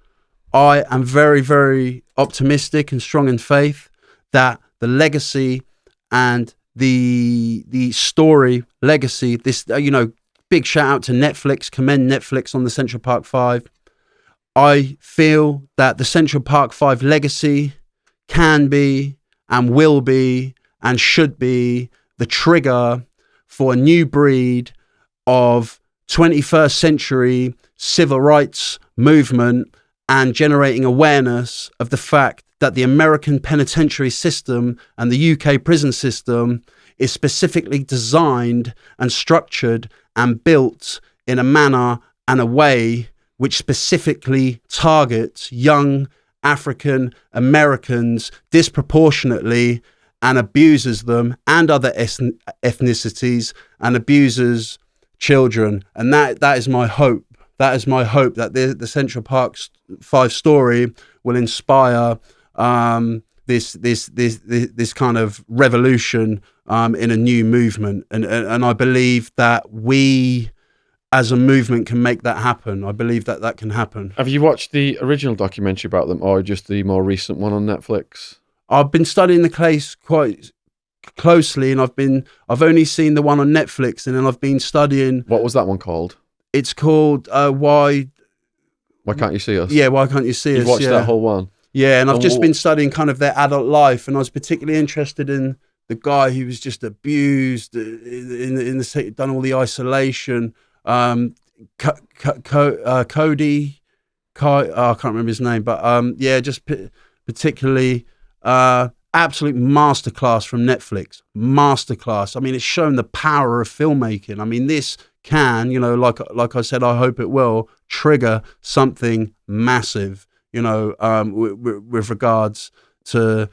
I am very, very optimistic and strong in faith that the legacy and the story legacy, this, big shout out to Netflix, commend Netflix on the Central Park 5. I feel that the Central Park 5 legacy can be and will be and should be the trigger for a new breed of 21st century civil rights movement and generating awareness of the fact that the American penitentiary system and the UK prison system is specifically designed and structured and built in a manner and a way which specifically targets young African Americans disproportionately and abuses them and other ethnicities and abuses children. And that is my hope. That is my hope that the Central Park 5 story will inspire this kind of revolution in a new movement. And I believe that we as a movement can make that happen. I believe that can happen. Have you watched the original documentary about them or just the more recent one on Netflix? I've been studying the case quite closely, and I've only seen the one on Netflix, and then I've been studying. What was that one called? It's called Why Can't You See Us? Yeah, Why Can't You See Us? You've watched that whole one? Yeah, and I've just been studying kind of their adult life, and I was particularly interested in the guy who was just abused in the done all the isolation. Cody, I can't remember his name, but just particularly absolute masterclass from Netflix. Masterclass. I mean, it's shown the power of filmmaking. I mean, this can, like I said, I hope it will trigger something massive. With regards to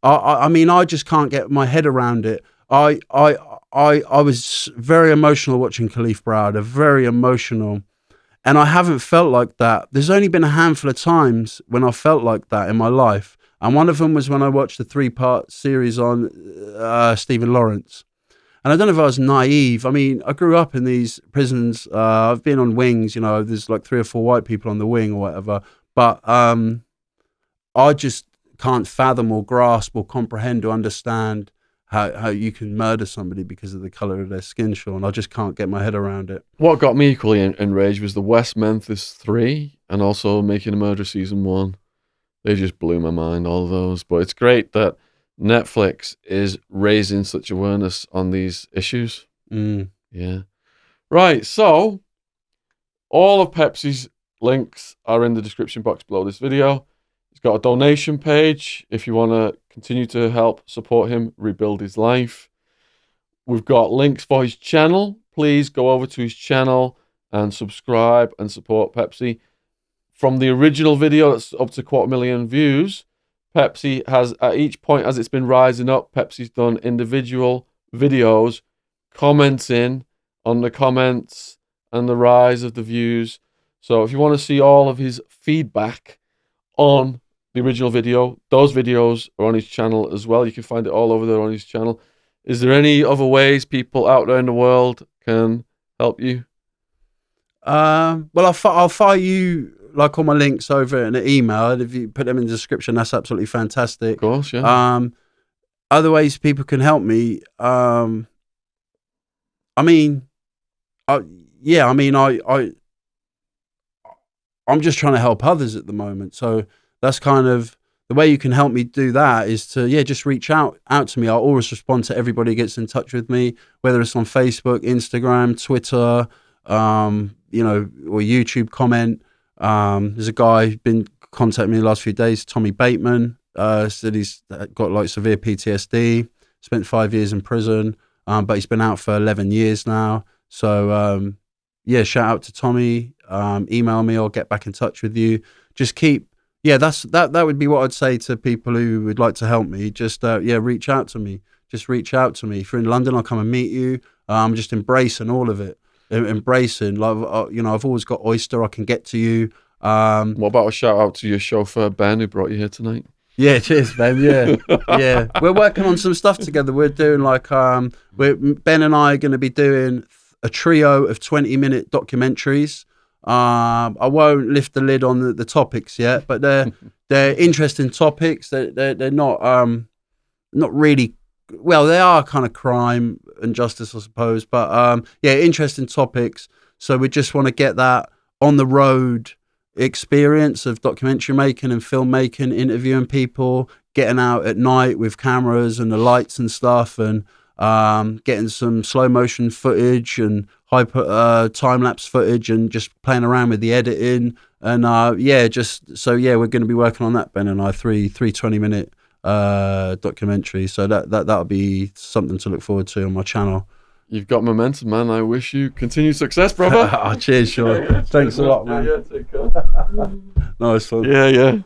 I mean, I just can't get my head around it. I was very emotional watching Khalif Browder, very emotional. And I haven't felt like that. There's only been a handful of times when I felt like that in my life. And one of them was when I watched the 3-part series on Stephen Lawrence. And I don't know if I was naive. I mean, I grew up in these prisons. I've been on wings, there's like 3 or 4 white people on the wing or whatever. But I just can't fathom or grasp or comprehend or understand how you can murder somebody because of the colour of their skin, Shaun. I just can't get my head around it. What got me equally enraged was the West Memphis 3 and also Making a Murder Season 1. They just blew my mind, all of those. But it's great that Netflix is raising such awareness on these issues. Yeah. Right, so all of Pepsi's links are in the description box below this video. He's got a donation page if you want to continue to help support him rebuild his life. We've got links for his channel. Please go over to his channel and subscribe and support Pepsi. From the original video that's up to 250,000 views, Pepsi has, at each point as it's been rising up, Pepsi's done individual videos commenting on the comments and the rise of the views. So if you want to see all of his feedback on the original video, those videos are on his channel as well. You can find it all over there on his channel. Is there any other ways people out there in the world can help you? Well, I'll fire you like all my links over in an email. If you put them in the description, that's absolutely fantastic. Of course, yeah. Other ways people can help me. I'm just trying to help others at the moment. So that's kind of the way you can help me do that, is to, just reach out to me. I'll always respond to everybody who gets in touch with me, whether it's on Facebook, Instagram, Twitter, or YouTube comment. There's a guy who's been contacting me the last few days, Tommy Bateman, said he's got like severe PTSD, spent 5 years in prison, but he's been out for 11 years now. So, shout out to Tommy. Email me or get back in touch with you. Just keep, that would be what I'd say to people who would like to help me. Just, reach out to me. Just reach out to me. If you're in London, I'll come and meet you. I'm just embracing all of it. Embracing, like, I've always got Oyster. I can get to you. What about a shout out to your chauffeur Ben who brought you here tonight? Yeah, cheers, Ben. Yeah, yeah. We're working on some stuff together. We're doing like Ben and I are going to be doing a trio of 20-minute documentaries. I won't lift the lid on the topics yet, but they're interesting topics. They're not really, well, they are kind of crime and justice, I suppose. But yeah, interesting topics. So we just want to get that on the road experience of documentary making and filmmaking, interviewing people, getting out at night with cameras and the lights and stuff, and getting some slow motion footage and hyper time-lapse footage, and just playing around with the editing. And we're going to be working on that, Ben and I, three 20-minute documentaries. So that'll be something to look forward to on my channel. You've got momentum, man. I wish you continued success, brother. Cheers, Shaun. Thanks a lot, man. Yeah, take care. Nice one. Yeah.